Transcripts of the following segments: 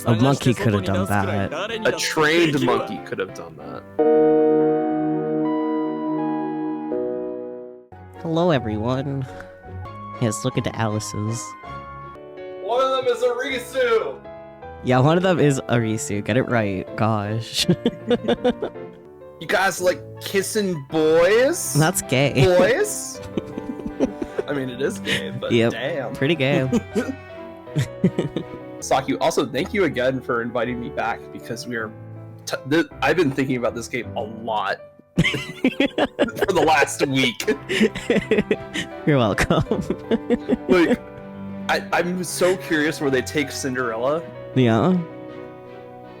A monkey could have done that. A trained monkey could have done that. Hello, everyone. Yes, look into Alice's. One of them is a Risu! Yeah, one of them is Arisu. Get it right. Gosh. You guys like kissing boys? That's gay. Boys? I mean, it is gay, but damn. Pretty gay. Saku, also thank you again for inviting me back because we are. I've been thinking about this game a lot for the last week. You're welcome. Like, I'm so curious where they take Cinderella. Yeah.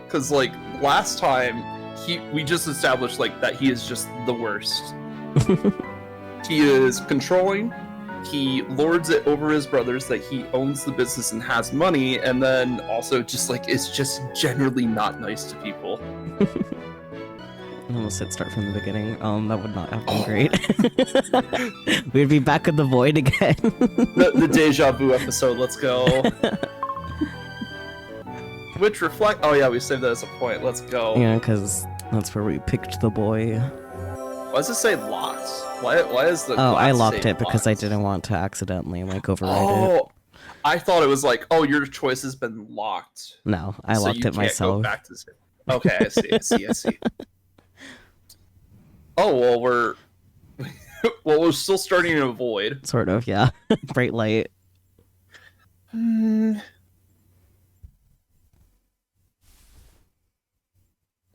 Because like last time, we just established like that he is just the worst. He is controlling. He lords it over his brothers, that he owns the business and has money, and then also just like is just generally not nice to people. I almost said start from the beginning. That would not have been great. We'd be back in the void again. the deja vu episode. Let's go. Which reflect. Oh yeah, we saved that as a point. Let's go. Yeah, because that's where we picked the boy. Why does it say locked? Why is the I locked it locked? Because I didn't want to accidentally like override it. I thought it was like, oh, your choice has been locked. No, I locked it myself. Go back to okay, I see. Oh well, we're still starting to avoid. Sort of, yeah. Bright light.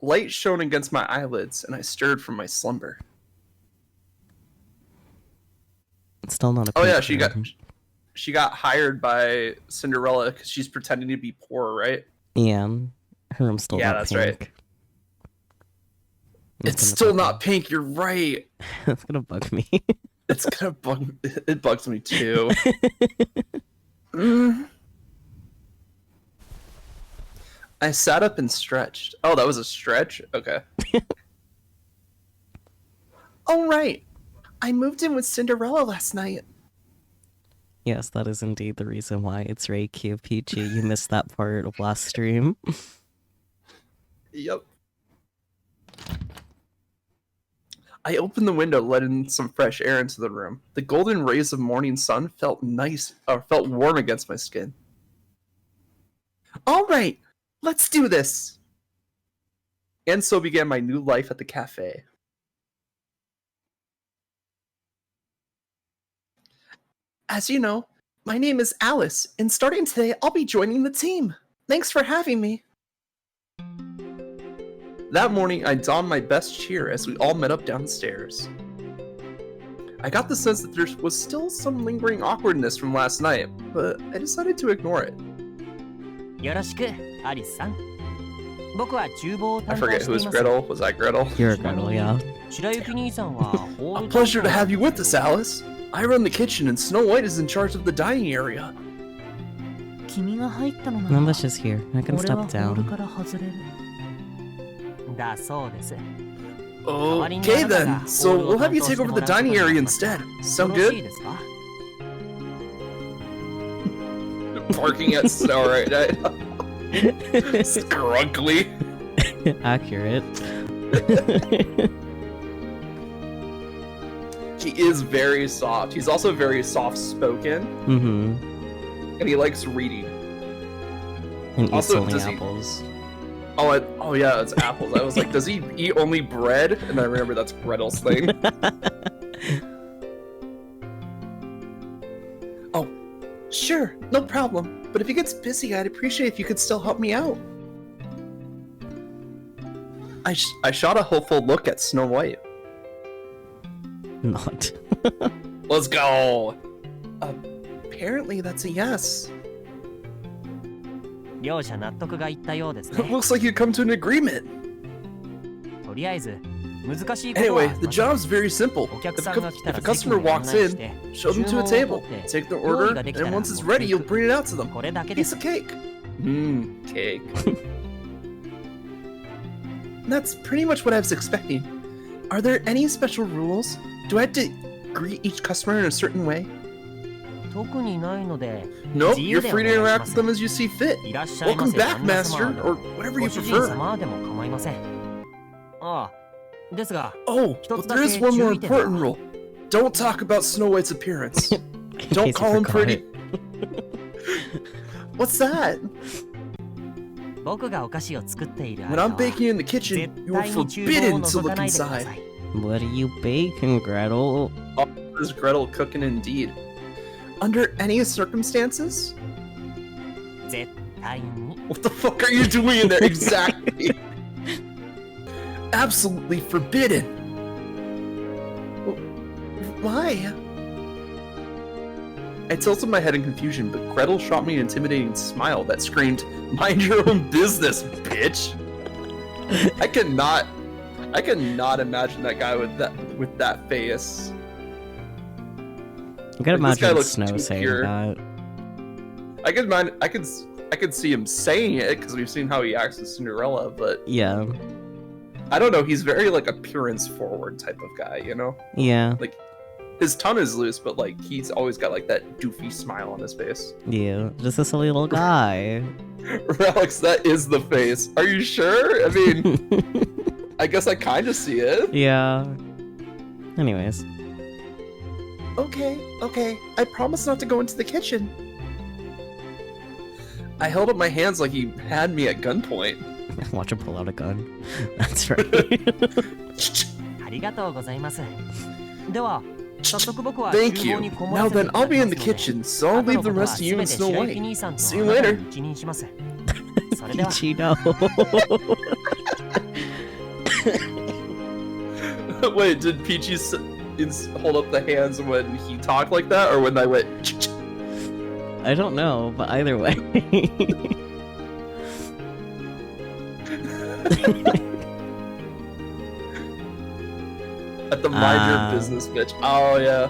Light shone against my eyelids, and I stirred from my slumber. It's still not a. Oh yeah, she got hired by Cinderella because she's pretending to be poor, right? Yeah, her room's still not that's pink. Right. It's still not pink. You're right. It's gonna bug me. It's gonna bug. It bugs me too. I sat up and stretched. Oh, that was a stretch? Okay. All right. I moved in with Cinderella last night. Yes, that is indeed the reason why it's Reiki Peachy. You missed that part of last stream. Yep. I opened the window, let in some fresh air into the room. The golden rays of morning sun felt warm against my skin. All right. Let's do this! And so began my new life at the cafe. As you know, my name is Alice, and starting today, I'll be joining the team. Thanks for having me. That morning, I donned my best cheer as we all met up downstairs. I got the sense that there was still some lingering awkwardness from last night, but I decided to ignore it. I forget who was Gretel. Was I Gretel? You're Gretel, yeah. A pleasure to have you with us, Alice. I run the kitchen and Snow White is in charge of the dining area. Numba's just here. I can step down. Okay then, so we'll have you take over the dining area instead. Sound good? Barking at Snow right now. Scrunkly. Accurate. He is very soft. He's also very soft-spoken. Mm-hmm. And he likes reading. And also, eats only apples. Oh yeah, it's apples. I was like, does he eat only bread? And I remember that's Gretel's thing. Oh, sure, no problem. But if he gets busy, I'd appreciate if you could still help me out. I shot a hopeful look at Snow White. Not. Let's go! Apparently that's a yes. Looks like you come to an agreement. Anyway, the job's very simple. If a customer walks in, show them to a table, take their order, and once it's ready, you'll bring it out to them. Piece of cake. Cake. That's pretty much what I was expecting. Are there any special rules? Do I have to greet each customer in a certain way? 特にないので Nope, 自 you're 由でお free 願い to し interact ます with them as you see fit. いらっしゃいま Welcome せ back, 旦那 Master, 様 or whatever ご you 主人 prefer. 様でも構いませんああですが Oh, but there is one more important rule. Don't talk about Snow White's appearance. In Don't case you call him forgot pretty. it. What's that? 僕がお菓子を作っている When 間 I'm は baking in the kitchen, 絶 you're 対に厨房を forbidden to 覗か look ないでくだ inside. さい What are you baking, Gretel? There's Gretel cooking indeed. Under any circumstances? 絶対に What the fuck are you doing in there exactly? Absolutely forbidden. Why? I tilted my head in confusion, but Gretel shot me an intimidating smile that screamed, "Mind your own business, bitch!" I cannot imagine that guy with that face. I can Like, this guy imagine looks Snow too saying pure. that. I could see him saying it because we've seen how he acts with Cinderella, but Yeah. I don't know. He's very like appearance forward type of guy, you know. Yeah. Like his tongue is loose, but like he's always got like that doofy smile on his face. Yeah. Just a silly little guy. Alex, that is the face. Are you sure? I mean, I guess I kind of see it. Yeah. Anyways. Okay. I promise not to go into the kitchen. I held up my hands like he had me at gunpoint. Watch him pull out a gun. That's right. ありがとうございますでは早速僕は Thank 厨 you. 房にこもら Now せてい then, た I'll だき be ま in す the ので kitchen, so I'll 後 leave の the ことは rest of you 全 and て Snow 白雪 White. 兄さんと See you あなた later. に一任します それでは Peachy, no. Wait, did Peachy hold up the hands when he talked like that, or when I went? I don't know, but either way. At the mind your Ah. business, bitch. Oh yeah.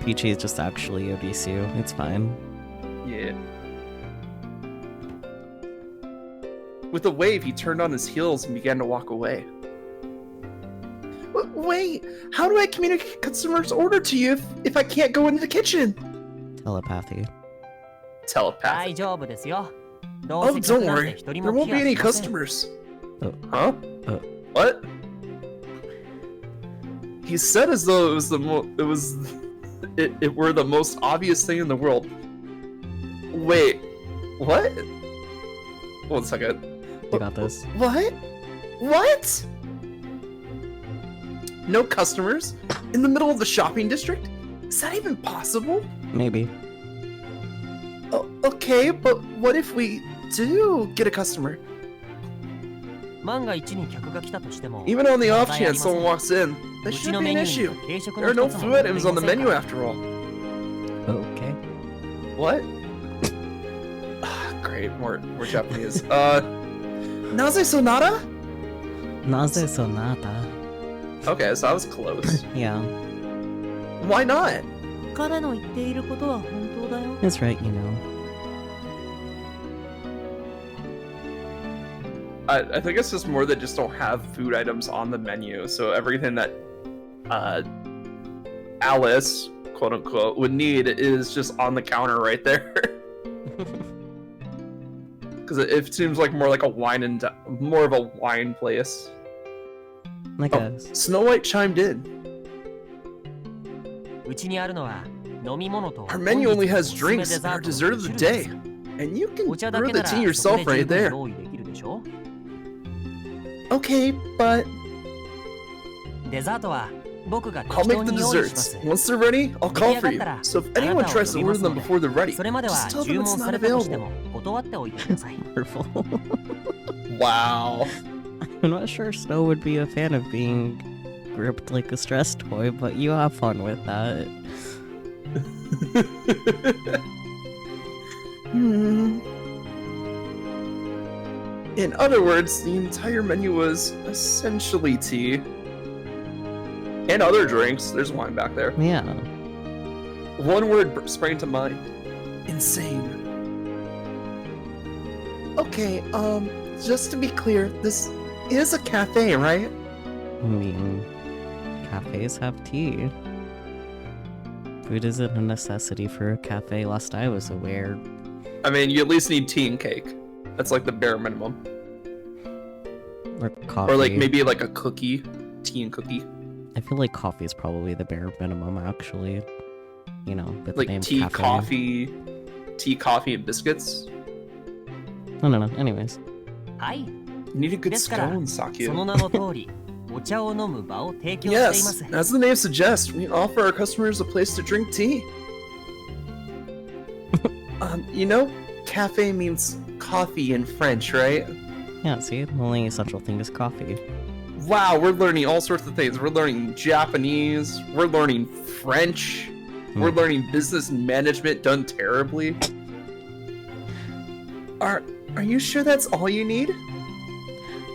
Peachy is just actually Obisu. It's fine. Yeah. With a wave, he turned on his heels and began to walk away. Wait, how do I communicate customer's order to you if I can't go into the kitchen? Telepathy. Telepathy. 大丈夫ですよどう Oh, せ don't 客なんて worry. 一人 There も won't 来 be や any しません customers. Oh. Huh? What? He said as though it was it were the most obvious thing in the world. Wait, what? 1 second. You got this. What? What? No customers? In the middle of the shopping district? Is that even possible? Maybe. Oh, okay, but what if we do get a customer? 万が一に客が来たとしても Even on the 問 off 題あり chance ません someone walks in, う that ち shouldn't の be メ an ニュー issue. に軽食 There の are no 一つも food ござい items ま on the せん menu から after all. Okay. What? Great, more Japanese. Naze Sonata? Naze Sonata. Okay, so I was close. Yeah. Why not? 彼の言っていることは本当だよ That's right, you know. I think it's just more that just don't have food items on the menu, so everything that Alice, quote unquote, would need is just on the counter right there. Because it seems like more like a more of a wine place. I Oh, guess. Snow White chimed in. うちにあるのは飲み物と Our menu only has 本日 drinks のおすすめデ and ザ our ートの dessert of 2 the 種類 day. です And you can お茶だ brew け the なら tea そこ yourself で right 十分 there. 用意できるでしょ Okay, but デザートは僕が I'll 適 make 当 the に用意しま desserts. す Once they're ready, I'll call for you. So if anyone tries to order them before they're ready, それまでは just tell 注 them 文 it's さ not れたとして available. も断っておいてください Wonderful. Wow. I'm not sure Snow would be a fan of being gripped like a stress toy, but you have fun with that. In other words, the entire menu was essentially tea. And other drinks. There's wine back there. Yeah. One word sprang to mind. Insane. Okay, just to be clear, this is a cafe, right? I mean, cafes have tea. Food isn't a necessity for a cafe last I was aware. I mean, you at least need tea and cake. That's like the bare minimum. Or coffee. Or like maybe like a cookie. Tea and cookie. I feel like coffee is probably the bare minimum, actually. You know, with the name Like tea, cafe. coffee, and biscuits. No. Anyways. はい。 You need a good ですから scone, そ Sakyu. の名の通り、お茶を飲む場を提供していま Yes, す。 as the name suggests, we offer our customers a place to drink tea. You know, cafe means coffee in French, right? Yeah, see? The only essential thing is coffee. Wow, we're learning all sorts of things. We're learning Japanese, we're learning French, we're learning business management done terribly. Are you sure that's all you need?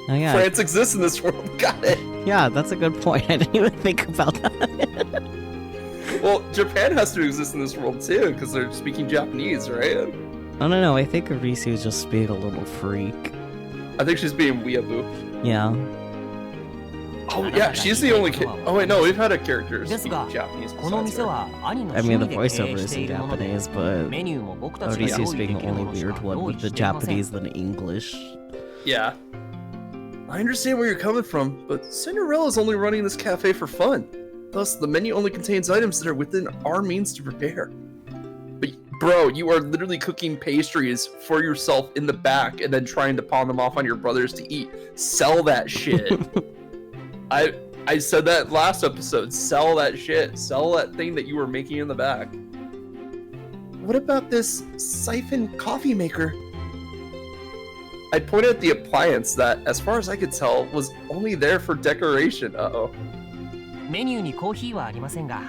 Oh yeah. France exists in this world. Got it. Yeah, that's a good point. I didn't even think about that. Well, Japan has to exist in this world too, because they're speaking Japanese, right? I don't know, I think Arisu is just being a little freak. I think she's being weeaboo. Yeah. Oh yeah, she's the only kid. Oh wait, no, we've had a character speak ですが、 Japanese この besides 店 her. は兄の I 趣 mean, the 味で経営 voiceover し is て in いるもので、 Japanese, but メニューも僕たちが Arisu 用 is 意で speaking きるも only のしか weird one 用 with 意 the していません。 Japanese than English. Yeah. I understand where you're coming from, but Cinderella's only running this cafe for fun. Thus, the menu only contains items that are within our means to prepare. But, bro, you are literally cooking pastries for yourself in the back and then trying to pawn them off on your brothers to eat. Sell that shit. I said that last episode. Sell that shit. Sell that thing that you were making in the back. What about this siphon coffee maker? I pointed at the appliance that, as far as I could tell, was only there for decoration. Uh-oh. メニューにコーヒーはありませんが、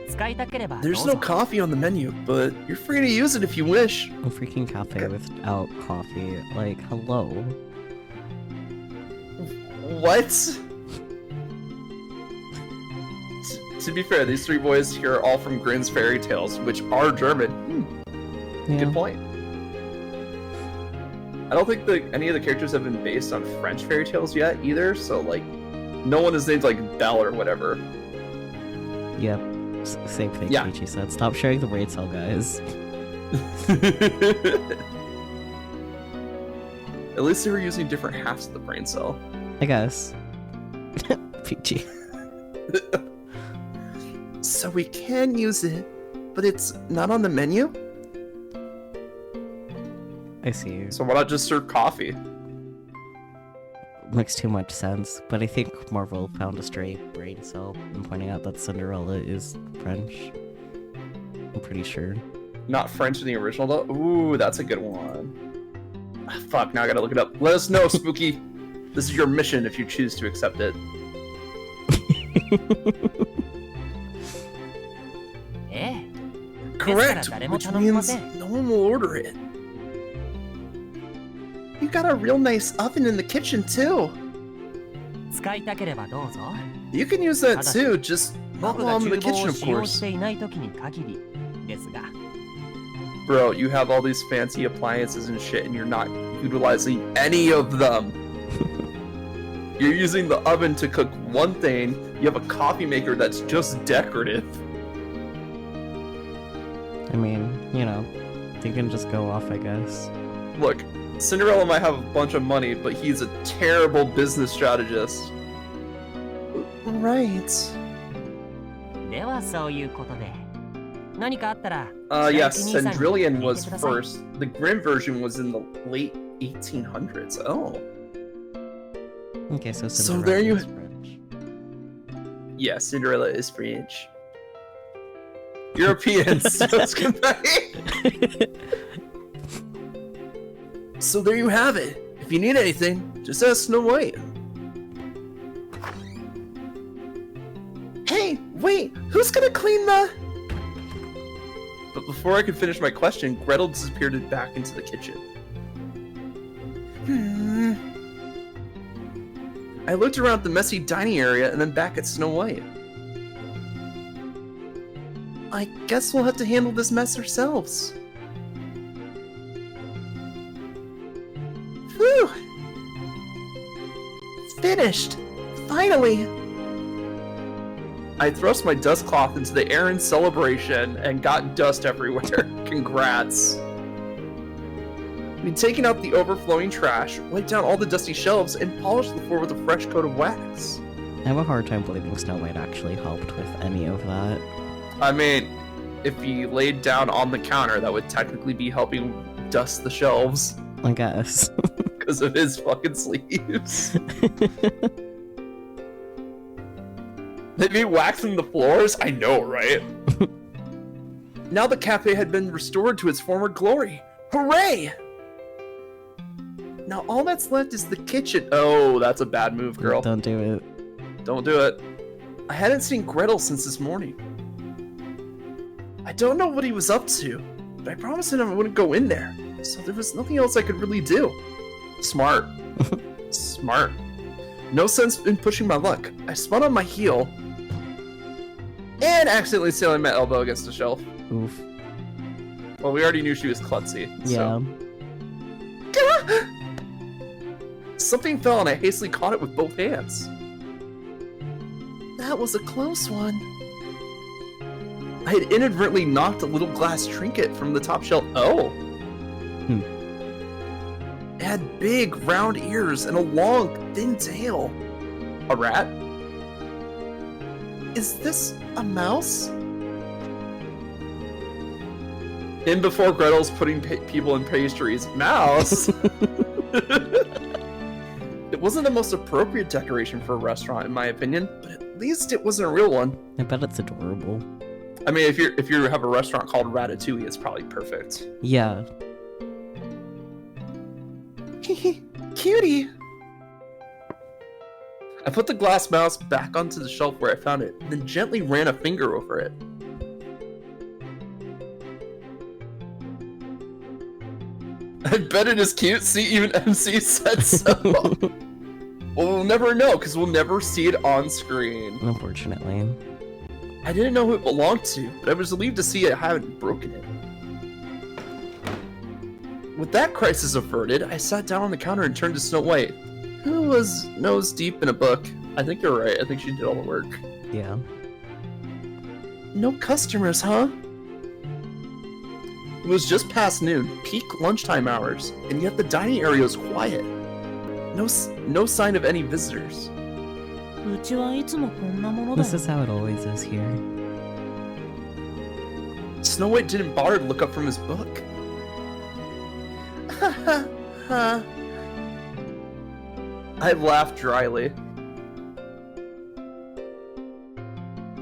使いたければどう There's ぞ。 no coffee on the menu, but you're free to use it if you wish. A freaking cafe without coffee. Like, hello. What? To be fair, these three boys here are all from Grimm's fairy tales, which are German. Yeah. Good point. I don't think any of the characters have been based on French fairy tales yet either, so like, no one is named like Belle or whatever. Yep. Same thing Yeah. Ichi said. Stop sharing the brain cell, guys. At least they were using different halves of the brain cell. I guess. Peachy. So we can use it, but it's not on the menu? I see. So why not just serve coffee? Makes too much sense, but I think Marvel found a stray brain cell in pointing out that Cinderella is French. I'm pretty sure. Not French in the original though? Ooh, that's a good one. Ah, fuck, now I gotta look it up. Let us know, Spooky. This is your mission if you choose to accept it. ええ。 Correct, 誰も which 頼みま means せん。 no one will order it. You got a real nice oven in the kitchen too. 使いたければどうぞ。 You can use that too, just not 僕 while が I'm in 厨 the 房 kitchen, を of 使用し course. ていない時に限りですが。 Bro, you have all these fancy appliances and shit, and you're not utilizing any of them. You're using the oven to cook one thing. You have a coffee maker that's just decorative. I mean, you know, they can just go off, I guess. Look, Cinderella might have a bunch of money, but he's a terrible business strategist. Right. ではそういうことで。何かあったら。 Yes, 白雪兄さんに Cendrillon 聞い was てください。 first. The Grimm version was in the late 1800s. Oh. Okay, so So Cinderella there you- is French. Yeah, Cinderella is French. Europeans. Let's get back. So there you have it. If you need anything, just ask Snow White. Hey, wait, who's gonna clean the... But before I could finish my question, Gretel disappeared back into the kitchen. I looked around the messy dining area and then back at Snow White. I guess we'll have to handle this mess ourselves. Whew! Finished! Finally! I thrust my dust cloth into the air in celebration and got dust everywhere. Congrats. We'd taken out the overflowing trash, wiped down all the dusty shelves, and polished the floor with a fresh coat of wax. I have a hard time believing Snow White actually helped with any of that. I mean, if he laid down on the counter, that would technically be helping dust the shelves I guess. because of his fucking sleeves. Maybe waxing the floors? I know, right? Now the cafe had been restored to its former glory. Hooray! Now all that's left is the kitchen. Oh, that's a bad move, girl. Don't do it. Don't do it. I hadn't seen Gretel since this morning. I don't know what he was up to, but I promised him I wouldn't go in there, so there was nothing else I could really do. Smart. Smart. No sense in pushing my luck. I spun on my heel and accidentally sailing my elbow against a shelf. Oof. Well, we already knew she was klutzy. Yeah. So. Something fell and I hastily caught it with both hands. That was a close one. I had inadvertently knocked a little glass trinket from the top shelf. Oh. It had big, round ears and a long, thin tail. A rat? Is this a mouse? In before Gretel's putting people in pastries. Mouse? It wasn't the most appropriate decoration for a restaurant, in my opinion, but at least it wasn't a real one. I bet it's adorable. I mean, if you have a restaurant called Ratatouille, it's probably perfect. Yeah. Cutie! I put the glass mouse back onto the shelf where I found it, and then gently ran a finger over it. I bet it is cute. See, even MC said so. Well, we'll never know, because we'll never see it on screen. Unfortunately. I didn't know who it belonged to, but I was relieved to see I hadn't broken it. With that crisis averted, I sat down on the counter and turned to Snow White, who was nose deep in a book. I think you're right. I think she did all the work. Yeah. No customers, huh? It was just past noon, peak lunchtime hours, and yet the dining area was quiet. No sign of any visitors. This is how it always is here. Snow White didn't bother to look up from his book. I laughed dryly.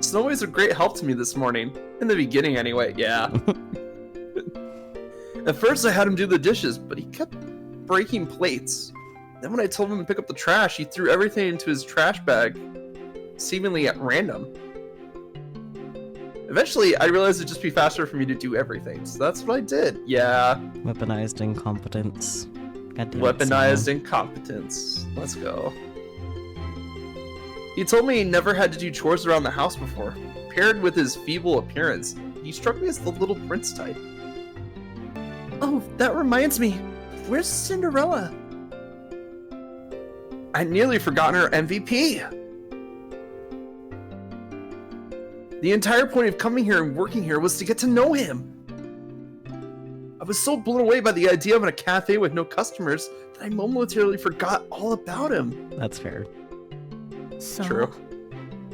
Snow White's a great help to me this morning. In the beginning, anyway, yeah. At first, I had him do the dishes, but he kept breaking plates. Then when I told him to pick up the trash, he threw everything into his trash bag, seemingly at random. Eventually, I realized it'd just be faster for me to do everything, so that's what I did. Yeah. Weaponized incompetence. Weaponized incompetence. Let's go. He told me he never had to do chores around the house before. Paired with his feeble appearance, he struck me as the little prince type. Oh, that reminds me. Where's Cinderella? I'd nearly forgotten her MVP. The entire point of coming here and working here was to get to know him. I was so blown away by the idea of a cafe with no customers that I momentarily forgot all about him. That's fair. True.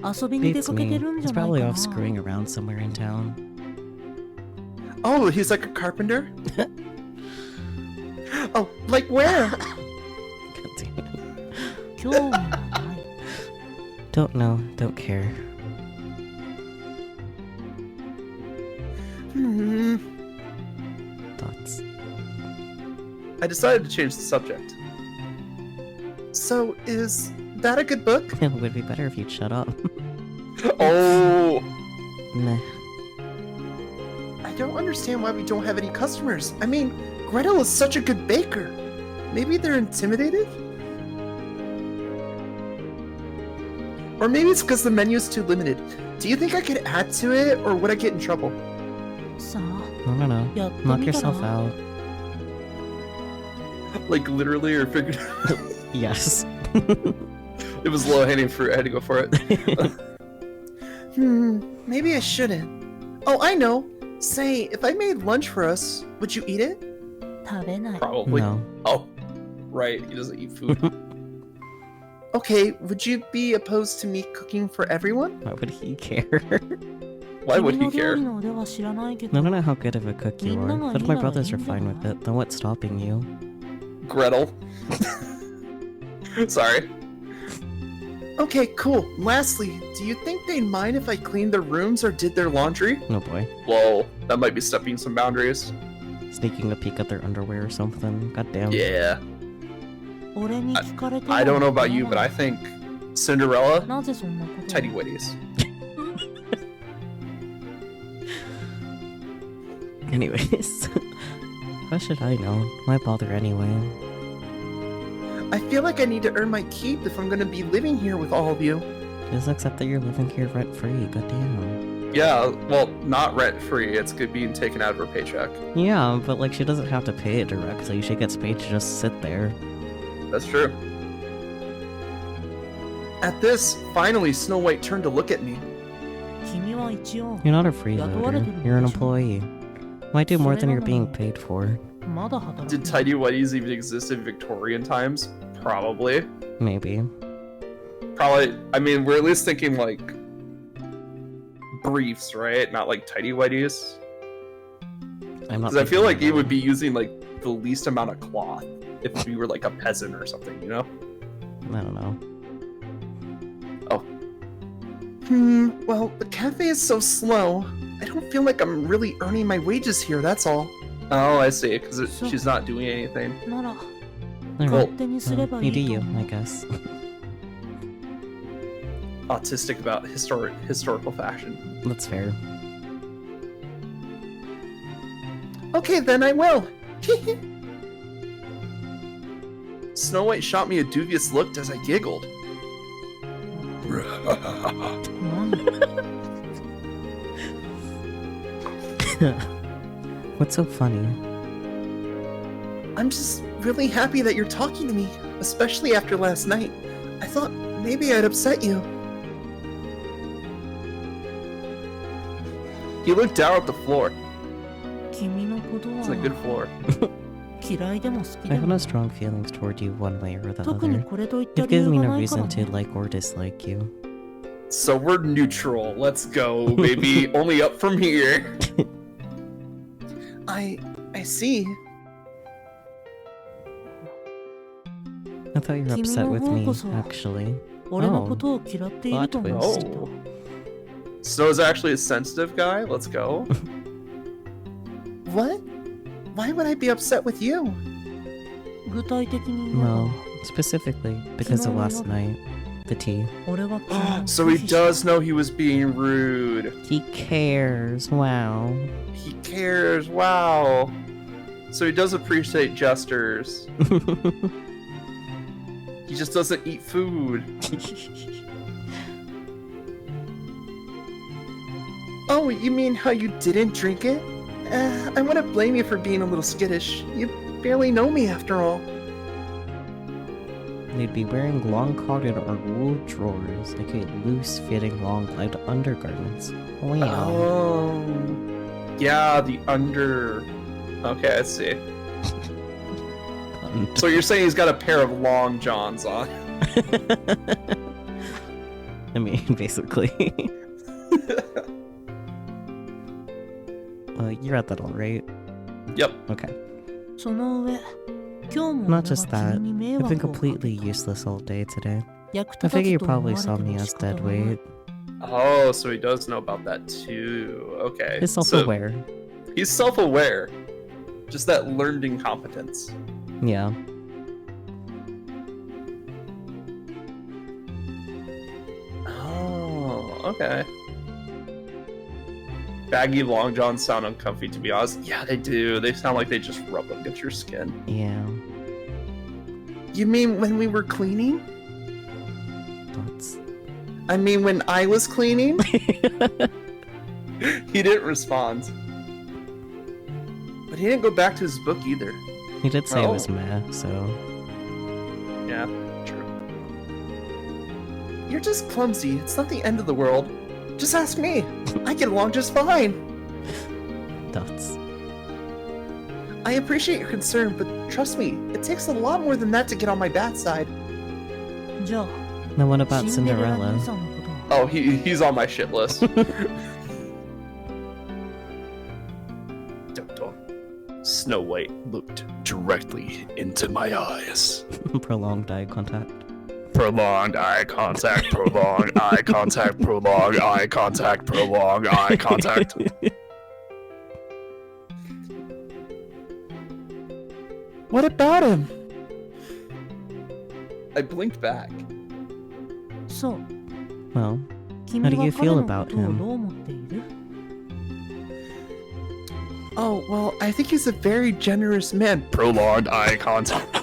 Beats me. He's probably off screwing around somewhere in town. Oh, he's like a carpenter? Oh, like where? Don't know, don't care. Thoughts? I decided to change the subject. So, is that a good book? It would be better if you'd shut up. Oh! Meh. I don't understand why we don't have any customers. I mean, Gretel is such a good baker. Maybe they're intimidated? Or maybe it's because the menu's too limited. Do you think I could add to it, or would I get in trouble? I don't know. Knock yourself out. Like literally or figuratively? Yes. It was low-hanging fruit. I had to go for it. Maybe I shouldn't. Oh, I know. Say, if I made lunch for us, would you eat it? 食べない。 Probably. No. Oh, right. He doesn't eat food. Okay, would you be opposed to me cooking for everyone? Why would he care? Why would 君 he の料 care? 理の腕は知らないけ I ど don't know how good of a cook you are, but if my brothers are fine with it, then what's stopping you? Gretel. Sorry. Okay, cool. Lastly, do you think they'd mind if I cleaned their rooms or did their laundry? Oh boy. Whoa, that might be stepping some boundaries. Sneaking a peek at their underwear or something. Goddamn. Yeah. 俺に聞かれても I don't know about you, but I think Cinderella, なぜそんなこと tidy whities. Anyways. How should I know? Why bother anyway? I feel like I need to earn my keep if I'm gonna be living here with all of you. Just accept that you're living here rent-free. Goddamn. Yeah, well, not rent-free. It's good being taken out of her paycheck. Yeah, but like she doesn't have to pay it directly. She gets paid to just sit there. That's true. At this, finally, Snow White turned to look at me. 君は一応 You're not a freeloader. You're an employee. Why do more than you're being paid for? まだ働 Did く tidy whities even exist in Victorian times? Probably. Maybe. Probably. I mean, we're at least thinking like briefs, right? Not like tidy whities. I'm not. Because I feel thinking like you about would be using like the least amount of cloth if you were like a peasant or something, you know? it. I don't know. Well, the cafe is so slow. I don't feel like I'm really earning my wages here, that's all. Oh, I see, because So- she's not doing anything. なら Alright. 勝手にすれ Well, ばい you い do と you, 思う I guess. Autistic about historical fashion. That's fair. Okay, then I will. Snow White shot me a dubious look as I giggled. 何 What's so funny? I'm just really happy that you're talking to me, especially after last night. I thought maybe I'd upset you. He looked down at the floor. 君のこと It's a good は floor. 嫌いでも好き I で have も no strong feelings toward you one way or the 特に other. これといった You've 理由 given me が no ないから reason to ね like or dislike you. So we're neutral. Let's go, baby. Only up from here. I see. I thought you were upset with me, actually. 俺のことを嫌っていると思っていた Oh. Snow's actually a sensitive guy. Let's go. What? Why would I be upset with you? 具体的に言えば Well, specifically because of last night. The tea. 俺は昨日 So he does know he was being rude. He cares. Wow. He cares. Wow. So he does appreciate jesters. He just doesn't eat food. Oh, you mean how you didn't drink it? I wouldn't blame you for being a little skittish. You barely know me after all. They'd be wearing long-coated or wool drawers, aka loose-fitting long-lived undergarments. Wow. Oh. Yeah, the under... Okay, I see. So you're saying he's got a pair of long johns on. I mean, basically. You're at that all right? Yep. Okay. その上今日も Not 俺 just は that. 君に迷 I've 惑 been をかけ completely た useless all day today. 役 I 立た figure ず you と思わ probably れ saw て me も as 仕方 dead がない weight. Oh, so he does know about that too. Okay. He's So self-aware. he's self-aware. Just that learned incompetence. Yeah. Oh, okay. Baggy long johns sound uncomfy, to be honest. Yeah, they do. They sound like they just rub against your skin. Yeah. You mean when we were cleaning? Thoughts. I mean when I was cleaning? He didn't respond. But he didn't go back to his book either. He did say it was Oh. meh, so... Yeah, true. You're just clumsy. It's not the end of the world. Just ask me. I get along just fine. Dots. I appreciate your concern, but trust me, it takes a lot more than that to get on my bad side. じゃあ Now what about シンデレラ Cinderella? 兄さんのことは Oh, he's on my shit list. Snow White looked directly into my eyes. Prolonged eye contact. Prolonged eye contact, prolonged eye contact, prolonged eye contact, prolonged eye contact. What about him? I blinked back. そう Well, 君 How do は you 彼 feel の about ことを him? どう思っている Oh, well, I think he's a very generous man. Prolonged eye contact.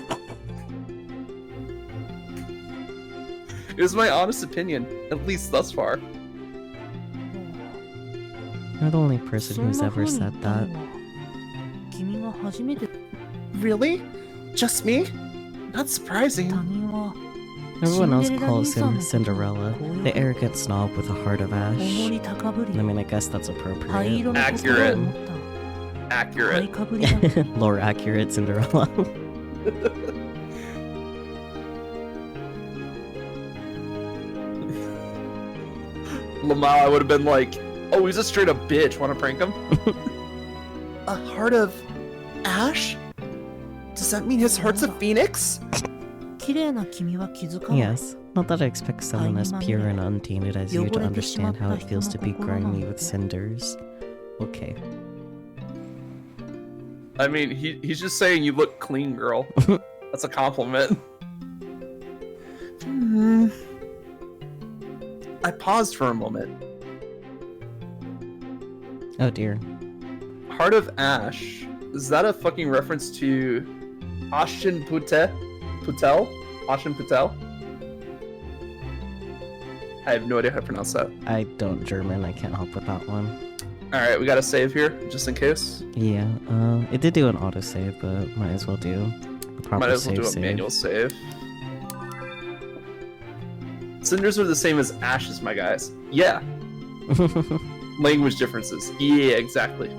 It was my honest opinion, at least thus far. you're the only person そん who's な風 ever に言っ said たの that. は君が初めて Really? Just me? Not 他 surprising. 人は Everyone else シンデレラ calls 兄さん him のことを Cinderella, こう the 呼ぶ arrogant snob with a heart of おご ash. り高ぶり I mean, I guess that's 灰 appropriate. 色の心を Accurate. 持った灰 Accurate. かぶりだ Lore accurate Cinderella. Lamau, I would have been like, oh, he's a straight up bitch. Want to prank him? A heart of ash? Does that mean his heart's a phoenix? 綺麗な君は気づかない Yes, not that I expect someone as pure and untainted as you to understand how it feels to be grimy with cinders. Okay. I mean, he's just saying you look clean, girl. That's a compliment. I paused for a moment. Oh dear. Heart of Ash. Is that a fucking reference to Ashin Patel? Ashin Patel? I have no idea how to pronounce that. I don't German, I can't help with that one. Alright, we gotta save here, just in case. Yeah, it did do an autosave, but might as well do the proper Might as well do a save. manual save. Cinders are the same as ashes, my guys. Yeah, language differences. Yeah, exactly.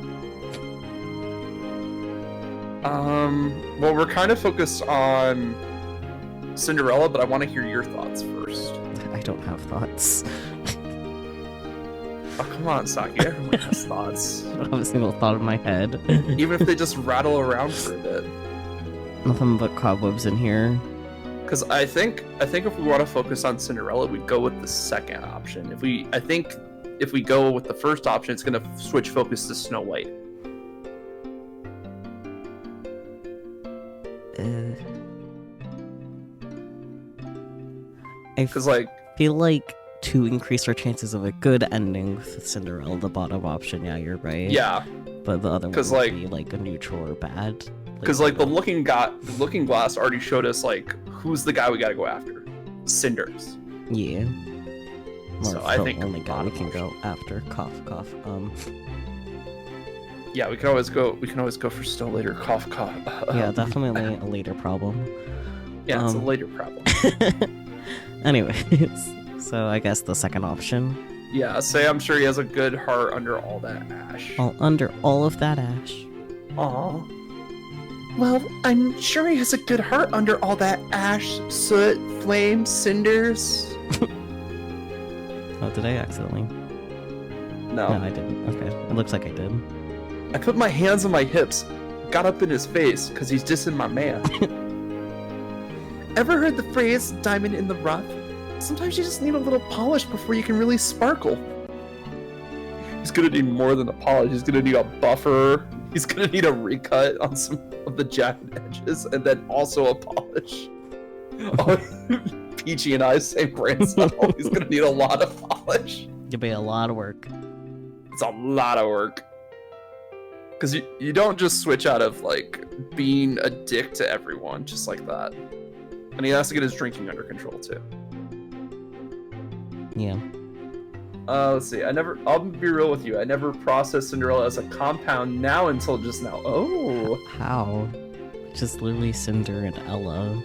Well, we're kind of focused on Cinderella, but I want to hear your thoughts first. I don't have thoughts. Oh, come on, Saki. Everyone has thoughts. I don't have a single thought in my head. Even if they just rattle around for a bit. Nothing but cobwebs in here. Because I think if we want to focus on Cinderella, we'd go with the second option. I think if we go with the first option, it's gonna switch focus to Snow White. I Because like, feel like to increase our chances of a good ending with Cinderella, the bottom option, yeah, you're right. yeah, But the other one 'Cause, would like- be like a neutral or bad. because like the Looking Glass already showed us like who's the guy we gotta go after. Cinders. Yeah. So Or I the think only guy we bottom can go after. Cough, cough. Yeah, we can always go for Snow later. Cough, cough. Yeah, definitely a later problem. Yeah, it's a um, later problem. Anyways, so I guess the second option. Yeah, say I'm sure he has a good heart under all that ash. Under all of that ash. Aw. Well, I'm sure he has a good heart under all that ash, soot, flame, cinders. Oh, did I accidentally? No. No, I didn't. Okay, it looks like I did. I put my hands on my hips, got up in his face, because he's dissing my man. Ever heard the phrase, diamond in the rough? Sometimes you just need a little polish before you can really sparkle. He's gonna need more than a polish, he's gonna need a buffer, he's gonna need a recut on some of the jagged edges, and then also a polish. Oh, Peachy and I, same brain cell, he's gonna need a lot of polish. It'll be a lot of work. It's a lot of work. Because you don't just switch out of, like, being a dick to everyone just like that. And he has to get his drinking under control, too. Yeah. Let's see. I'll be real with you. I never processed Cinderella as a compound now until just now. Oh. How? Just literally Cinder and Ella.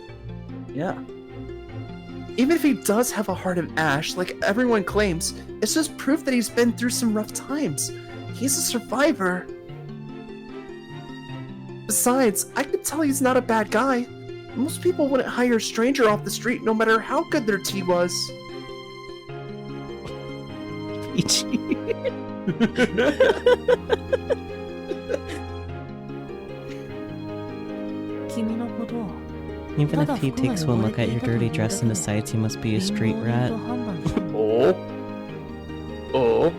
Yeah. Even if he does have a heart of ash, like everyone claims, it's just proof that he's been through some rough times. He's a survivor. Besides, I could tell he's not a bad guy. Most people wouldn't hire a stranger off the street no matter how good their tea was. Peachy. Even if he takes one look at your dirty dress and decides you must be a street rat. Oh. Oh.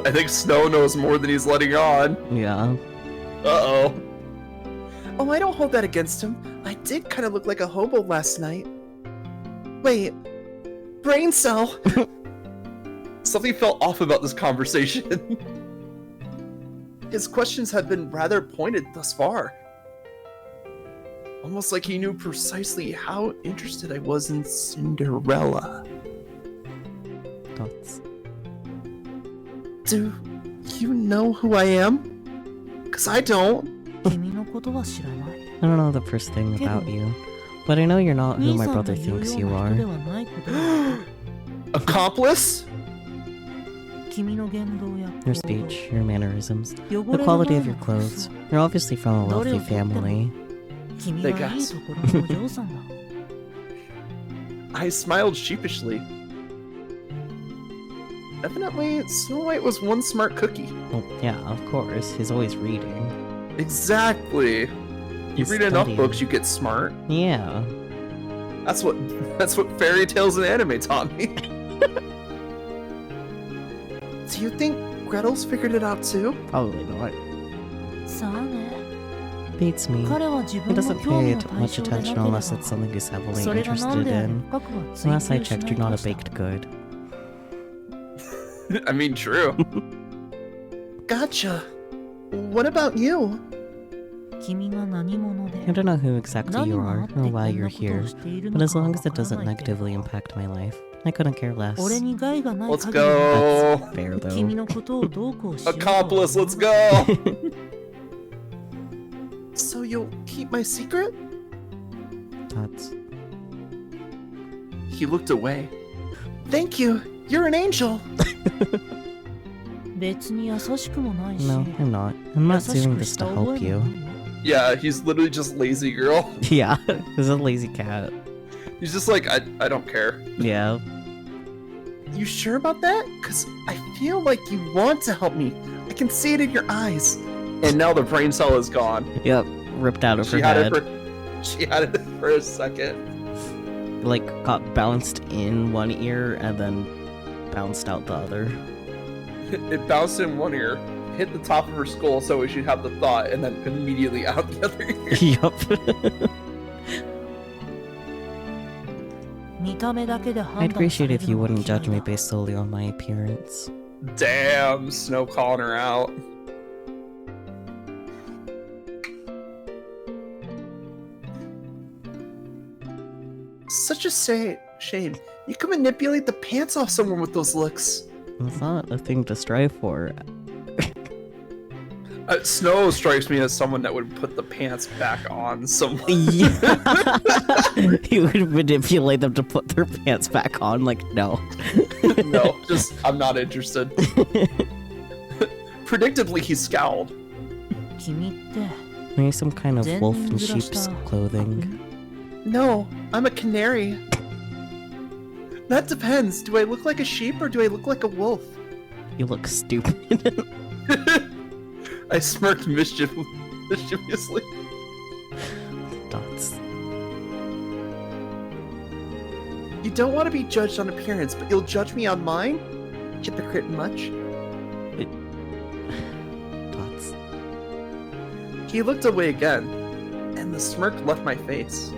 I think Snow knows more than he's letting on. Yeah. Uh-oh. Oh, I don't hold that against him. I did kind of look like a hobo last night. Wait. Brain cell! Something felt off about this conversation. His questions have been rather pointed thus far. Almost like he knew precisely how interested I was in Cinderella. Thoughts? Do you know who I am? 'Cause I don't. I don't know the first thing about you, but I know you're not who my brother thinks you are. Accomplice? Your speech, your mannerisms, the quality of your clothes. You're obviously from a wealthy family. They gasp. I smiled sheepishly. Evidently, Snow White was one smart cookie. Well, yeah, of course. He's always reading. Exactly. You He's read enough studying. books, you get smart. Yeah. That's what fairy tales and anime taught me. Do you think Gretel's figured it out too? Probably not. Beats me. He doesn't pay much attention unless it's something he's heavily interested in. Last I checked, you're not a baked good. I mean, true. Gotcha. What about you? I don't know who exactly you are, or why you're here, but as long as it doesn't negatively impact my life, I couldn't care less. Let's go. That's fair, though. Accomplice, let's go. So you'll keep my secret? That's... He looked away. Thank you. You're an angel. No, I'm not. I'm not doing this to help you. Yeah, he's literally just lazy girl. Yeah, he's a lazy cat. He's just like, I don't care. Yeah. You sure about that? Because I feel like you want to help me. I can see it in your eyes. And now the brain cell is gone. Yep, ripped out of her head. She had it for a second. Like, got bounced in one ear and then bounced out the other. It bounced in one ear, hit the top of her skull so she'd have the thought, and then immediately out the other ear. Yup. I'd appreciate if you wouldn't judge me based solely on my appearance. Damn, Snow calling her out. Such a shame. You can manipulate the pants off someone with those looks. It's not a thing to strive for. Snow strikes me as someone that would put the pants back on someone. Yeah. You would manipulate them to put their pants back on, like, no. No, just, I'm not interested. Predictably, he scowled. Maybe some kind of wolf in sheep's clothing. No, I'm a canary. That depends. Do I look like a sheep or do I look like a wolf? You look stupid. I smirked mischievously. Dots. You don't want to be judged on appearance, but you'll judge me on mine? Hypocrite much? Dots. He looked away again, and the smirk left my face.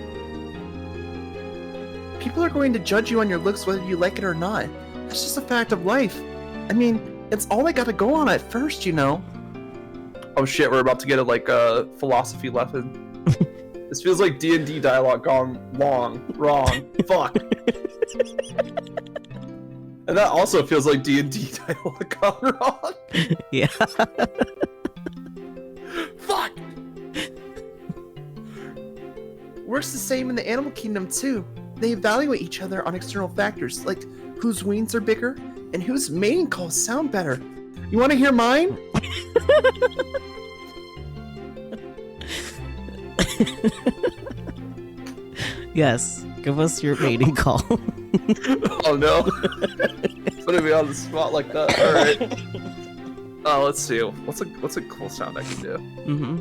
People are going to judge you on your looks whether you like it or not. That's just a fact of life. I mean, it's all I gotta go on at first, you know. Oh shit, we're about to get a philosophy lesson. This feels like D&D dialogue gone wrong. Fuck. And that also feels like D&D dialogue gone wrong. Yeah. Fuck! works the same in the animal kingdom too. They evaluate each other on external factors, like whose wings are bigger and whose mating calls sound better. You want to hear mine? Yes, give us your mating call. Oh no. Putting me on the spot like that. Alright. Let's see. What's a cool sound I can do? Mm-hmm.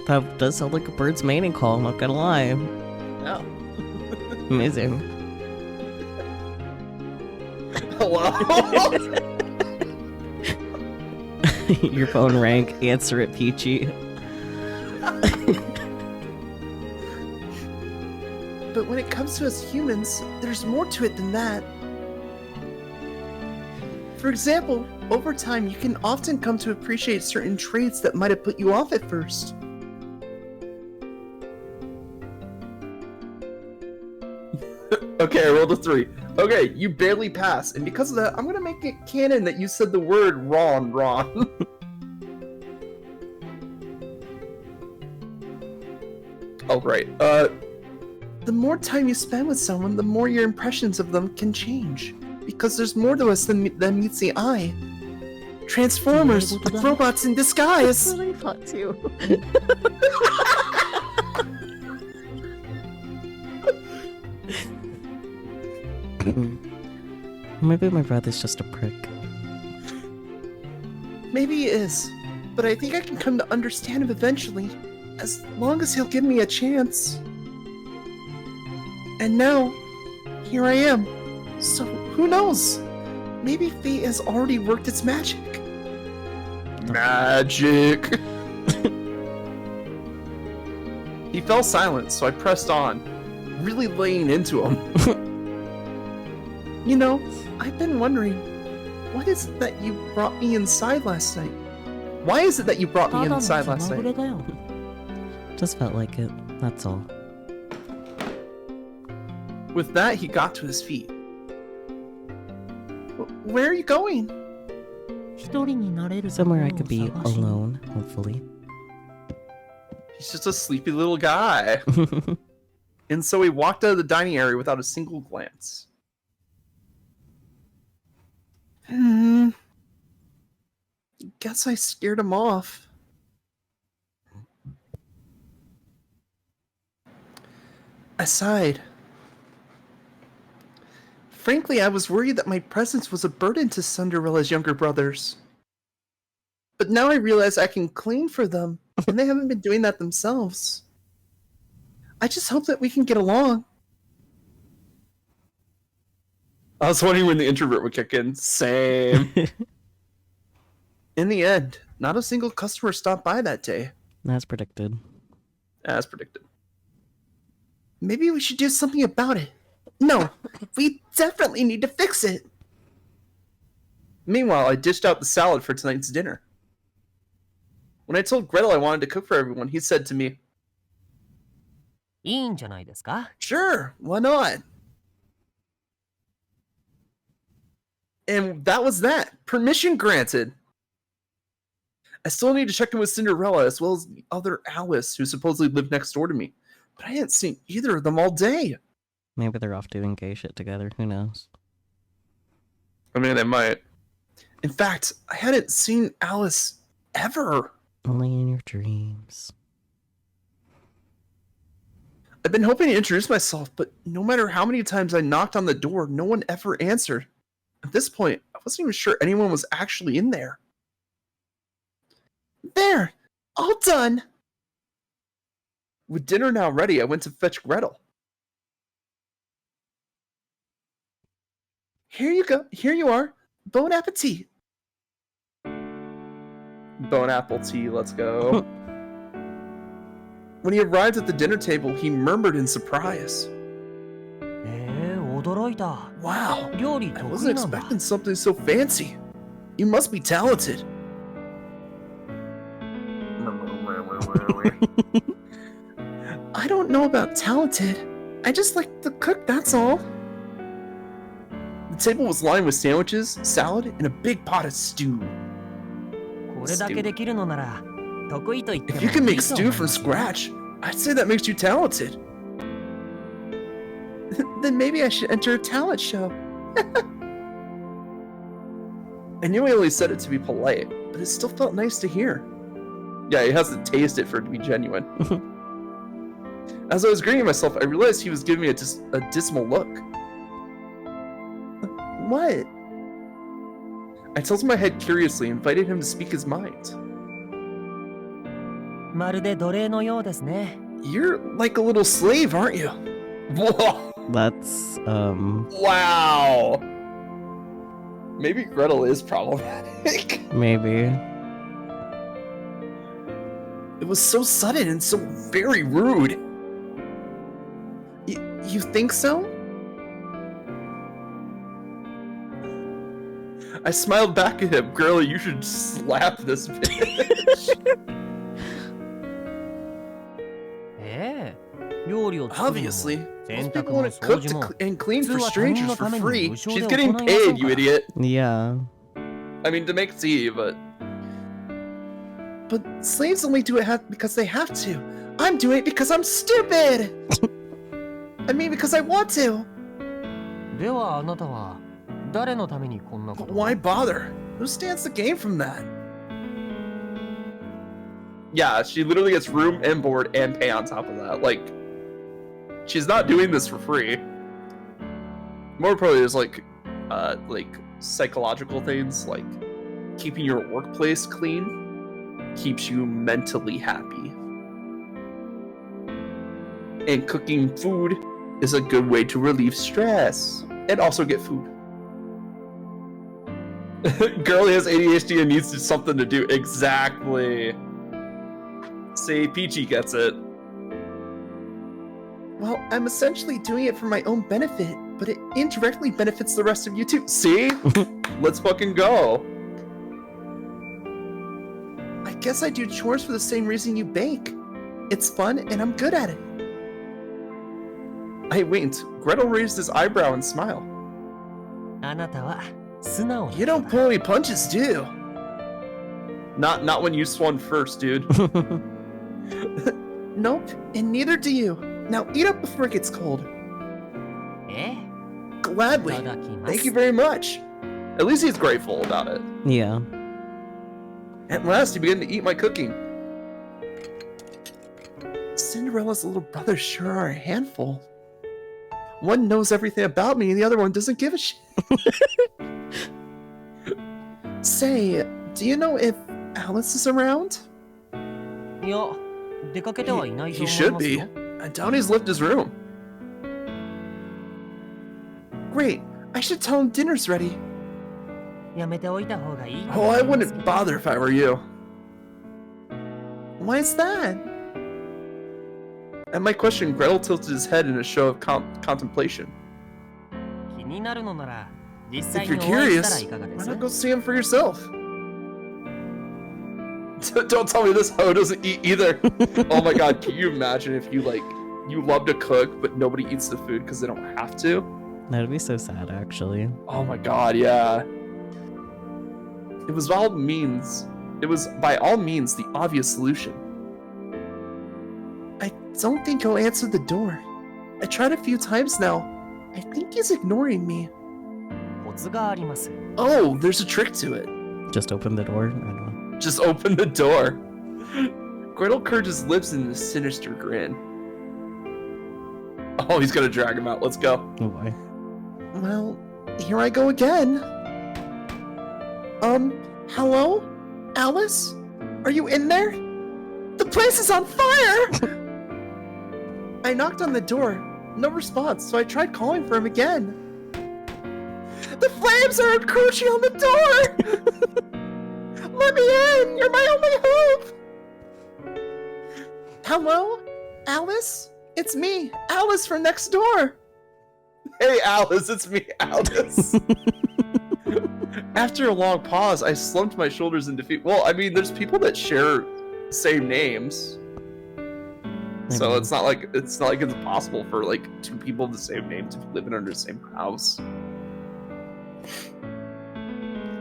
That does sound like a bird's mating call, I'm not gonna lie. Yeah. Amazing. Hello? Your phone rang, answer it, Peachy. But when it comes to us humans, there's more to it than that. For example, over time, you can often come to appreciate certain traits that might have put you off at first. Okay, I rolled a 3. Okay, you barely passed, and because of that, I'm gonna make it canon that you said the word wrong. Oh, right. The more time you spend with someone, the more your impressions of them can change. Because there's more to us than meets the eye. Transformers with robots in disguise! I thought too. Maybe my brother's just a prick. Maybe he is, but I think I can come to understand him eventually, as long as he'll give me a chance. And now, here I am. So, who knows? Maybe fate has already worked its magic. Magic! He fell silent, so I pressed on, really laying into him. You know, I've been wondering, what is it that you brought me inside last night? Why is it that you brought me inside last night? Just felt like it, that's all. With that, he got to his feet. Where are you going? Somewhere I could be alone, hopefully. He's just a sleepy little guy. And so he walked out of the dining area without a single glance. Guess I scared him off. I sighed. Frankly, I was worried that my presence was a burden to Cinderella's younger brothers. But now I realize I can clean for them, and they haven't been doing that themselves. I just hope that we can get along. I was wondering when the introvert would kick in. Same. In the end, not a single customer stopped by that day. As predicted. As predicted. Maybe we should do something about it. No, we definitely need to fix it. Meanwhile, I dished out the salad for tonight's dinner. When I told Gretel I wanted to cook for everyone, he said to me, いいんじゃないですか? Sure, why not? And that was that. Permission granted. I still need to check in with Cinderella as well as the other Alice who supposedly lived next door to me. But I hadn't seen either of them all day. Maybe they're off doing gay shit together, who knows? I mean, they might. In fact, I hadn't seen Alice ever. Only in your dreams. I've been hoping to introduce myself, but no matter how many times I knocked on the door, no one ever answered. At this point, I wasn't even sure anyone was actually in there. There! All done! With dinner now ready, I went to fetch Gretel. Here you go. Here you are. Bon appetit. Bon apple tea, let's go. When he arrived at the dinner table, he murmured in surprise. 驚いた. Wow, 料理 I 得 wasn't 意なんだ. expecting something so fancy. You must be talented. I don't know about talented. I just like to cook, that's all. The table was lined with sandwiches, salad, and a big pot of stew. これだけできるのなら得意と言っても If you can い make いと stew 思い from ますよ。 scratch, I'd say that makes you talented. Then maybe I should enter a talent show. I knew I only said it to be polite, but it still felt nice to hear. Yeah, he has to taste it for it to be genuine. As I was greeting myself, I realized he was giving me a dismal look. What? I tilted my head curiously and invited him to speak his mind. まるで奴隷のようですね。 You're like a little slave, aren't you? Whoa. That's Wow. Maybe Gretel is problematic. maybe. It was so sudden and so very rude. You think so? I smiled back at him. Girl, you should slap this bitch. ええ、料理を作るのも Obviously, 洗 most 濯 people も want to cook 掃除も and clean for 普通は他人 strangers の for ために free. 無償で She's 行 getting いましょう paid, you から。 idiot. Yeah. I mean, to make tea, but slaves only do it because they have to. I'm doing it because I'm stupid. I mean, because I want to. ではあなたは誰のためにこんなこ But とを why bother? Who stands to gain from that? Yeah, she literally gets room and board and pay on top of that. Like, she's not doing this for free. More probably there's like psychological things, like keeping your workplace clean keeps you mentally happy. And cooking food is a good way to relieve stress and also get food. Girlie has ADHD and needs something to do. Exactly. Say Peachy gets it. Well, I'm essentially doing it for my own benefit, but it indirectly benefits the rest of you too. See? Let's fucking go. I guess I do chores for the same reason you bake. It's fun and I'm good at it. I winked. Gretel raised his eyebrow and smiled. あなたは素直な You don't pull any punches, do you? Not when you swung first, dude. Nope, and neither do you. Now eat up before it gets cold. え Gladly. いただきます Thank you very much. At least he's grateful about it. Yeah. At last, he began to eat my cooking. Cinderella's little brothers sure are a handful. One knows everything about me, and the other one doesn't give a shit. Say, do you know if Alice is around? いや、出かけてはいないと He 思い should ます be. よ。 I doubt he's left his room. Great. I should tell him dinner's ready. やめておいた方がいいと Oh, 思 I いますけ wouldn't ど bother if I were you. Why is that? At my question, Gretel tilted his head in a show of contemplation. 気になるのなら実 If 際に you're お会いしたら curious, いかがで why す not go see him for yourself? Don't tell me this hoe doesn't eat either. Oh my god, can you imagine if you love to cook, but nobody eats the food because they don't have to? That'd be so sad, actually. Oh my god, yeah. It was by all means the obvious solution. I don't think he'll answer the door. I tried a few times now. I think he's ignoring me. コツがあります。 Oh, there's a trick to it. Just open the door. I don't know. Just open the door. Gretel curved his lips in a sinister grin. Oh, he's gonna drag him out. Let's go. Oh boy. Well, here I go again. Hello? Alice? Are you in there? The place is on fire! I knocked on the door. No response, so I tried calling for him again. The flames are encroaching on the door! Let me in! You're my only hope! Hello? Alice? It's me, Alice from next door. Hey, Alice, it's me, Alice. After a long pause, I slumped my shoulders in defeat. Well, I mean, there's people that share same names. So it's not like it's impossible for like two people of the same name to be living under the same house.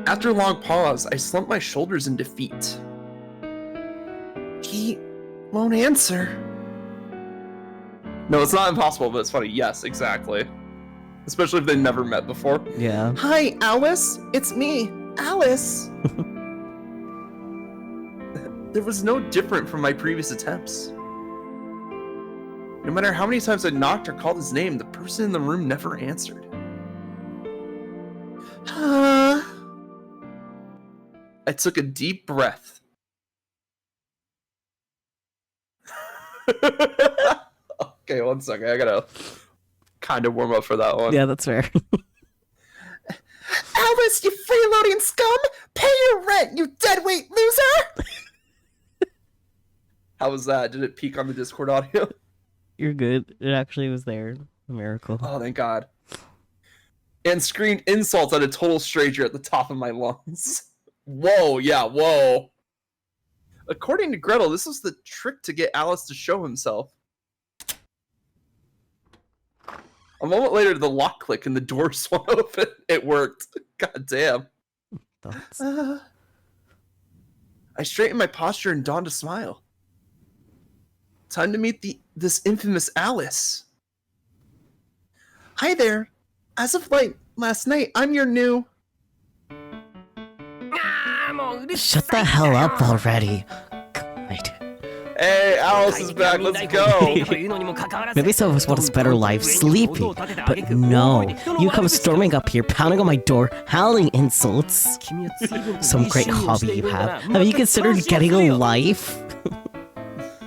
After a long pause, I slumped my shoulders in defeat. He won't answer. No, it's not impossible, but it's funny. Yes, exactly. Especially if they never met before. Yeah. Hi, Alice. It's me, Alice. There was no different from my previous attempts. No matter how many times I knocked or called his name, the person in the room never answered. I took a deep breath. Okay, one second. I gotta kind of warm up for that one. Yeah, that's fair. Alice, you freeloading scum! Pay your rent, you deadweight loser! How was that? Did it peak on the Discord audio? You're good. It actually was there. A miracle. Oh, thank God. And screamed insults at a total stranger at the top of my lungs. Whoa, yeah, whoa. According to Gretel, this was the trick to get Alice to show himself. A moment later, the lock clicked and the door swung open. It worked. God damn. Thoughts? I straightened my posture and donned a smile. Time to meet this infamous Alice. Hi there. As of last night, I'm your new... Shut the hell up already. God. Hey, Alice is back. Let's go. Maybe some of us want a better life sleeping, but no. You come storming up here, pounding on my door, howling insults. Some great hobby you have. Have you considered getting a life?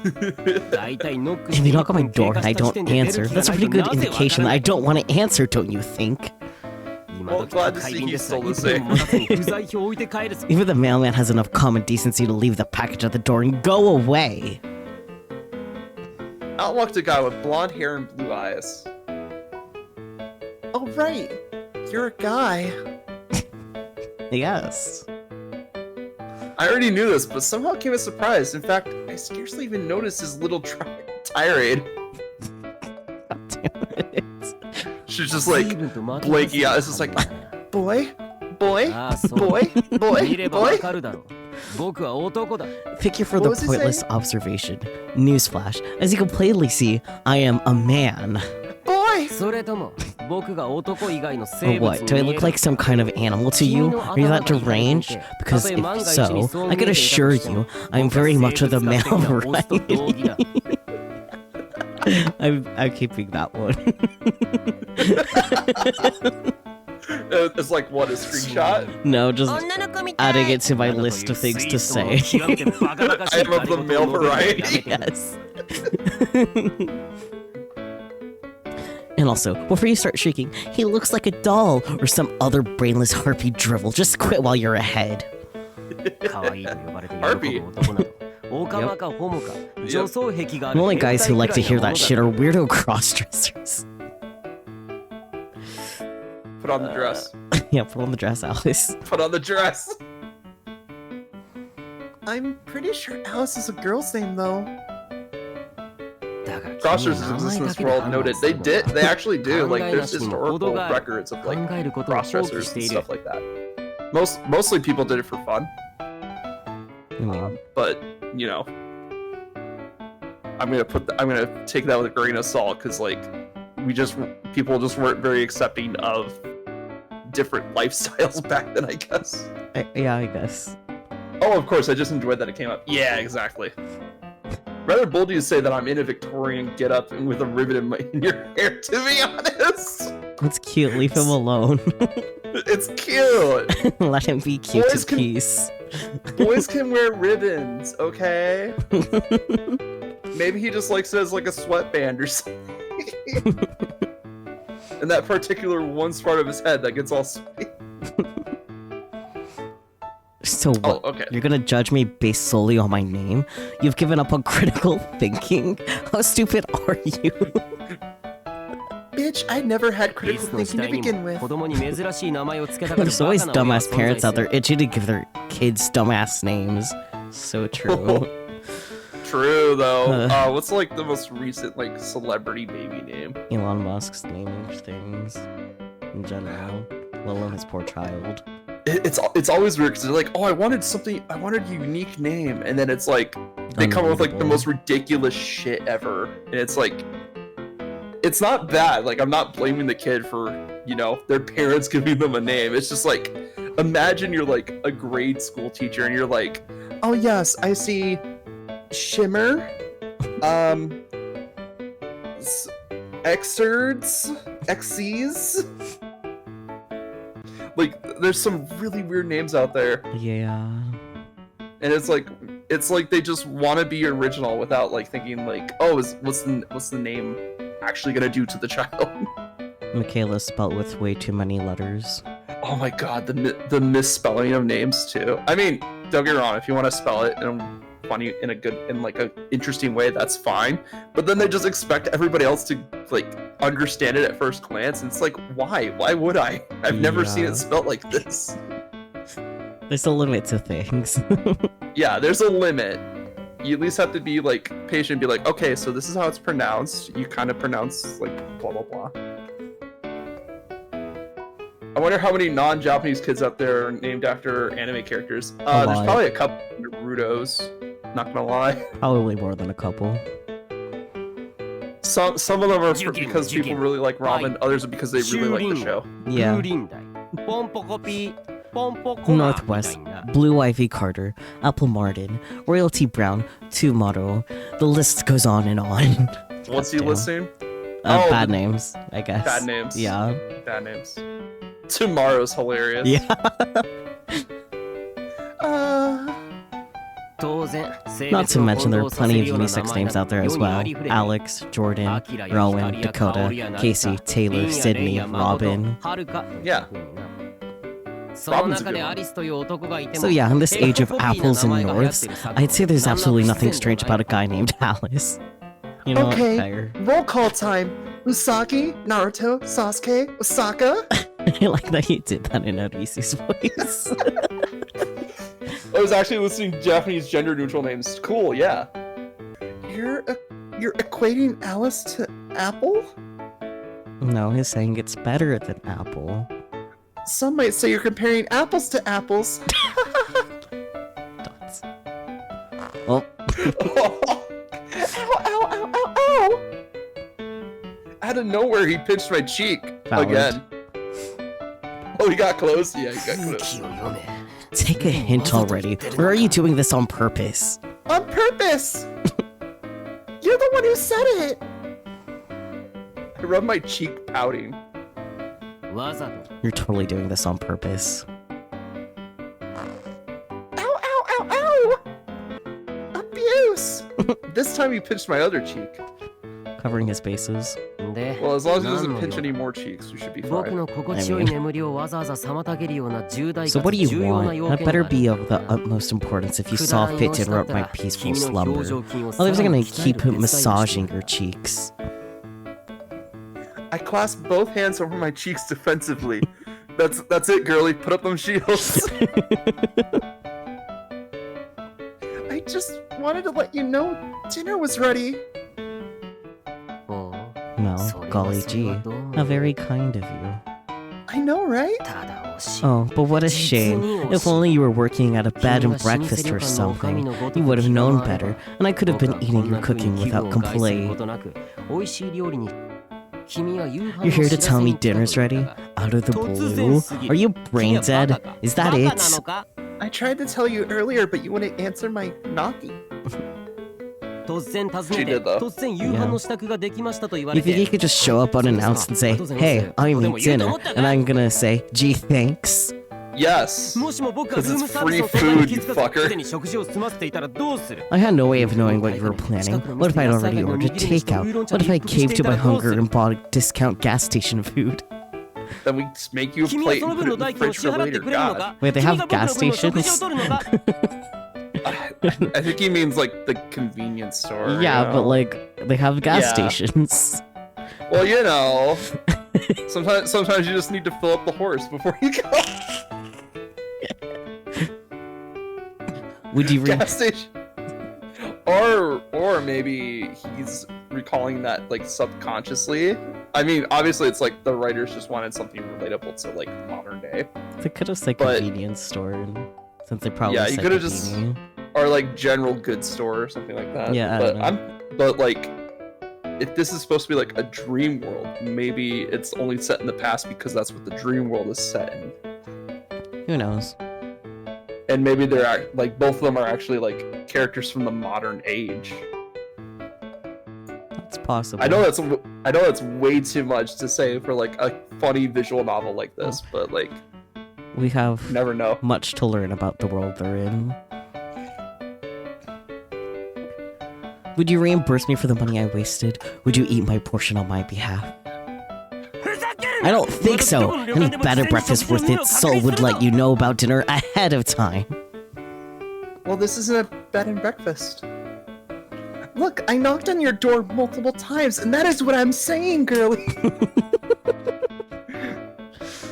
If you knock on my door and I don't answer, that's a pretty good indication that I don't want to answer, don't you think? Well, glad to see he's still the same. Even the mailman has enough common decency to leave the package at the door and go away. Out walked a guy with blonde hair and blue eyes. Oh, right. You're a guy. Yes. I already knew this, but somehow it came as a surprise. In fact, I scarcely even noticed his little tirade. God damn it. She's just like blanking out. It's just like, boy, boy, boy, boy, boy. Thank you for the What was he pointless saying? observation. Newsflash. As you can plainly see, I am a man. Boy! Or what? Do I look like some kind of animal to you? Are you that deranged? Because if so, I can assure you, I'm very much of the male variety. I'm keeping that one. It's like, what, a screenshot? No, just adding it to my list of things to say. I am of the male variety. Yes. And also, before you start shrieking, he looks like a doll or some other brainless harpy drivel. Just quit while you're ahead. Harpy. The only guys who like to hear that shit are weirdo crossdressers. Put on the dress. Yeah, put on the dress, Alice. Put on the dress. I'm pretty sure Alice is a girl's name, though. Crossdressers exist in this world, noted. They actually do. Like, there's historical records of, like, crossdressers and stuff like that. Mostly people did it for fun. But, you know, I'm gonna take that with a grain of salt, because, like, people just weren't very accepting of different lifestyles back then, I guess. Yeah, I guess. Oh, of course, I just enjoyed that it came up. Yeah, exactly. Rather bold to say that I'm in a Victorian get-up and with a ribbon in your hair, to be honest. It's cute, leave him alone. It's cute. Let him be cute Boys in peace. Boys can wear ribbons, okay? Maybe he just likes it as like a sweatband or something. And that particular one part of his head that gets all sweet. So what? Oh, okay. You're gonna judge me based solely on my name? You've given up on critical thinking? How stupid are you? Bitch, I never had critical thinking to begin with. There's always dumbass parents out there itching to give their kids dumbass names. So true. True, though. What's like the most recent like celebrity baby name? Elon Musk's naming things in general, let alone his poor child. it's always weird because they're like, oh, I wanted a unique name, and then it's like they come up with like the most ridiculous shit ever, and it's like, it's not bad. Like, I'm not blaming the kid for, you know, their parents giving them a name. It's just like, imagine you're like a grade school teacher and you're like, oh yes, I see Shimmer, Xerds, Xyz. Like, there's some really weird names out there. Yeah. And it's like they just want to be original without like thinking like, oh, what's the name actually gonna do to the child? Michaela spelled with way too many letters. Oh my god, the misspelling of names too. I mean, don't get me wrong, if you want to spell it in funny in like a interesting way, that's fine. But then they just expect everybody else to like understand it at first glance, and it's like, why? Why would I? I've never seen it spelled like this. There's a limit to things. Yeah, there's a limit. You at least have to be like patient and be like, okay, so this is how it's pronounced. You kind of pronounce like blah blah blah. I wonder how many non-Japanese kids out there are named after anime characters. There's probably a couple Naruto's. Not gonna lie. Probably more than a couple. Some of them are because people really like ramen. Others are because they really like the show. Yeah. Northwest, Blue Ivy Carter, Apple Martin, Royalty Brown, Tomorrow. The list goes on and on. What's he listing? Bad names, I guess. Bad names. Yeah. Bad names. Tomorrow's hilarious. Yeah. Not to mention there are plenty of unisex names out there as well. Alex, Jordan, Rowan, Dakota, Casey, Taylor, Sydney, Robin. Yeah. Robin's a good one. So yeah, in this age of apples and norths, I'd say there's absolutely nothing strange about a guy named Alice. You know okay, what, Fire? Roll call time. Usagi, Naruto, Sasuke, Osaka. I like that you did that in Orisi's voice. I was actually listening to Japanese gender neutral names. Cool, yeah. You're equating Alice to Apple? No, he's saying it's better than Apple. Some might say you're comparing apples to apples. Dots. Oh. Ow, ow, ow, ow, ow! Out of nowhere, he pinched my cheek again. Oh, he got close? Yeah, he got close. Take a hint already, or are you doing this on purpose? On purpose! You're the one who said it! I rubbed my cheek pouting. You're totally doing this on purpose. Ow, ow, ow, ow! Abuse! This time he pinched my other cheek. Covering his bases. Well, as long as he doesn't pinch any more cheeks, we should be fine. So what do you want? That better be of the utmost importance if you saw fit to interrupt my peaceful slumber. Others are gonna keep massaging your cheeks. I clasp both hands over my cheeks defensively. That's it, girlie. Put up them shields. I just wanted to let you know dinner was ready. Well, golly gee, how very kind of you. I know, right? Oh, but what a shame. If only you were working at a bed and breakfast or something, you would have known better, and I could have been eating your cooking without complaint. You're here to tell me dinner's ready? Out of the blue? Are you brain dead? Is that it? I tried to tell you earlier, but you wouldn't answer my knocking. She did though. You think you could just show up unannounced and say, hey, I'm eating dinner, and I'm gonna say, gee, thanks? Yes, because it's free food, you fucker. I had no way of knowing what you were planning. What if I'd already ordered takeout? What if I caved to my hunger and bought discount gas station food? Then we just make you a plate and put it in the fridge for later. God. Wait, they have gas stations? I think he means like the convenience store. Yeah, you know? but like, they have gas stations. Well, you know, sometimes you just need to fill up the horse before you go. Would you gas station? Or maybe he's recalling that like subconsciously. I mean, obviously it's like the writers just wanted something relatable to like modern day. They could have said But- convenience store, since they probably Yeah, said you could have just convenience. or like general goods store or something like that. Yeah, I but don't know. but like if this is supposed to be like a dream world, maybe it's only set in the past because that's what the dream world is set in. Who knows? And maybe they're like both of them are actually like characters from the modern age. It's possible. I know that's way too much to say for like a funny visual novel like this, but like We have never know. much to learn about the world they're in. Would you reimburse me for the money I wasted? Would you eat my portion on my behalf? I don't think so. Any bed and breakfast worth its soul would let you know about dinner ahead of time. Well, this isn't a bed and breakfast. Look, I knocked on your door multiple times, and that is what I'm saying, girlie.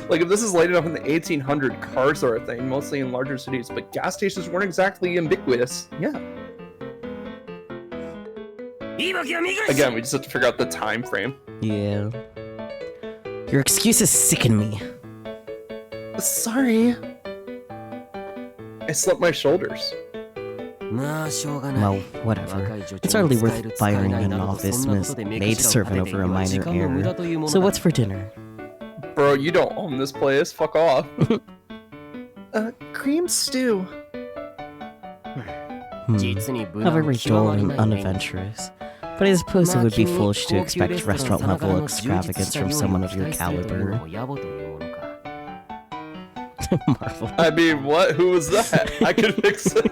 Like, if this is late enough in the 1800, cars are a thing, mostly in larger cities, but gas stations weren't exactly ubiquitous. Yeah. Again, we just have to figure out the time frame. Yeah. Your excuses sicken me. Sorry. I slept my shoulders. Well, whatever. It's hardly worth firing an office maidservant over a minor error. So what's for dinner? Bro, you don't own this place. Fuck off. Cream stew. How very dull and unadventurous. But I suppose it would be foolish to expect restaurant-level extravagance from someone of your caliber. Marvel. I mean, what? Who was that? I could fix it.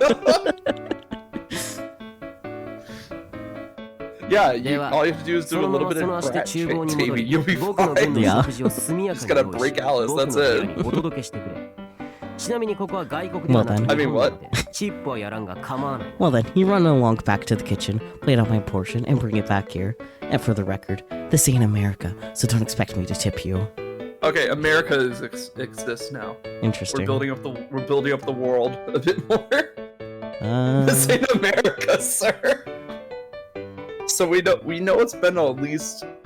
Yeah, all you have to do is do a little bit of brat shit, Davey. You'll be fine. Yeah. Just gotta break Alice, that's it. Well then. I mean, what? Well then, you run along back to the kitchen, plate out my portion, and bring it back here. And for the record, this ain't America, so don't expect me to tip you. Okay, America exists now. Interesting. We're building up the world a bit more. This ain't America, sir. So we know it's been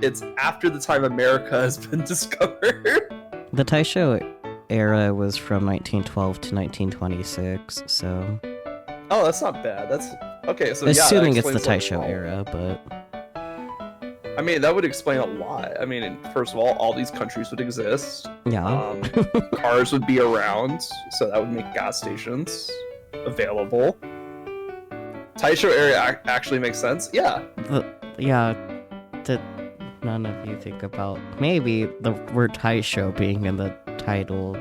it's after the time America has been discovered. The Taisho era was from 1912 to 1926, so... Oh, that's not bad. That's okay. So assuming yeah, it's the explains Taisho era, but... I mean, that would explain a lot. I mean, first of all these countries would exist. Yeah. Cars would be around, so that would make gas stations available. Taisho area actually makes sense. Yeah. None of you think about... Maybe the word Taisho being in the title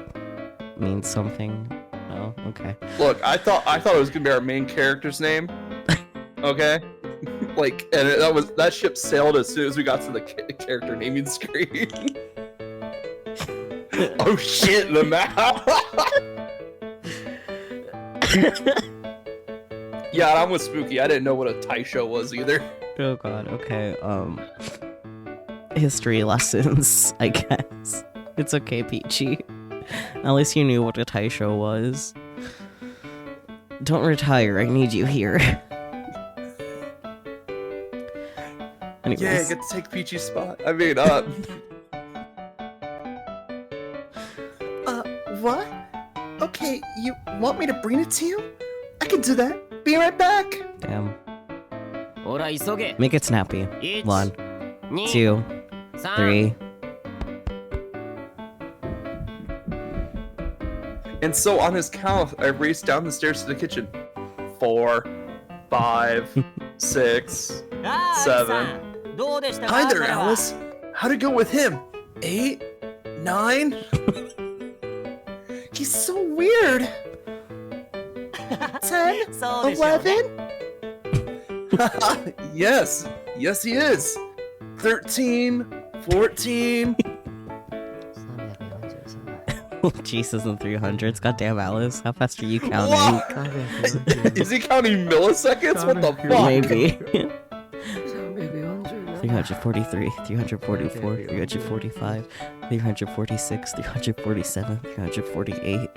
means something. Oh, okay. Look, I thought it was gonna be our main character's name. Okay. Like, and that ship sailed as soon as we got to the character naming screen. Oh shit, the map. Yeah, I'm with Spooky. I didn't know what a Taisho was either. Oh god, okay, history lessons, I guess. It's okay, Peachy. At least you knew what a Taisho was. Don't retire, I need you here. Anyways. Yeah, I get to take Peachy's spot. I mean, what? Okay, you want me to bring it to you? I can do that. Be right back. Damn. Make it snappy. 1, 2, 3. And so on his count, I raced down the stairs to the kitchen. 4, 5, 6, 7. Hi there, Alice. How'd it go with him? 8, 9. He's so weird. 10, 11. Yes, he is. 13, 14. Jesus and 300s. Goddamn, Alice. How fast are you counting? What? Is he counting milliseconds? What the fuck? Maybe. 343, 344, 345, 346, 347, 348.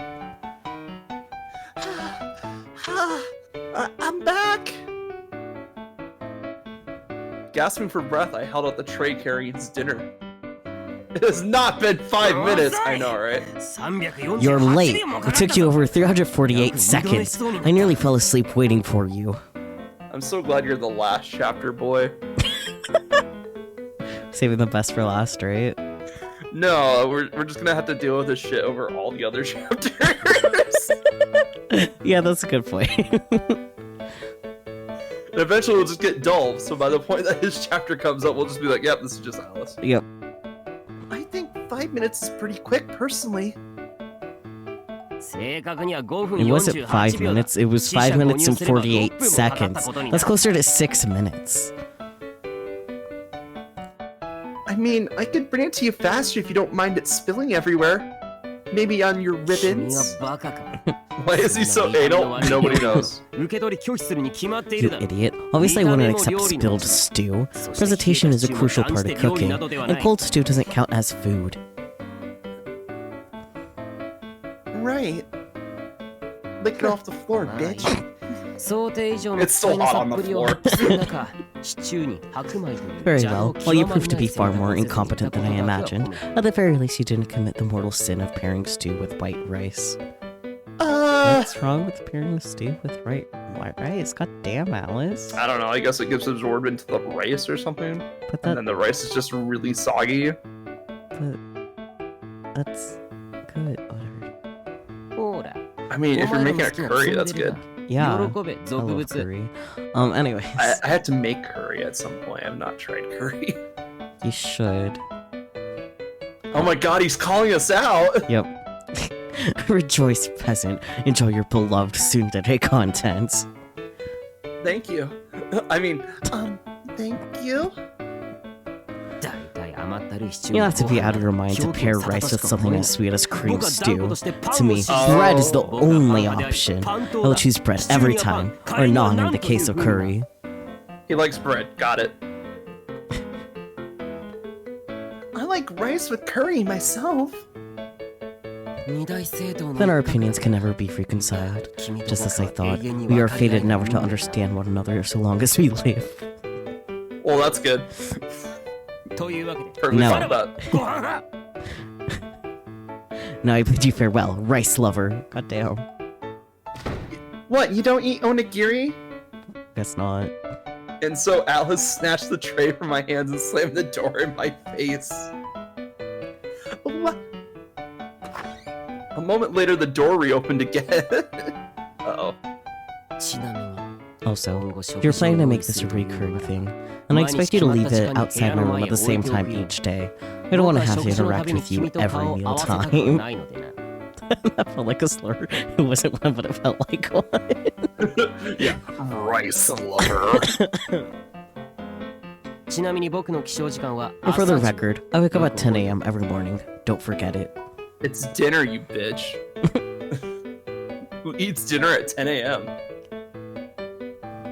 I'm back! Gasping for breath, I held out the tray carrying his dinner. It has not been 5 minutes. I know, right? You're late. It took you over 348 seconds. I nearly fell asleep waiting for you. I'm so glad you're the last chapter boy. Saving the best for last, right? No, we're just gonna have to deal with this shit over all the other chapters. Yeah, that's a good point. And eventually it'll just get dull, so by the point that his chapter comes up, we'll just be like, yep, this is just Alice. Yep. I think 5 minutes is pretty quick, personally. It wasn't 5 minutes, it was 5 minutes and 48 seconds. That's closer to 6 minutes. I mean, I could bring it to you faster if you don't mind it spilling everywhere. Maybe on your ribbons. Why is he so anal? Nobody knows. You idiot. Obviously I wouldn't accept spilled stew. Presentation is a crucial part of cooking, and cold stew doesn't count as food. Right. Lick it off the floor, bitch. It's still hot on the floor. Very well. Well, you proved to be far more incompetent than I imagined. At the very least, you didn't commit the mortal sin of pairing stew with white rice. What's wrong with pairing stew with white rice? God damn, Alice. I don't know, I guess it gives absorbent to the rice or something. But And then the rice is just really soggy. But that's good. I mean, if you're making a curry, that's good. Yeah, I love curry. Anyways. I had to make curry at some point. I've not tried curry. You should. Oh my god, he's calling us out! Yep. Rejoice, peasant. Enjoy your beloved tsundere contents. Thank you. I mean, thank you? You'll have to be out of your mind to pair rice with something as sweet as cream stew. To me, bread is the only option. I'll choose bread every time, or naan in the case of curry. He likes bread, got it. I like rice with curry myself. Then our opinions can never be reconciled. Just as I thought, we are fated never to understand one another so long as we live. Well, that's good. Perfectly No. fine with that. Now I bid you farewell, rice lover. God damn. What, you don't eat onigiri? Guess not. And so Alice snatched the tray from my hands and slammed the door in my face. What? A moment later, the door reopened again. Uh-oh. Also, you're planning to make this a recurring thing, and I expect you to leave it outside my room at the same time each day. I don't want to have to interact with you every meal time. That felt like a slur. It wasn't one, but it felt like one. Yeah, rice lover. And for the record, I wake up at 10 a.m. every morning. Don't forget it. It's dinner, you bitch. Who eats dinner at 10 a.m.?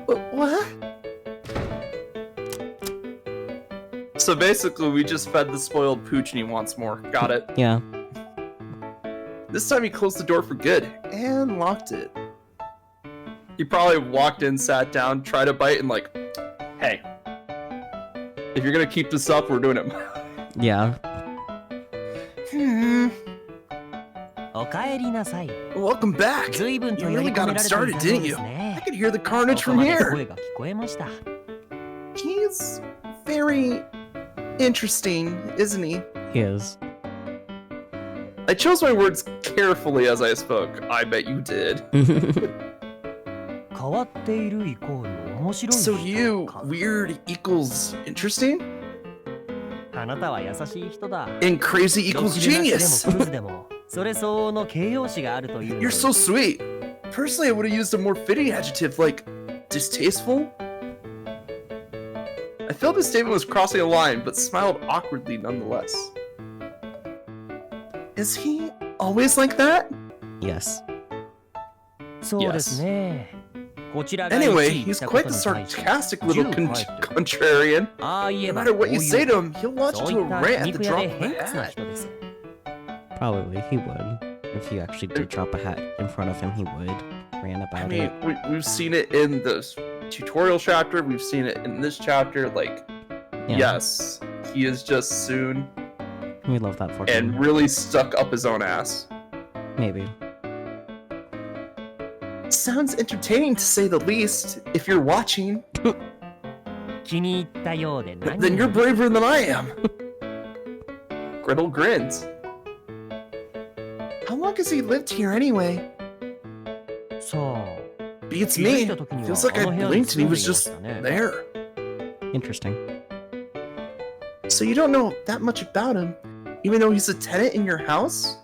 What? So basically, we just fed the spoiled pooch and he wants more. Got it. Yeah. This time he closed the door for good and locked it. He probably walked in, sat down, tried a bite, and like, hey, if you're gonna keep this up, we're doing it. Yeah. Welcome back. You really got him started, didn't you? I could hear the carnage from here. He's very interesting, isn't he? He is. I chose my words carefully as I spoke. I bet you did. So you, weird equals interesting? And crazy equals genius! You're so sweet. Personally, I would have used a more fitting adjective like distasteful. I felt his statement was crossing a line, but smiled awkwardly nonetheless. Is he always like that? Yes. Yes. Anyway, he's quite the sarcastic little contrarian. No matter what you say to him, he'll launch into a rant at the drop of a hat. Probably he would. If you actually did drop a hat in front of him, he would rant about it. We've seen it in the tutorial chapter, we've seen it in this chapter, like, Yeah. yes, he is just soon We love that for and him. really stuck up his own ass. Maybe. Sounds entertaining to say the least. If you're watching, 気に入ったようで何 then you're braver than I am. Gretel grins. How long has he lived here anyway? そう。 Beats 気づ me. いた時には Feels like あ I の部屋に blinked 住 and he んで was いま just したね。 there. Interesting. So you don't know that much about him, even though he's a tenant in your house?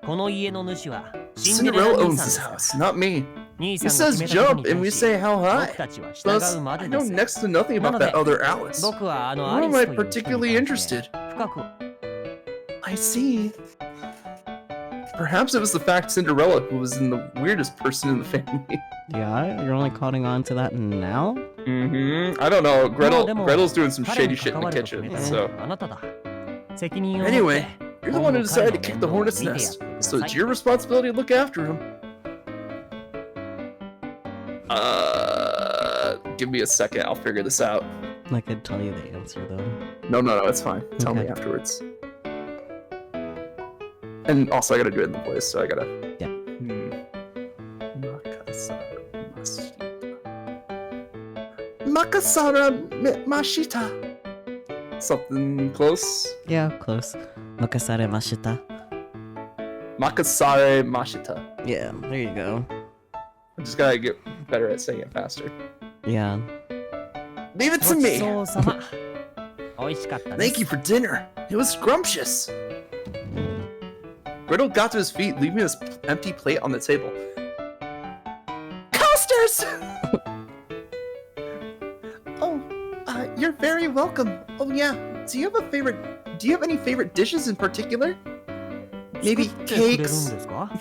この家の主はシンデレラ Cinderella 兄 owns さん this です。 house, not me. 兄 He さんが says 決めたこと jump に and we 対し say how 僕 high. たちは Plus, 従うま I でで know す。 next to nothing about なので、 that other Alice. 僕はア Nor リ am ス I という人 particularly に関して interested. 深く I see. Perhaps it was the fact Cinderella who was in the weirdest person in the family. Yeah, you're only caught on to that now? Mm-hmm. I don't know. でも Gretel's doing some 彼 shady に shit 関 in わ the ると決め kitchen, たのは so... あなただ。責任を持って Anyway, you're the one who 今後 decided to 彼 kick の the 面 hornet's 倒を見てやって nest, くだ so さ it's い。 your responsibility to look after him. Give me a second, I'll figure this out. I could tell you the answer though. No, it's fine. Tell me Okay. afterwards. And also, I gotta do it in the voice, so I gotta... Yeah. Makasara Mashita. Something close? Yeah, close. Makasare mashita. Makasare Mashita. Yeah, there you go. I just gotta get better at saying it faster. Yeah. Leave it ご to ち me! そうさま。美味しかったで Thank す you。for dinner. It was scrumptious. Gretel got to his feet, leaving his empty plate on the table. Coasters! Oh, you're very welcome. Oh yeah. Do you have any favorite dishes in particular? Maybe 作ってくれるん cakes? ですか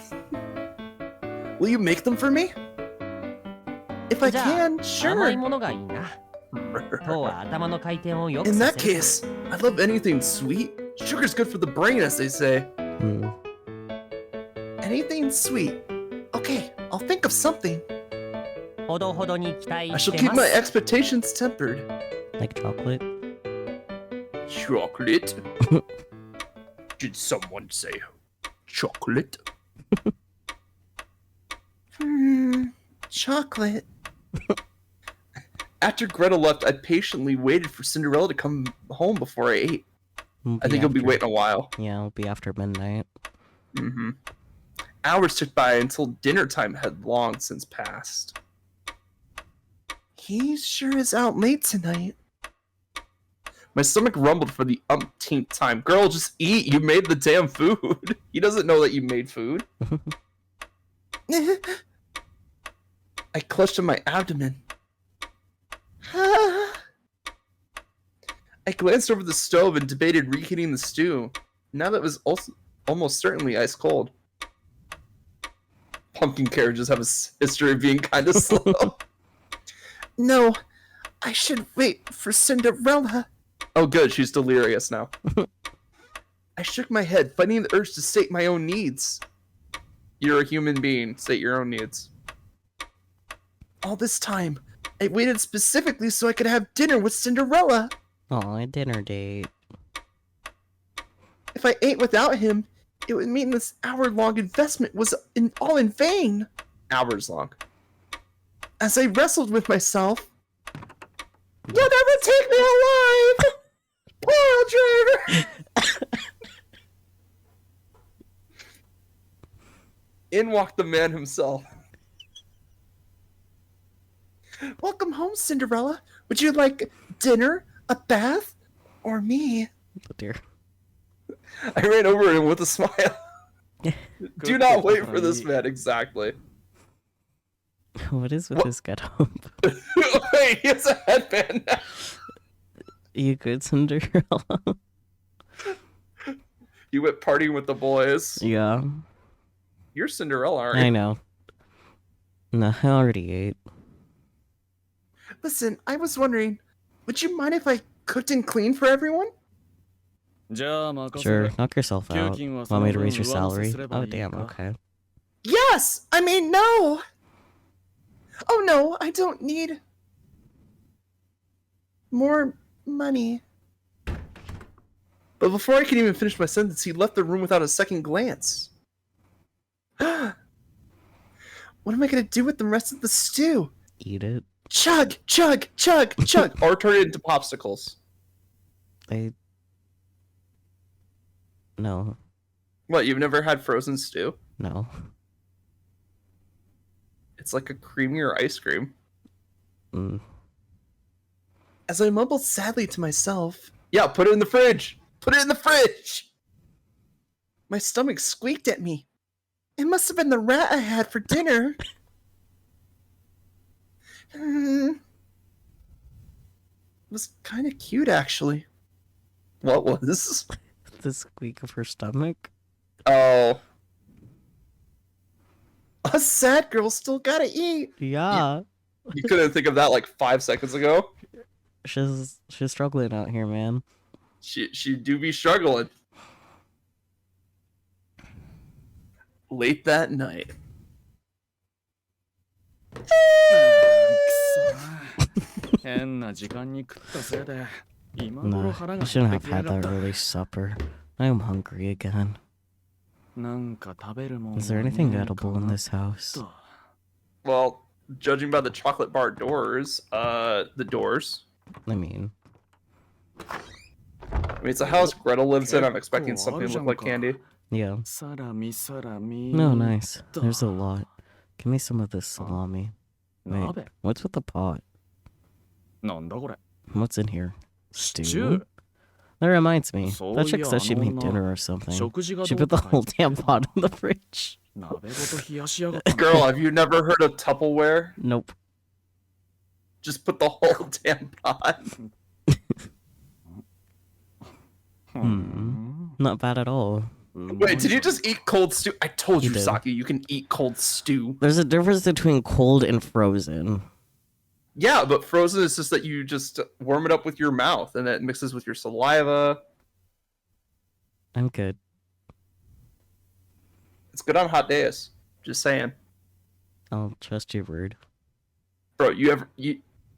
Will you make them for me? If I じゃあ can, 甘い sure. ものがいいな。糖は頭の回転をよく In さ that せる。 case, I love anything sweet. Sugar's good for the brain, as they say. Hmm. Anything sweet. Okay, I'll think of something. ほどほどに期待 I し shall て keep ま my す。 expectations tempered. Like chocolate? Chocolate? Did someone say chocolate? Chocolate. After Gretel left, I patiently waited for Cinderella to come home before I ate. I think he'll be waiting a while. Yeah, it'll be after midnight. Mm-hmm. Hours took by until dinner time had long since passed. He sure is out late tonight. My stomach rumbled for the umpteenth time. Girl, just eat. You made the damn food. He doesn't know that you made food. I clutched at my abdomen. I glanced over the stove and debated reheating the stew. Now that it was also almost certainly ice cold. Pumpkin carriages have a history of being kind of slow. No, I should wait for Cinderella. Oh good, she's delirious now. I shook my head, fighting the urge to state my own needs. You're a human being, state your own needs. All this time, I waited specifically so I could have dinner with Cinderella. Oh, a dinner date. If I ate without him, it would mean this hour-long investment was all in vain. Hours long. As I wrestled with myself, you'll never take me alive! Poor driver! In walked the man himself. Welcome home, Cinderella. Would you like dinner, a bath, or me? Oh dear. I ran over him with a smile. Do not wait for this man, exactly. What is with What? this getup? Wait, he has a headband now. You good, Cinderella? You went partying with the boys. Yeah, You're Cinderella, aren't you? I know. No, I already ate. Listen, I was wondering, would you mind if I cooked and cleaned for everyone? Sure, knock yourself out. Want me to raise your salary? Oh, damn, okay. Yes! I mean, no! Oh no, I don't need more money. But before I could even finish my sentence, he left the room without a second glance. What am I gonna do with the rest of the stew? Eat it. Chug, chug, chug, chug, or turn it into popsicles. No. What, you've never had frozen stew? No. It's like a creamier ice cream. Mm. As I mumbled sadly to myself, yeah, put it in the fridge! Put it in the fridge! My stomach squeaked at me. It must have been the rat I had for dinner. It was kind of cute, actually. What was? The squeak of her stomach? Oh. Us sad girls still gotta eat. Yeah. You couldn't think of that like 5 seconds ago? She's struggling out here, man. She do be struggling. Late that night. No, I shouldn't have had that early supper. I am hungry again. Is there anything edible in this house? Well, judging by the chocolate bar doors, the doors. I mean, It's a house Gretel lives in. I'm expecting something to look like candy. yeah. No, nice. There's a lot. Give me some of this salami. Wait, what's with the pot? What's in here? Stew? That reminds me. That chick said she made dinner or something. She put the whole damn pot in the fridge. Girl, have you never heard of Tupperware? Nope. Just put the whole damn pot. Not bad at all. Wait, did you just eat cold stew? I told you, did. Saki, you can eat cold stew. There's a difference between cold and frozen. Yeah, but frozen is just that you just warm it up with your mouth and it mixes with your saliva. I'm good. It's good on hot days. Just saying. I'll trust your word. Bro,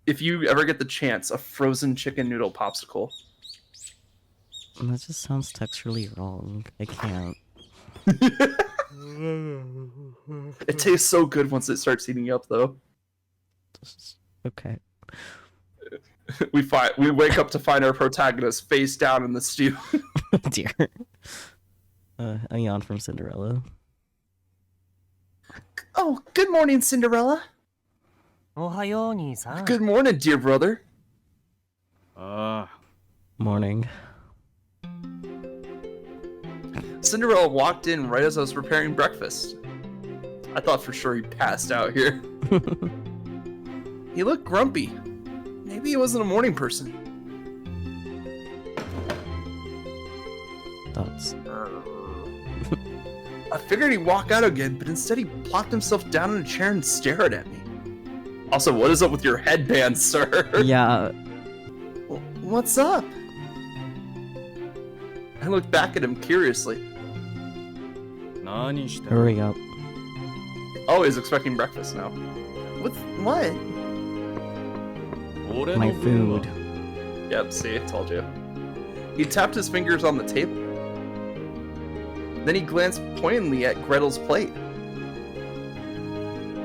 if you ever get the chance, a frozen chicken noodle popsicle. That just sounds texturally wrong. I can't. It tastes so good once it starts heating up, though. Okay. We wake up to find our protagonist face down in the stew. Dear. A yawn from Cinderella. Oh, good morning, Cinderella. Good morning, dear brother. Morning. Cinderella walked in right as I was preparing breakfast. I thought for sure he passed out here. He looked grumpy. Maybe he wasn't a morning person. Thoughts. I figured he'd walk out again, but instead he plopped himself down in a chair and stared at me. Also, what is up with your headband, sir? Yeah. What's up? I looked back at him curiously. Hurry up. Oh, he's expecting breakfast now. What? My food. Yep, see, I told you. He tapped his fingers on the table. Then he glanced pointedly at Gretel's plate.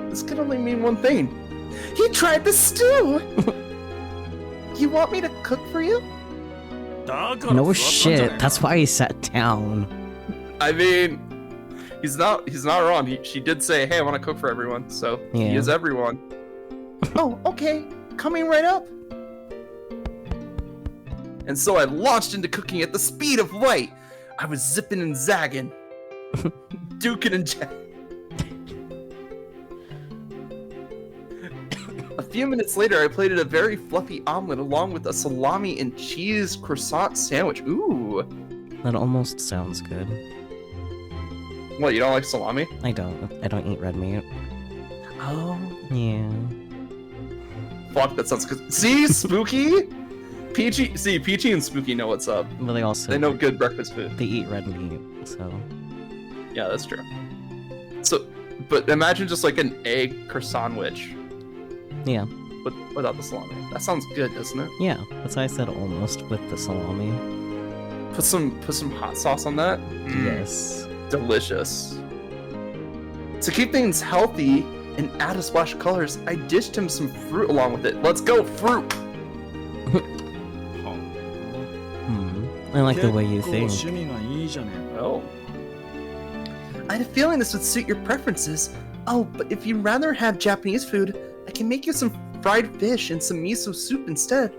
This could only mean one thing. He tried the stew! You want me to cook for you? No shit. That's why he sat down. I mean, he's not wrong. She did say, "Hey, I want to cook for everyone," so he Yeah. is everyone. Oh, okay. Coming right up. And so I launched into cooking at the speed of light. I was zipping and zagging, duking and jagging. A few minutes later, I plated a very fluffy omelet along with a salami and cheese croissant sandwich. Ooh. That almost sounds good. What, you don't like salami? I don't eat red meat. Oh. Yeah. Fuck, that sounds good. See, Spooky? Peachy and Spooky know what's up. But They know good breakfast food. They eat red meat, so. Yeah, that's true. So, but imagine just like an egg croissant sandwich. Yeah. Without the salami. That sounds good, doesn't it? Yeah. That's why I said almost with the salami. Put some hot sauce on that. Yes. Delicious. To keep things healthy and add a splash of colors, I dished him some fruit along with it. Let's go, fruit! I like the way you think. Oh. I had a feeling this would suit your preferences. Oh, but if you'd rather have Japanese food, I can make you some fried fish and some miso soup instead.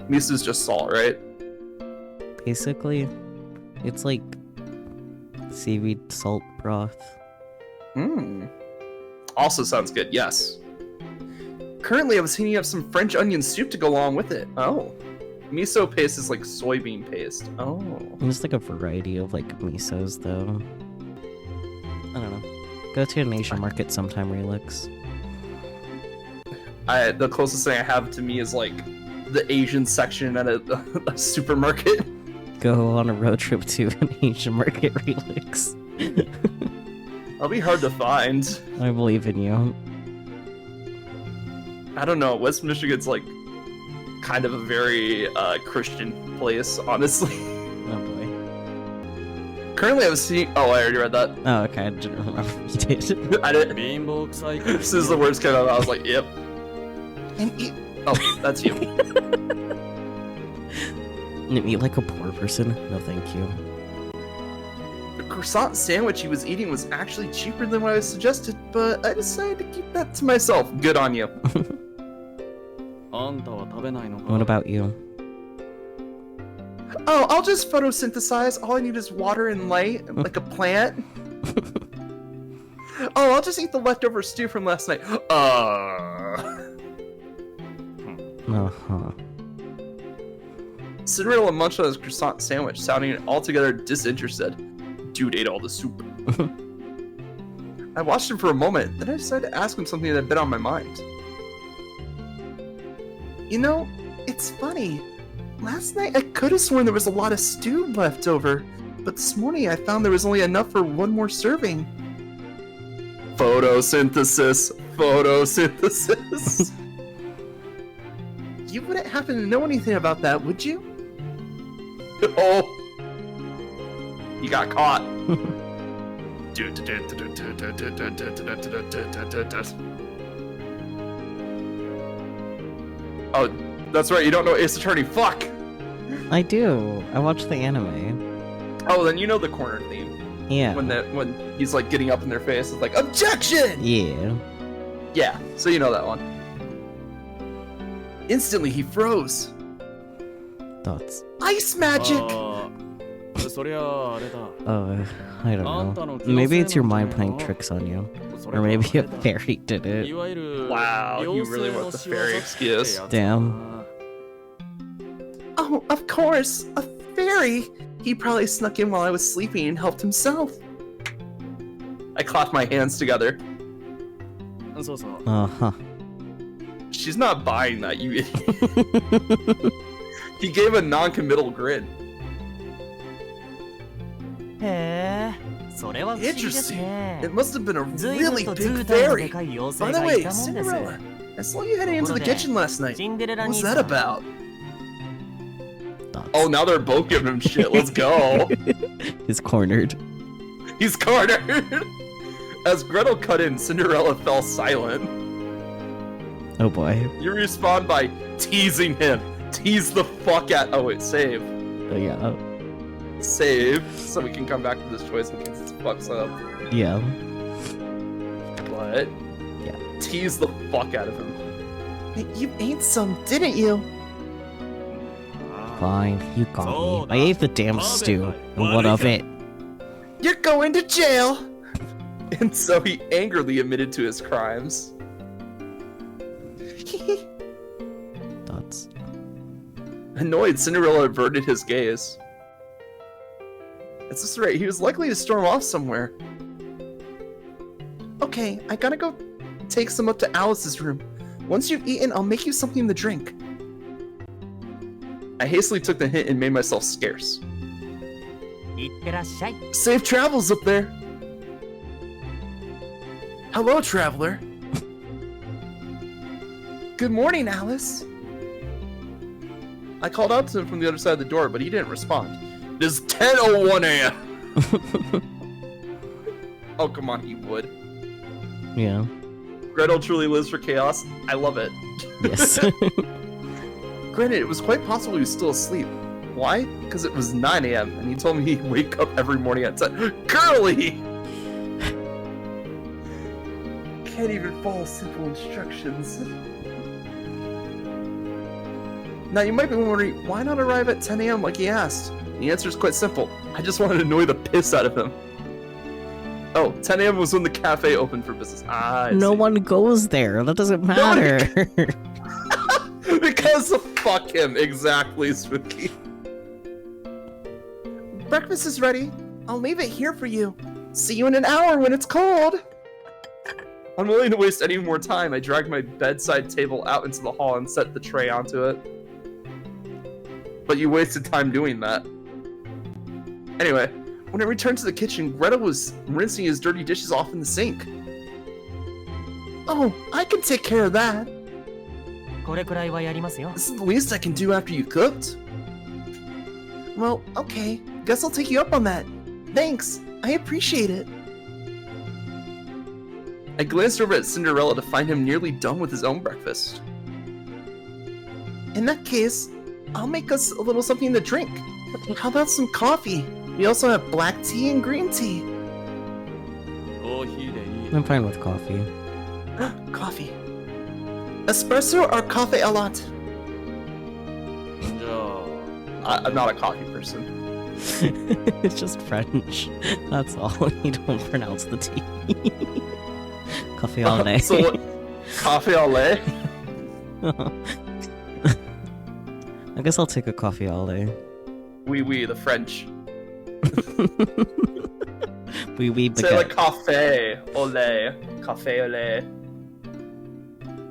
Miso's just salt, right? Basically, it's like seaweed salt broth. Also sounds good, yes. Currently, I was heating up some French onion soup to go along with it. Oh. Miso paste is like soybean paste. Oh. There's like a variety of like misos though. I don't know. Go to an Asian market sometime, Relix. The closest thing I have to me is like the Asian section at a supermarket. Go on a road trip to an Asian market, Relix. That'll be hard to find. I believe in you. I don't know. West Michigan's like kind of a very Christian place, honestly. Oh boy. Currently, I was seeing. Oh, I already read that. Oh, okay. I didn't remember you did. I didn't. This is the words came out. I was like, yep. And eat. Oh, that's you. Eat like a poor person? No, thank you. The croissant sandwich he was eating was actually cheaper than what I suggested, but I decided to keep that to myself. Good on you. What about you? Oh, I'll just photosynthesize. All I need is water and light, like a plant. Oh, I'll just eat the leftover stew from last night. Uh-huh. Cinderella munched on his croissant sandwich, sounding altogether disinterested. Dude ate all the soup. I watched him for a moment, then I decided to ask him something that had been on my mind. You know, it's funny. Last night I could have sworn there was a lot of stew left over, but this morning I found there was only enough for one more serving. Photosynthesis. Photosynthesis. You wouldn't happen to know anything about that, would you? Oh. You got caught. Oh, that's right, you don't know Ace Attorney. Fuck! I do. I watched the anime. Oh, then you know the corner theme. Yeah. When he's like getting up in their face, it's like, OBJECTION! Yeah. Yeah, so you know that one. Instantly he froze. Thoughts? Ice magic! I don't know. Maybe it's your mind playing tricks on you. Or maybe a fairy did it. Wow, you really want the fairy excuse. Damn. Oh, of course, a fairy! He probably snuck in while I was sleeping and helped himself. I clapped my hands together. Uh-huh. She's not buying that, you idiot. He gave a non-committal grin. Interesting. It must have been a really big fairy. By the way, Cinderella, I saw you heading into the kitchen last night. What's that about? Thoughts? Oh, now they're both giving him shit. Let's go. He's cornered. He's cornered. As Gretel cut in, Cinderella fell silent. Oh boy. You respond by teasing him. Tease the fuck out. Oh wait, save. Oh yeah. Save, so we can come back to this choice in case it fucks up. Yeah. What? Yeah. Tease the fuck out of him. Hey, you ate some, didn't you? Fine, you got me. I ate the damn stew. And what of it? You're going to jail! And so he angrily admitted to his crimes. Thoughts? Annoyed, Cinderella averted his gaze. Is this right? He was likely to storm off somewhere. Okay, I gotta go take some up to Alice's room. Once you've eaten, I'll make you something to drink. I hastily took the hint and made myself scarce. Safe travels up there. Hello, traveler. Good morning, Alice. I called out to him from the other side of the door, but he didn't respond. It is 10:01 a.m. Oh, come on, he would. Yeah. Gretel truly lives for chaos. I love it. Yes. Granted, it was quite possible he was still asleep. Why? Because it was 9 a.m. and he told me he'd wake up every morning at 10. Girly! Can't even follow simple instructions. Now you might be wondering, why not arrive at 10 a.m. like he asked? The answer is quite simple. I just wanted to annoy the piss out of him. Oh, 10 a.m. was when the cafe opened for business. No one goes there. That doesn't matter. Because fuck him. Exactly, Spooky. Breakfast is ready. I'll leave it here for you. See you in an hour when it's cold. Unwilling to waste any more time, I dragged my bedside table out into the hall and set the tray onto it. But you wasted time doing that. Anyway, when I returned to the kitchen, Greta was rinsing his dirty dishes off in the sink. Oh, I can take care of that. これくらいはやりますよ。 This is the least I can do after you cooked. Well, okay. Guess I'll take you up on that. Thanks. I appreciate it. I glanced over at Cinderella to find him nearly done with his own breakfast. In that case, I'll make us a little something to drink. How about some coffee? We also have black tea and green tea. I'm fine with coffee. Coffee. Espresso or cafe a latte? I'm not a coffee person. It's just French. That's all. You don't pronounce the T. Coffee au lait. So what? Coffee au lait? I guess I'll take a coffee au lait. Oui, the French. Oui, Say like baguette. cafe au lait. Cafe au lait.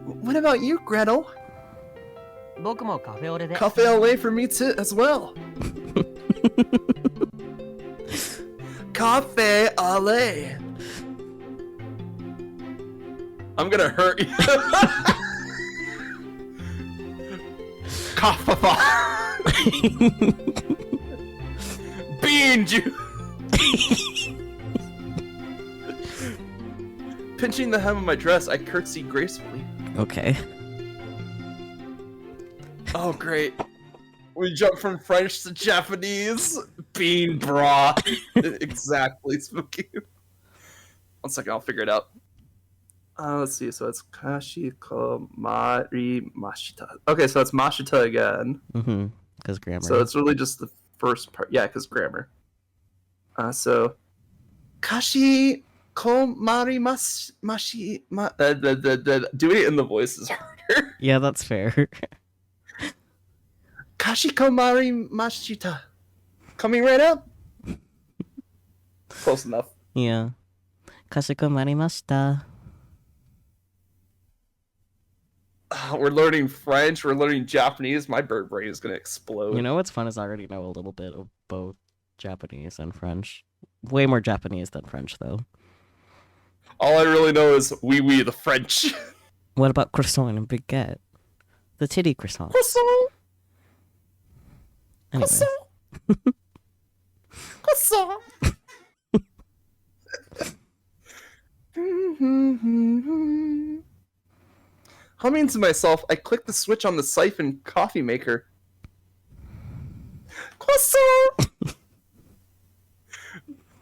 What about you, Gretel? 僕もカフェオレで。 Cafe au lait for me too, as well. Cafe au lait. I'm gonna hurt you. Kafafa. Bean juice. Pinching the hem of my dress, I curtsied gracefully. Okay. Oh, great. We jump from French to Japanese. Bean bra. Exactly, Spooky. 1 second, I'll figure it out. Let's see. So it's Kashiko Mari Mashita. Okay, so it's Mashita again. Mm-hmm. Because grammar. So it's really just the first part. Yeah, because grammar. So Kashi Komari Mashi. Doing it in the voice is harder. Yeah, that's fair. Kashikomari Mashita. Coming right up. Close enough. Yeah. Kashikomarimashita. We're learning French, we're learning Japanese. My bird brain is going to explode. You know what's fun is I already know a little bit of both Japanese and French. Way more Japanese than French, though. All I really know is oui, the French. What about croissant and baguette? The titty croissant. Croissant. Anyway. Croissant. Humming to myself, I clicked the switch on the siphon coffee maker. Croissant!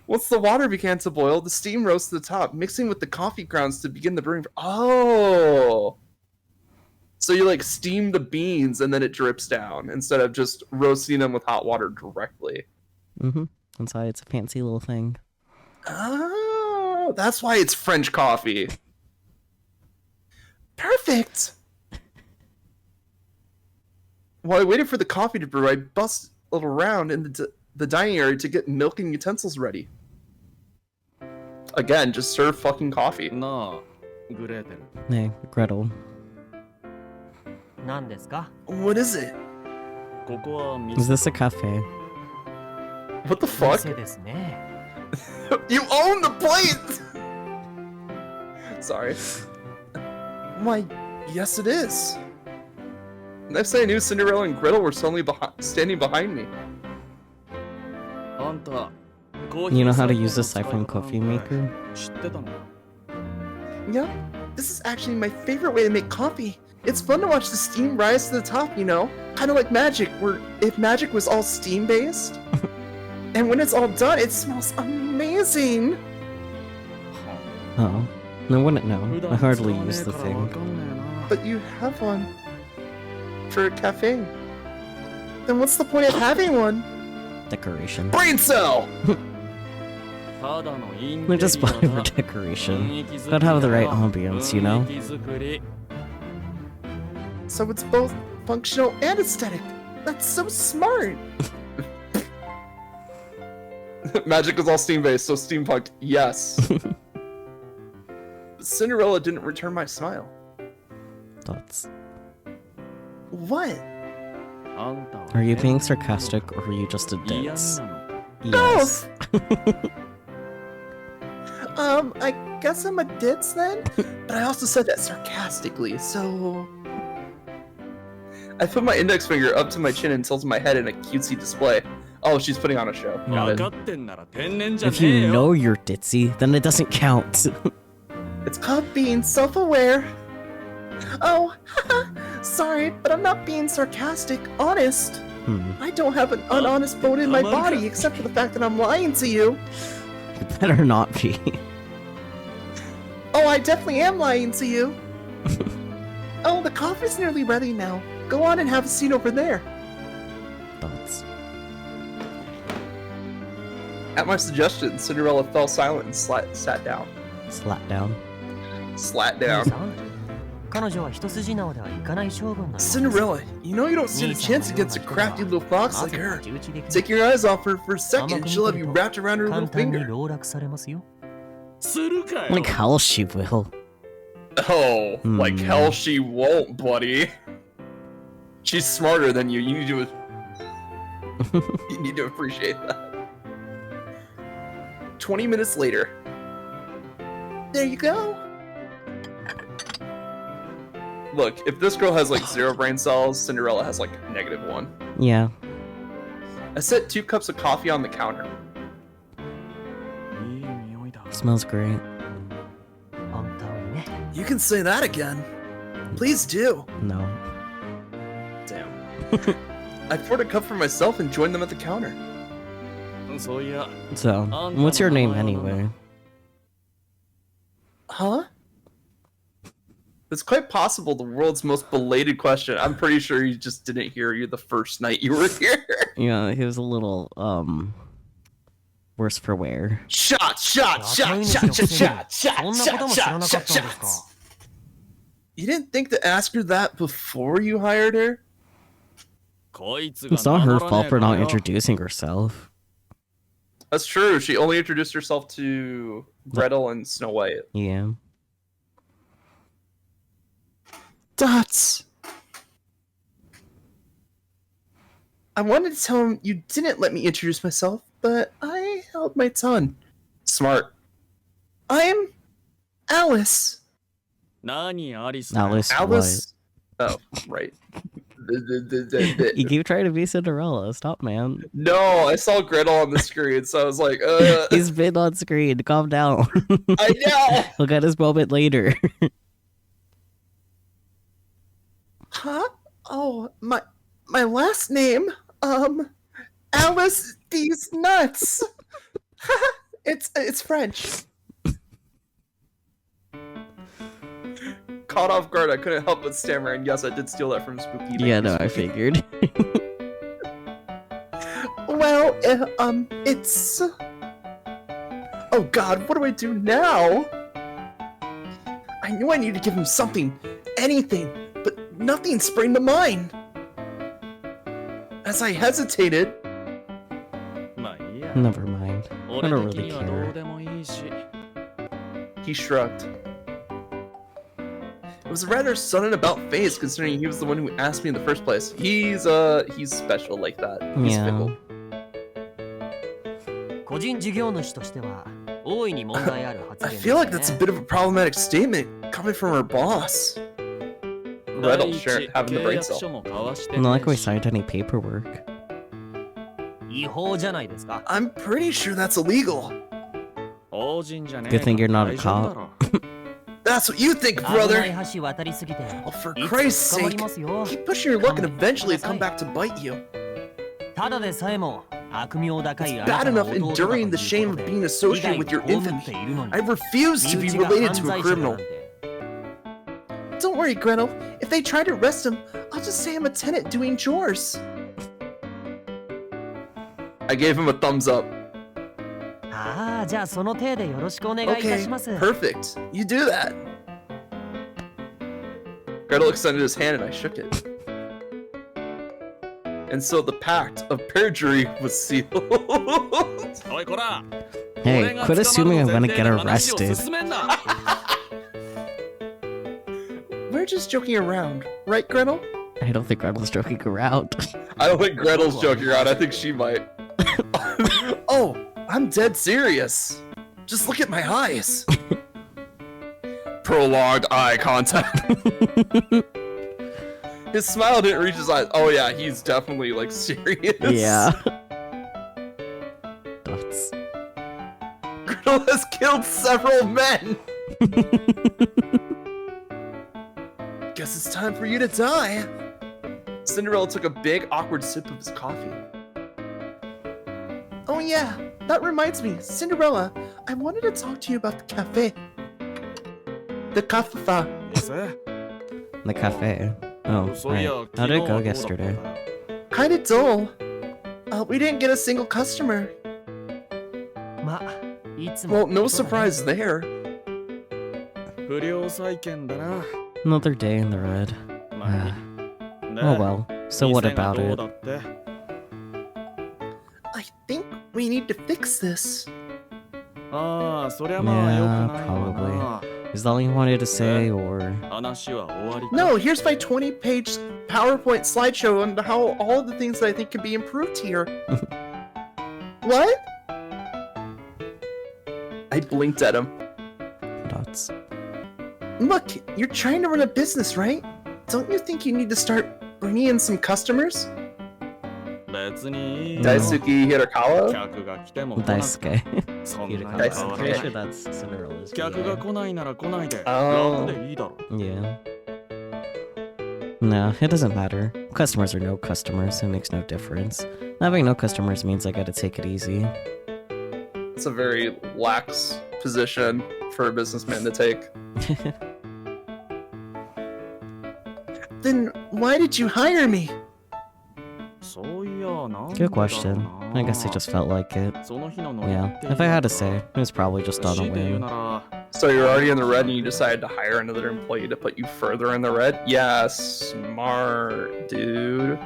Once the water began to boil, the steam rose to the top, mixing with the coffee grounds to begin the brewing. Oh! So you like steam the beans and then it drips down instead of just roasting them with hot water directly. Mm-hmm. That's why it's a fancy little thing. Oh, that's why it's French coffee. Perfect! While I waited for the coffee to brew, I bustled around in the dining area to get milk and utensils ready. Again, just serve fucking coffee. No, Gretel. Hey, Gretel. 何ですか? What is it? ここは店 Is this a cafe? What the fuck? 店ですね。 You own the plate! Sorry. Why, yes it is. Next I knew, Cinderella and Gretel were suddenly standing behind me. You know how to use the siphon coffee maker? Yep. This is actually my favorite way to make coffee. It's fun to watch the steam rise to the top, you know? Kind of like magic, where if magic was all steam-based, and when it's all done, it smells amazing! Oh. I wouldn't know. I hardly use the thing. But you have one. For a cafe. Then what's the point of having one? Decoration. Brain cell! They're just fine for decoration. Gotta have the right ambience, you know? So it's both functional and aesthetic. That's so smart! Magic is all steam-based, so steampunked, yes. But Cinderella didn't return my smile. Thoughts. What? Are you being sarcastic or are you just a ditz? Both! Yes. I guess I'm a ditz then? But I also said that sarcastically, so... I put my index finger up to my chin and tilted my head in a cutesy display. Oh, she's putting on a show. Got it. If you know you're ditzy, then it doesn't count. It's called being self-aware. Oh, sorry, but I'm not being sarcastic. Honest. I don't have an unhonest bone in my body, except for the fact that I'm lying to you. You better not be. Oh, I definitely am lying to you. Oh, the coffee's nearly ready now. Go on and have a seat over there. Thoughts. At my suggestion, Cinderella fell silent and sat down. Slat down. Slat down. 彼女は一筋縄ではいかない性分なの。 Cinderella, you know you don't stand a chance against a crafty little fox like her. Take your eyes off her for a second, she'll have you wrapped around her little 簡単に finger. 籠絡されますよ。 Like hell she will. Oh, like hell she won't, buddy. She's smarter than you. You need to appreciate that. 20 minutes later. There you go. Look, if this girl has like 0 brain cells, Cinderella has like -1. Yeah. I set 2 cups of coffee on the counter. Smells great. 本当にね。 You can say that again. Please do. No. Damn. I poured a cup for myself and joined them at the counter. So, what's your name anyway? Huh? It's quite possible the world's most belated question. I'm pretty sure you just didn't hear you the first night you were here. Yeah, he was a little, worse for wear. Shot! You didn't think to ask her that before you hired her? It's not her fault for not introducing herself. That's true. She only introduced herself to Gretel and Snow White. Yeah. Dots! I wanted to tell him you didn't let me introduce myself, but I held my tongue. Smart. I'm Alice. Alice, Alice? Oh, right. You keep trying to be Cinderella. Stop, man. No, I saw Gretel on the screen, so I was like, He's been on screen. Calm down. I know! We'll get his moment later. Huh? Oh, my last name? Alice These Nuts. It's French. Caught off guard, I couldn't help but stammer, and yes, I did steal that from Spooky. Yeah, no, I figured. Well, it's... Oh god, what do I do now? I knew I needed to give him something, anything, but nothing sprang to mind. As I hesitated... Never mind. I don't really care. He shrugged. It was a rather sudden about face, considering he was the one who asked me in the first place. He's special like that. He's Yeah. fickle. 個人事業主としては大いに問題ある発 I 言 feel like that's a bit of a problematic statement coming from our boss. Gretel sharing having the brain cell. Not like we signed any paperwork. 違法じゃないですか。 I'm pretty sure that's illegal. Good thing you're not a cop. That's what you think, 危ない brother. 橋渡りすぎて Oh, for いつ Christ's 捕まり sake. ますよ。 Keep pushing your luck and eventually it'll come back to bite you. ただでさえも悪名高い It's あな bad たの enough 弟だという enduring the shame こ of とで being 被 associated 害 with を your 被って infamy. いるのに I refuse to 身 be 内が related 犯 to a 罪者だな criminal. んて Don't worry, Gretel. If they try to arrest him, I'll just say I'm a tenant doing chores. I gave him a thumbs up. ああ、じゃあその手でよろしくお願いいた Okay, します。 perfect. You do that. Gretel extended his hand and I shook it. And so the pact of perjury was sealed. おいこら Hey, quit assuming I'm gonna get arrested. We're just joking around, right, Gretel? I don't think Gretel's joking around. I don't think Gretel's joking around. I think she might. Oh, I'm dead serious. Just look at my eyes. Prolonged eye contact. His smile didn't reach his eyes. Oh yeah, he's definitely like serious. Yeah. Dots. Gretel has killed several men. Guess it's time for you to die. Cinderella took a big, awkward sip of his coffee. Oh yeah, that reminds me, Cinderella, I wanted to talk to you about the cafe. The cafe. The cafe. Oh, right. How did it go yesterday? Kinda dull. We didn't get a single customer. ま、いつも Well, no surprise there. 不良債権だな Another day in the red. まあいい Oh well. So what 店が about どう it? だって I think we need to fix this. ああそりゃまあ Yeah, よくないわ probably. な Is that all you wanted to say, or...? 話は終わりか No, here's my 20-page PowerPoint slideshow on how all the things that I think can be improved here. What? I blinked at him. Dots. Look, you're trying to run a business, right? Don't you think you need to start bringing in some customers? 別にいいよ Daisuke Hirakawa? 客が来ても来なくて Daisuke. そんなに I'm 変わら pretty な sure い that's Cinderella's 客が VA. 来ないなら来ないであー楽でいいだろ Yeah. No, it doesn't matter. Customers or no customers, it makes no difference. Having no customers means I gotta take it easy. It's a very lax position for a businessman to take. Then why did you hire me? そういやなん Good question. I guess I just felt like it. その日のノリ Yeah, って if I had to say, it was probably just on 強 a いて言う whim. なら So you're already in the red and you decided to hire another employee to put you further in the red? Yeah, smart, dude.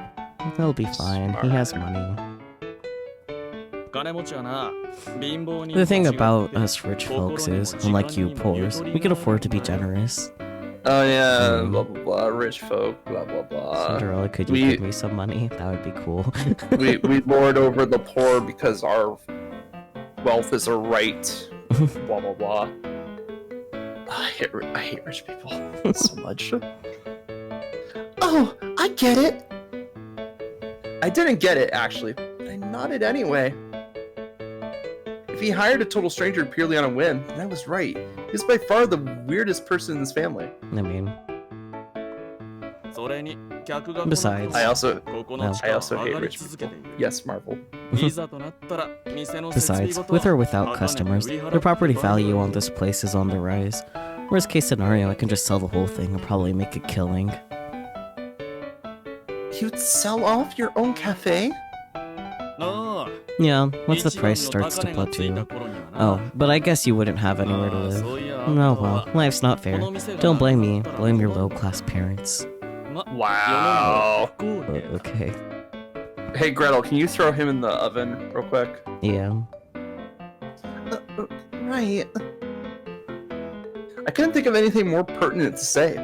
He'll be fine. He has money. 金持ちはな貧乏人 The thing と違って about us rich folks is, unlike you poors, we can afford to be generous. Oh yeah, blah blah blah, rich folk, blah blah blah. Cinderella, could you we- give me some money? That would be cool. we lord over the poor because our wealth is a right. Blah blah blah. I hate rich people so much. Oh, I get it. I didn't get it actually, but I nodded anyway. If he hired a total stranger purely on a whim, then I was right. He's by far the weirdest person in this family. I mean, それに客が来なくても Besides- I also ここの地 I 価は also 上 hate がり rich 続け people. ている Yes, Marvel. いざとなったら店の設備 besides, ごと with or without 高値 customers, 売り払って the property バリ value バ on リ this place is on the rise. Worst case scenario, I can just sell the whole thing and probably make a killing. You'd sell off your own cafe? ああ Yeah, once the 一番 price の starts 高 to 値がついた plateau. 頃にはな Oh, but I guess you wouldn't have anywhere to ああ live. そういや No, あんたは well, life's not fair. この店が Don't blame me. なかったら Blame your low-class parents. ま Wow. 世の中不幸で Okay. Hey Gretel, can you throw him in the oven real quick? Yeah. Right. I couldn't think of anything more pertinent to say.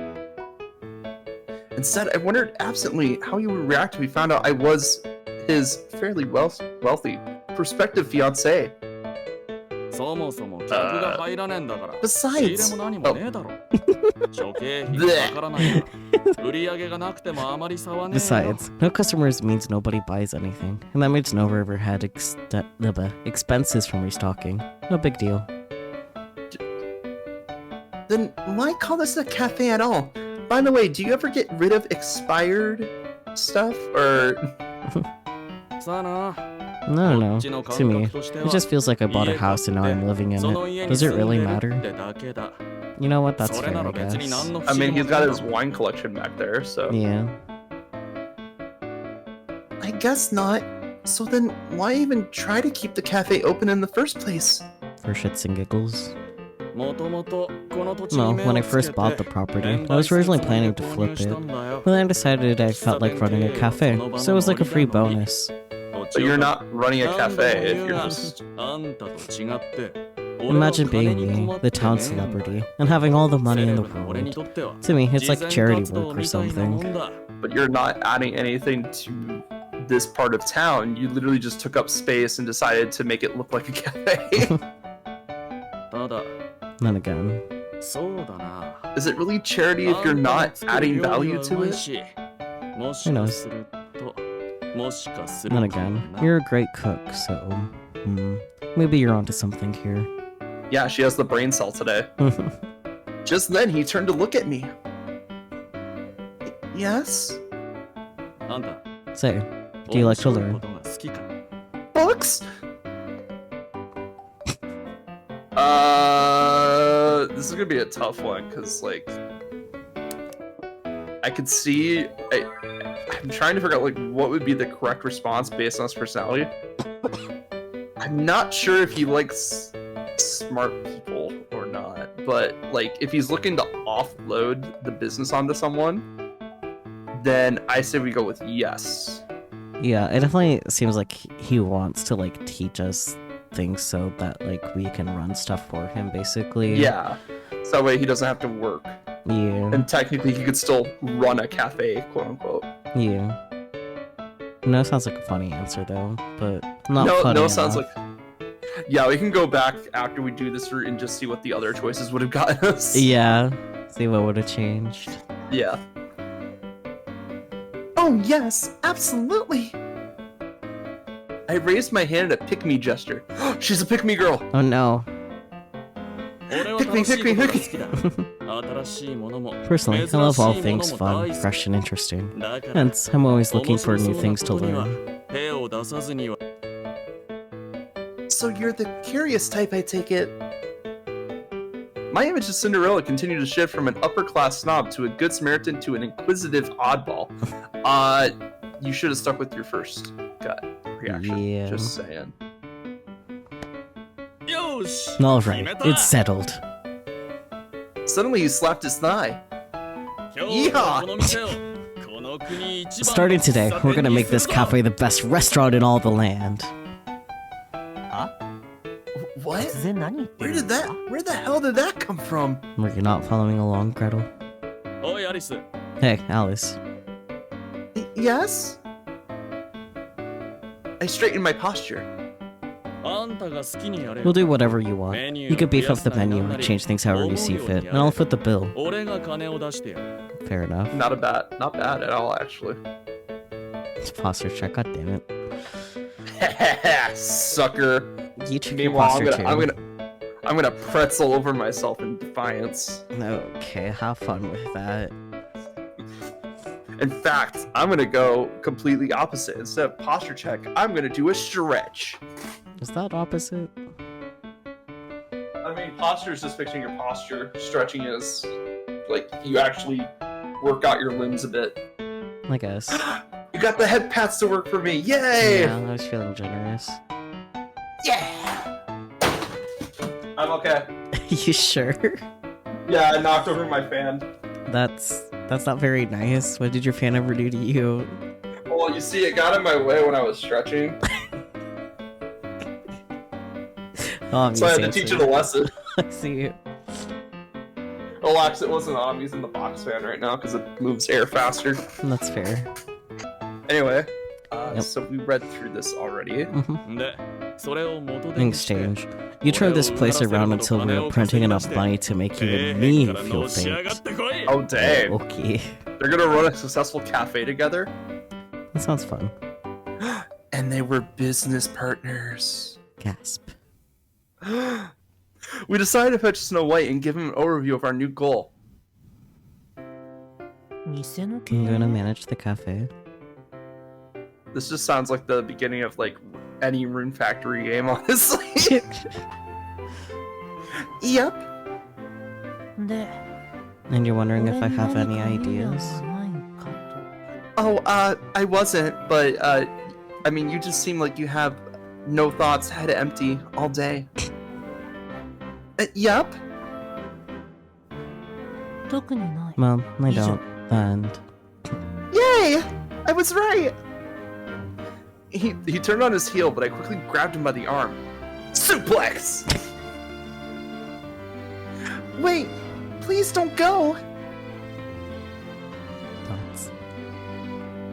Instead, I wondered absently how he would react if he found out I was his fairly wealthy prospective fiance. そもそも客が入らねえんだから Besides- 仕入れも何もねえだろ諸経費がかからないな売り上げがなくてもあまり差はねえよ。 Besides, no customers means nobody buys anything, and that means no overhead expenses from restocking. No big deal. Then why call this a cafe at all? By the way, do you ever get rid of expired stuff? Or... さあな。 No. To me, it just feels like I bought a house and now I'm living in it. Does it really matter? You know what? That's fair, I guess. I mean, he's got his wine collection back there, so... Yeah. I guess not. So then, why even try to keep the cafe open in the first place? For shits and giggles. もともとこの土地に Well, 目 when I をつけ first て bought the property, I was originally planning to flip it. But then I decided I felt like running a cafe, so it was like a free bonus. But you're not running a cafe if you're just... あんたと違って Imagine being me, the town celebrity, and having all the money in the world. To me, it's like charity work or something. But you're not adding anything to this part of town. You literally just took up space and decided to make it look like a cafe. ただ Then again. そうだな Is it really charity if you're not adding value to it? Who knows? Then again, you're a great cook, so... maybe you're onto something here. Yeah, she has the brain cell today. Just then, he turned to look at me. Yes? あんた Say, do you like to learn? ことが好きか Books? This is gonna be a tough one, because, like... I could see... I'm trying to figure out, like, what would be the correct response based on his personality. I'm not sure if he likes smart people or not, but, like, if he's looking to offload the business onto someone, then I say we go with yes. Yeah, it definitely seems like he wants to, like, teach us things so that, like, we can run stuff for him, basically. Yeah. So that way he doesn't have to work. Yeah. And technically he could still run a cafe, quote-unquote. Yeah. No, sounds like a funny answer, though, but not no, funny no, enough. sounds like... Yeah, we can go back after we do this route and just see what the other choices would have gotten us. Yeah. See what would have changed. Yeah. Oh, yes, absolutely. I raised my hand in a pick-me gesture. She's a pick-me girl. Oh no. Pick me, pick me, pick me. Personally, I love all things fun, fresh, and interesting. Hence, I'm always looking for new things to learn. So you're the curious type, I take it. My image of Cinderella continued to shift from an upper-class snob to a good Samaritan to an inquisitive oddball. You should have stuck with your first gut reaction. Yeah. Just saying. Alright, it's settled. Suddenly he slapped his thigh. Yeehaw! Starting today, we're gonna make this cafe the best restaurant in all the land. What? 突然何言ってるんですか Where the hell did that come from? Were you not following along, Gretel? おいアリス Hey, Alice. Yes? I straightened my posture. あんたが好きにやれ We'll do whatever you want. You can beef up the menu and change things however you see fit, and I'll foot the bill. 俺が金を出してやる Fair enough. Not bad at all, actually. Posture check, god damn it. Sucker. You check your Meanwhile, posture too. I'm gonna pretzel over myself in defiance. Okay, have fun with that. In fact, I'm gonna go completely opposite. Instead of posture check, I'm gonna do a stretch. Is that opposite? I mean, posture is just fixing your posture. Stretching is like you actually work out your limbs a bit. I guess. You got the head pats to work for me. Yay! Yeah, I was feeling generous. Yeah! I'm okay. You sure? Yeah, I knocked over my fan. That's not very nice. What did your fan ever do to you? Well, you see, it got in my way when I was stretching. So I had to teach it a lesson. I see. Relax, it wasn't on. I'm using the box fan right now because it moves air faster. That's fair. Anyway, Yep. so we read through this already. でそれを元 In 手にして exchange, you turned this place around until we were printing enough money to make even me feel のし上がっ thanked. てこい Oh, dang. Okay. They're gonna run a successful cafe together. That sounds fun. And they were business partners. Gasp. We decided to fetch Snow White and give him an overview of our new goal. 店の経 I'm 営 gonna manage the cafe. This just sounds like the beginning of like any Rune Factory game, honestly. Yep. で And you're wondering if 俺 I に have 何 any かアイデア ideas? がないかと Oh, I wasn't, but I mean, you just seem like you have no thoughts, head empty all day. Yep. 特にない Well, I Ijo. don't. And Yay! I was right. He turned on his heel, but I quickly grabbed him by the arm. Suplex! Wait, please don't go. thoughts.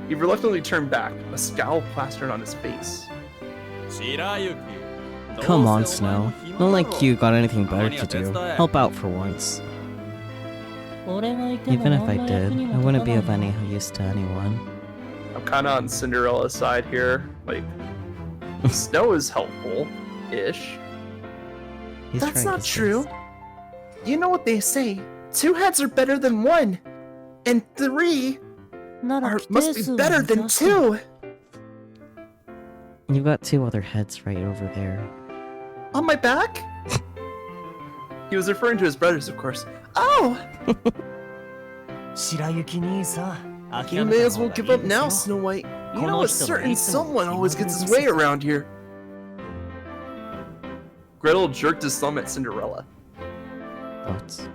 He reluctantly turned back, a scowl plastered on his face. Come on, Snow. Not like you got anything better to do. Help out for once. 俺がいても Even if 何 I の役 did, に I も wouldn't 立 be た of ない any use to anyone. I'm kind of on Cinderella's side here. Like, Snow is helpful-ish. He's That's trying not to true. say- You know what they say. 2 heads are better than 1. And 3なら are, 規 must 定 be 数を better 満 than たして 2. You've got 2 other heads right over there. On my back? He was referring to his brothers, of course. Oh! 白雪兄さん、 You 諦め may た as 方 well がい give い up です now, よ。 Snow White. You know a この人が certain いつも someone always gets his 気まぐれ way around here. Gretel jerked his thumb at Cinderella. Thoughts.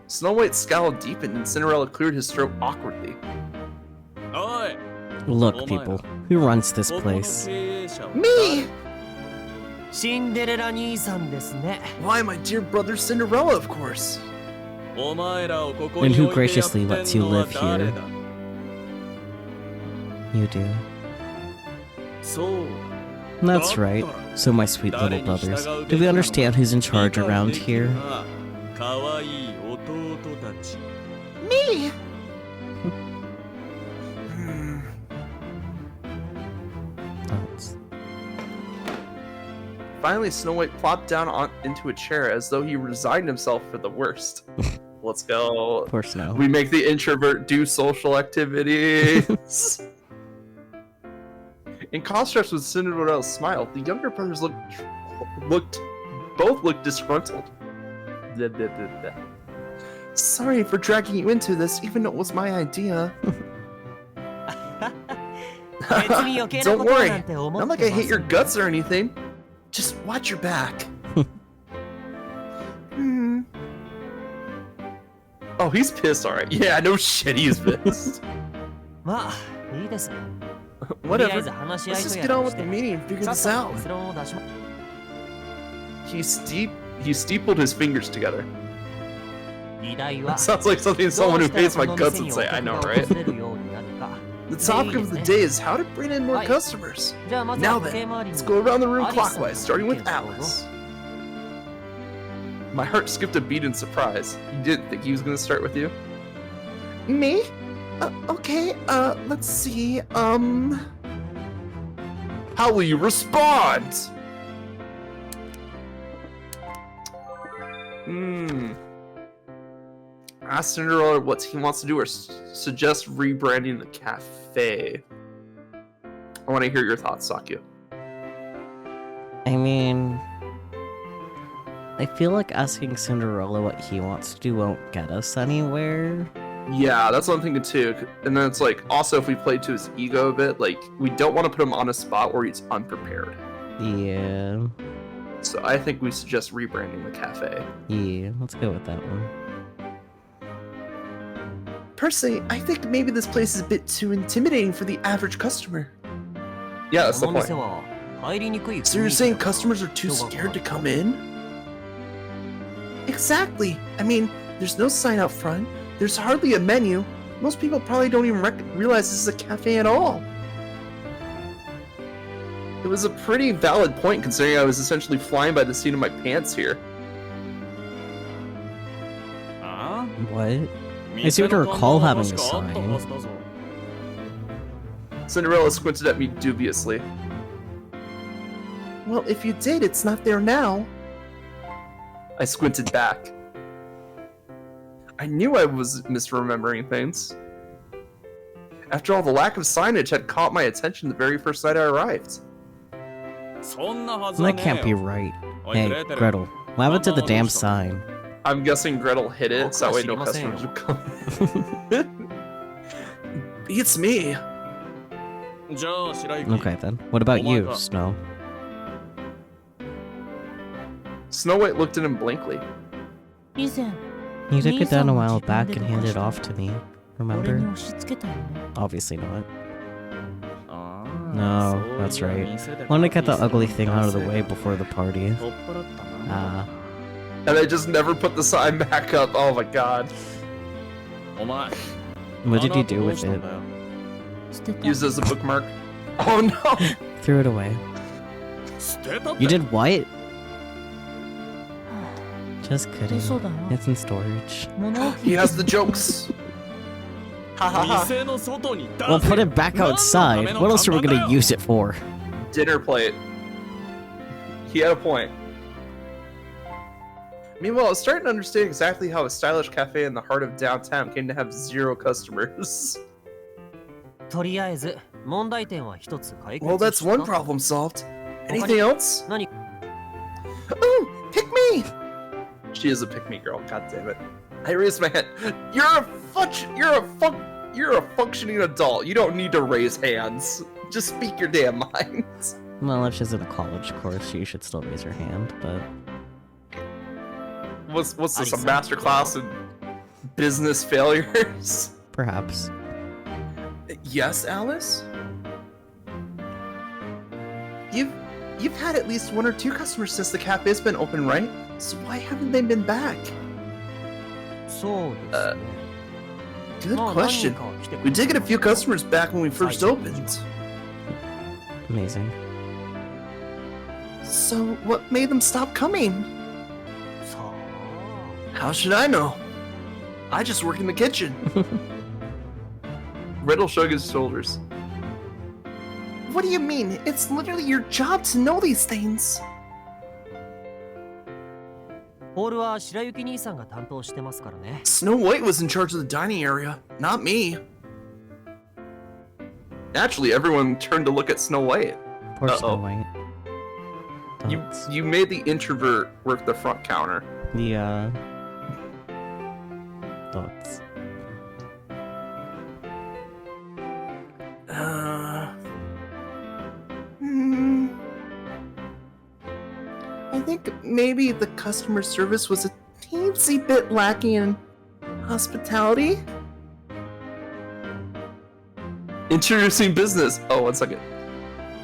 Snow White's scowl deepened and Cinderella cleared his throat awkwardly. Look, people. Who runs this place? Me! シンデレラ兄さんですね。 Why, my dear brother Cinderella, of course. And who graciously lets you live here? You do. That's right. So, my sweet little brothers, do we understand who's in charge around here? Me! Thoughts. Finally, Snow White plopped down into a chair as though he resigned himself for the worst. Let's go. Poor Snow. We make the introvert do social activities. In contrast with Cinderella's smile, the younger brothers both looked disgruntled. Sorry for dragging you into this, even though it was my idea. 別に余計な Don't ことはな worry, んて思 not っ like て I ま hate せ your ん。 guts or anything. Just watch your back. Hmm. Oh, he's pissed, alright. Yeah, no shit, he's pissed. まあ、いいです。とりあ Whatever. えず話し合 Let's いと just や get ら on を with し the て、 meeting and figure さっ this さと out. 結論を出しま He steepled his fingers together. 議題は Sounds like something どう someone who したら hates こ my の guts 店 would にお say. I 客 know, が right? 訪れるようになるか。 The topic of the day is how to bring in more Right. customers. じゃあまずは Now 時計 then, 回りに let's go around the room Alice clockwise, さんの starting with 意見をどうぞ。 Alice. My heart skipped a beat in surprise. You didn't think he was gonna start with you? Me? Okay, let's see, How will you respond? Ask Cinderella what he wants to do or suggest rebranding the cafe. I want to hear your thoughts, Sakyu. I mean, I feel like asking Cinderella what he wants to do won't get us anywhere. Yeah, that's what I'm thinking too. And then it's like, also if we play to his ego a bit, like, we don't want to put him on a spot where he's unprepared. Yeah, So I think we suggest rebranding the cafe. yeah, let's go with that one. Personally, I think maybe this place is a bit too intimidating for the average customer. Yeah, that's こ the の店 point. は入りにくい So you're 雰囲気 saying だと customers are too 人が scared to come in? Exactly. I mean, there's no sign out front. There's hardly a menu. Most people probably don't even realize this is a cafe at all. It was a pretty valid point considering I was essentially flying by the seat of my pants here. あ What? あ I seem to recall having a sign. Cinderella squinted at me dubiously. Well, if you did, it's not there now. I squinted back. I knew I was misremembering things. After all, the lack of signage had caught my attention the very first night I arrived. That can't be right. Hey, Gretel, what happened to the damn sign? I'm guessing Gretel hit it, so that way no customers would come. It's me. Okay then, what about you, Snow? Snow White looked at him blankly. 以前 You took it down a while 兄さんも back 自 and 分で handed it off to me. 俺 Remember? に押し付けたよね Obviously not. No, that's right. Wanted to get the ugly thing out of the way before the party. Ah, And I just never put the sign back up. Oh my god. what did you do with it? 捨てた Used as a bookmark. Oh no! Threw it away. You did what? Just kidding. 嘘だよ It's in storage. 物置 He has the jokes. Ha ha ha. Well, put it back outside. What else are we gonna use it for? Dinner plate. He had a point. Meanwhile, I was starting to understand exactly how a stylish cafe in the heart of downtown came to have 0 customers. とりあえず問題点は一つ解決 Well, that's した one problem solved. Anything else? 何 Oh, pick me! She is a pick me girl. God damn it! I raised my hand. You're a functioning adult. You don't need to raise hands. Just speak your damn minds. Well, if she's in a college course, she should still raise her hand, but... What's this? A master class in business failures? Perhaps. Yes, Alice? You've had at least 1 or 2 customers since the cafe's been open, right? So why haven't they been back? そうですね Good まあ question. 何人かは来てく We れた did get a few customers back when we first opened. Amazing. So what made them stop coming? さあ How should I know? I just work in the kitchen. Riddle shrugged his shoulders. What do you mean? It's literally your job to know these things. ホールは白雪兄さんが担当してますからね Snow White was in charge of the dining area, not me. Naturally, everyone turned to look at Snow White. Poor Snow Uh-oh. White. You Thoughts? you made the introvert work the front counter. The, Thoughts. I think maybe the customer service was a teensy bit lacking in hospitality. Introducing business. Oh, 1 second.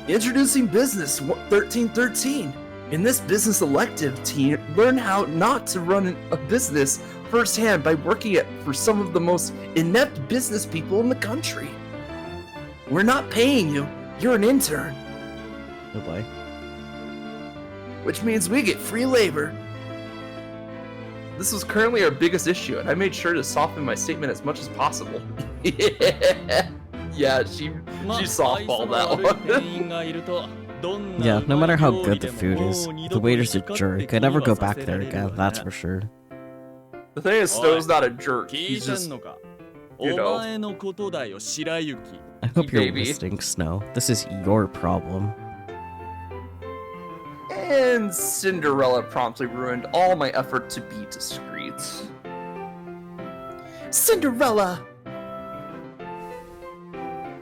Introducing business 1313. In this business elective, teen, learn how not to run a business firsthand by working it for some of the most inept business people in the country. We're not paying you. You're an intern. Oh boy. Which means we get free labor. This was currently our biggest issue, and I made sure to soften my statement as much as possible. Yeah, she softballed that one. Yeah, no matter how good the food is, the waiter's a jerk. I'd never go back there again, that's for sure. The thing is, Snow's not a jerk. He's just, you know. I hope you're Baby. listening, Snow. This is your problem. And Cinderella promptly ruined all my effort to be discreet. Cinderella!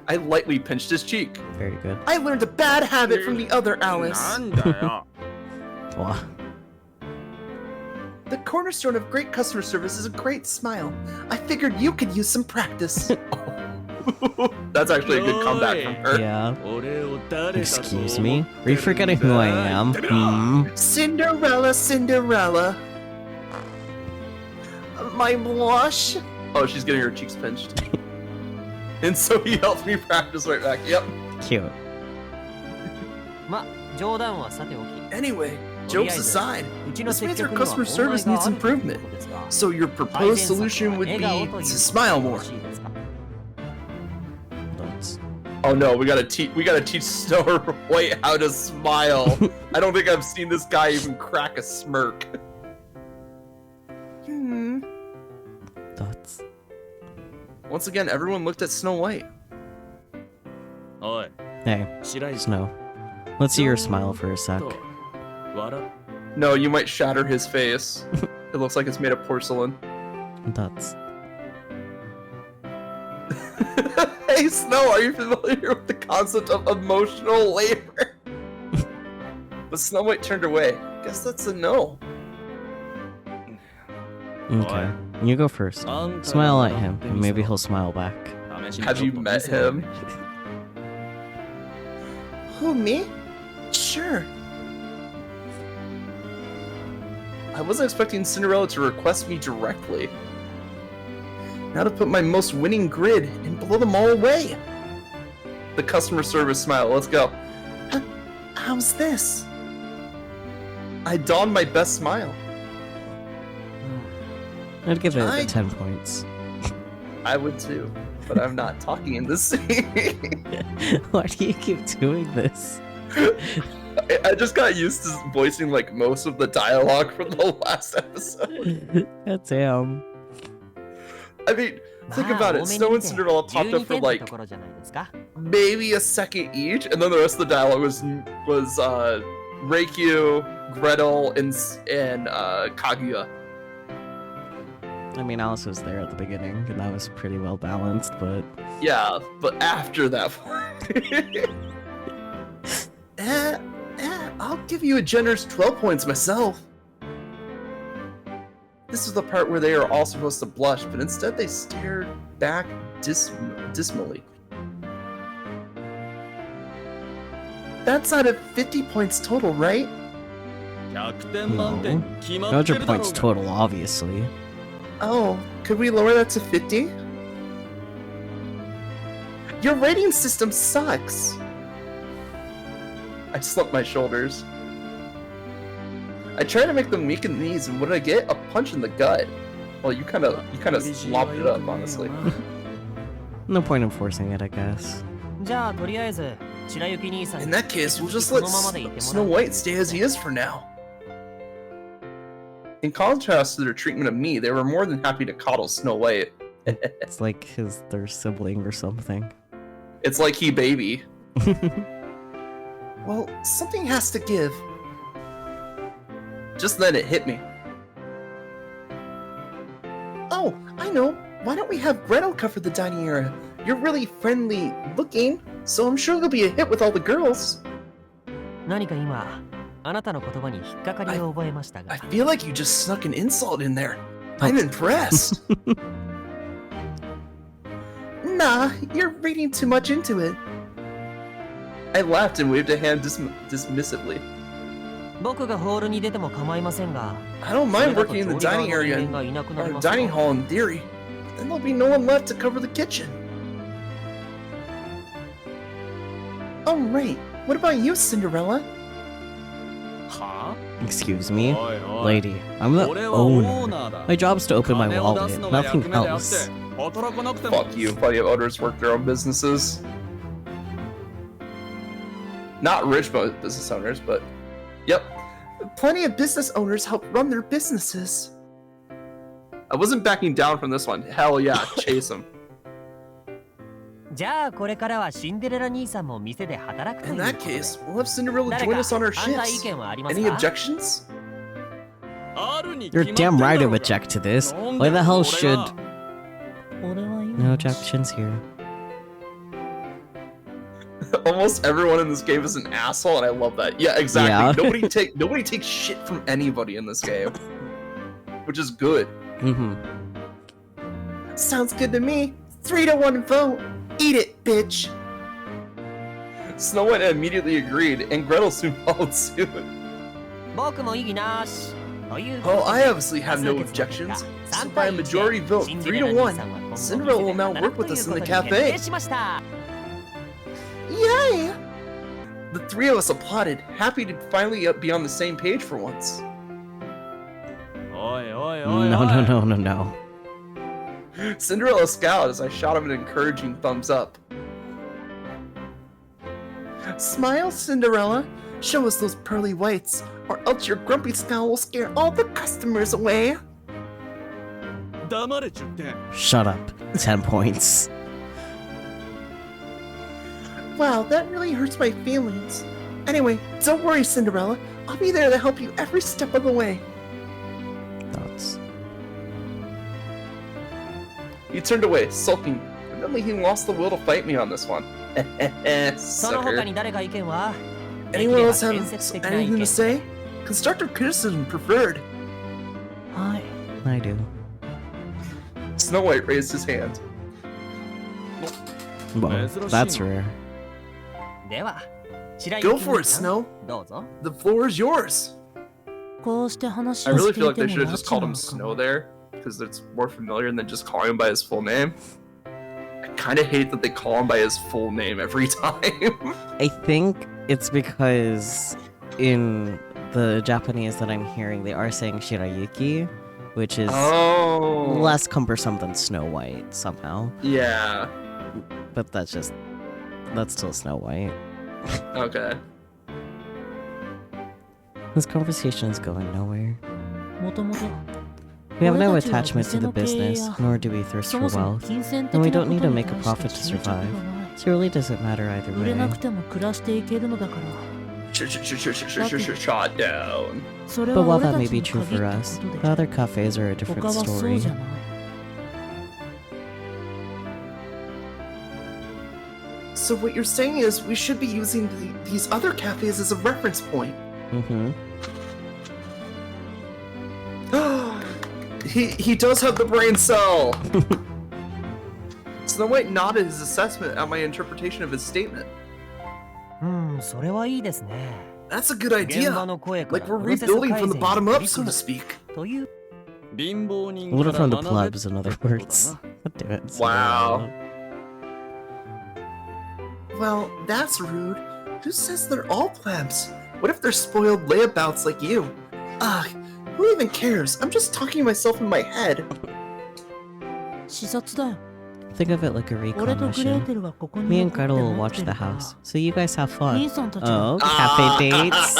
I lightly pinched his cheek. Very good. I learned a bad habit from the other Alice. Wah. The cornerstone of great customer service is a great smile. I figured you could use some practice. That's actually a good comeback from her. Yeah. Excuse me? Are you forgetting who I am? Hmm? Cinderella, Cinderella. My blush. Oh, she's getting her cheeks pinched. And so he helped me practice right back. Yep. Cute. ま冗談はさておき Anyway, Jokes aside, this means our customer service needs improvement. So your proposed solution would be to smile more. That's... Oh no, we gotta teach Snow White how to smile. I don't think I've seen this guy even crack a smirk. That's... Once again, everyone looked at Snow White. おい Hey, 白い Snow. Let's see your smile for a sec. と笑う No, you might shatter his face. It looks like it's made of porcelain. That's... Hey Snow, are you familiar with the concept of emotional labor? But Snow White turned away. Guess that's a no. Okay, you go first. Smile at him, and maybe he'll smile back. Have you met him? Who, me? Sure. I wasn't expecting Cinderella to request me directly. Now to put my most winning grid and blow them all away. The customer service smile, let's go. How's this? I donned my best smile. I'd give it 10 points. I would too, but I'm not talking in this scene. Why do you keep doing this? I just got used to voicing like most of the dialogue from the last episode. God damn. I mean, think about it. Snow and Cinderella popped up for like maybe a second each, and then the rest of the dialogue was Reikyu, Gretel, and Kaguya. I mean, Alice was there at the beginning, and that was pretty well balanced, but... Yeah, but after that I'll give you a generous 12 points myself. This is the part where they are all supposed to blush, but instead they stared back dismally. That's out of 50 points total, right? 100点満点決まってる 100 だろ points うが total, obviously. Oh, could we lower that to 50? Your rating system sucks. I slumped my shoulders. I tried to make them weak in the knees, and what did I get? A punch in the gut. Well, you kind of slopped it up, honestly. No point in forcing it, I guess. じゃあとりあえず白雪兄さん In that case, we'll just let Snow White stay as he is for now. In contrast to their treatment of me, they were more than happy to coddle Snow White. It's like their sibling or something. It's like he baby. Well, something has to give. Just then it hit me. Oh, I know. Why don't we have Gretel cover the dining area? You're really friendly looking, so I'm sure you'll be a hit with all the girls. 何か今あなたの言葉に引っかかりを覚えましたが I feel like you just snuck an insult in there. I'm impressed. Nah, you're reading too much into it. I laughed and waved a hand dismissively. 僕がホールに出ても構いませんが I don't mind working in the dining area or dining hall in theory, but then there'll be no one left to cover the kitchen. Oh right, what about you, Cinderella? は Excuse me? おいおい Lady, I'm the 俺はオー owner. ナーだ My job's to open my 金を出す wallet, のが役 nothing 目であって else. 働かなくても Fuck you, plenty of owners work their own businesses. Not rich business owners, but yep. Plenty of business owners help run their businesses. I wasn't backing down from this one. Hell yeah, chase him. じゃあこれからはシンデレラ兄さんも店で働くとい In う that ことで case, we'll have Cinderella 誰 join か us on our 反対意 shifts. 見はあります Any か objections? あるに You're 決ま damn って right る to だろうが object to this. なん Why で the hell 俺 should... が 俺はいい No objections here. Almost everyone in this game is an asshole, and I love that. Yeah, exactly. Yeah. Nobody takes shit from anybody in this game, which is good. Mm-hmm. Sounds good to me. 3-1 vote. Eat it, bitch. Snow White immediately agreed, and Gretel soon followed suit. 僕も異議なしという Well, I obviously have no objections. So by a majority vote, 3-1, Cinderella will now work with us in the cafe. しました Yay! The three of us applauded, happy to finally be on the same page for once. No. Cinderella scowled as I shot him an encouraging thumbs up. Smile, Cinderella. Show us those pearly whites, or else your grumpy scowl will scare all the customers away. 黙れちゅってん。 Shut up. 10 points. Wow, that really hurts my feelings. Anyway, don't worry, Cinderella. I'll be there to help you every step of the way. Thoughts. He turned away, sulking. Evidently, he lost the will to fight me on this one. その他 Sucker. に誰か意見は Anyone else have 伝説的な意 anything 見 to say? Constructive criticism preferred. はい。 I do. Snow White raised his hand. Well, that's rare. では白 Go 雪 for it, さん Snow. どうぞ The floor is yours. こうして話 I を really して feel い like て they も should have 拉 just 致 called な him のか Snow な there, because it's more familiar than just calling him by his full name. I kind of hate that they call him by his full name every time. I think it's because in the Japanese that I'm hearing, they are saying Shirayuki, which is Oh. less cumbersome than Snow White somehow. Yeah. But that's still Snow White. Okay. This conversation is going nowhere. もともと We have no 俺たちは attachment to the 店の経営 business, や nor do we thirst そ for もそも wealth. 金銭的 And we な don't こ need と to に make a 対 profit し to て執着が survive. ない So it really doesn't matter either 売れな way. くても暮らしていけるのだから Shot down. それ But は while 俺 that た may ち be に true 限 for った us, こと the で other cafes are a 他 different はそう story. じゃない So what you're saying is we should be using these other cafes as a reference point. Mm-hmm. He does have the brain cell. Snow White nodded his assessment at my interpretation of his statement. それはいいですね That's a good 現 idea. 場の声から Like we're プロセス rebuilding 改 from 善 the に bottom 取 up, り so 組 to む speak. という貧乏人 Order か from ら the 学べ plebs, in other ってことだ words. な God damn it. Wow. Cinderella. Well, that's rude. Who says they're all plebs? What if they're spoiled layabouts like you? Ugh, who even cares? I'm just talking to myself in my head. 視察だよ Think of it like a 俺 recon とグレー mission. テルがここに Me 残 and って Gretel will 待っ watch て the るから house, so you guys have 兄 fun. さんたちが Oh, cafe dates.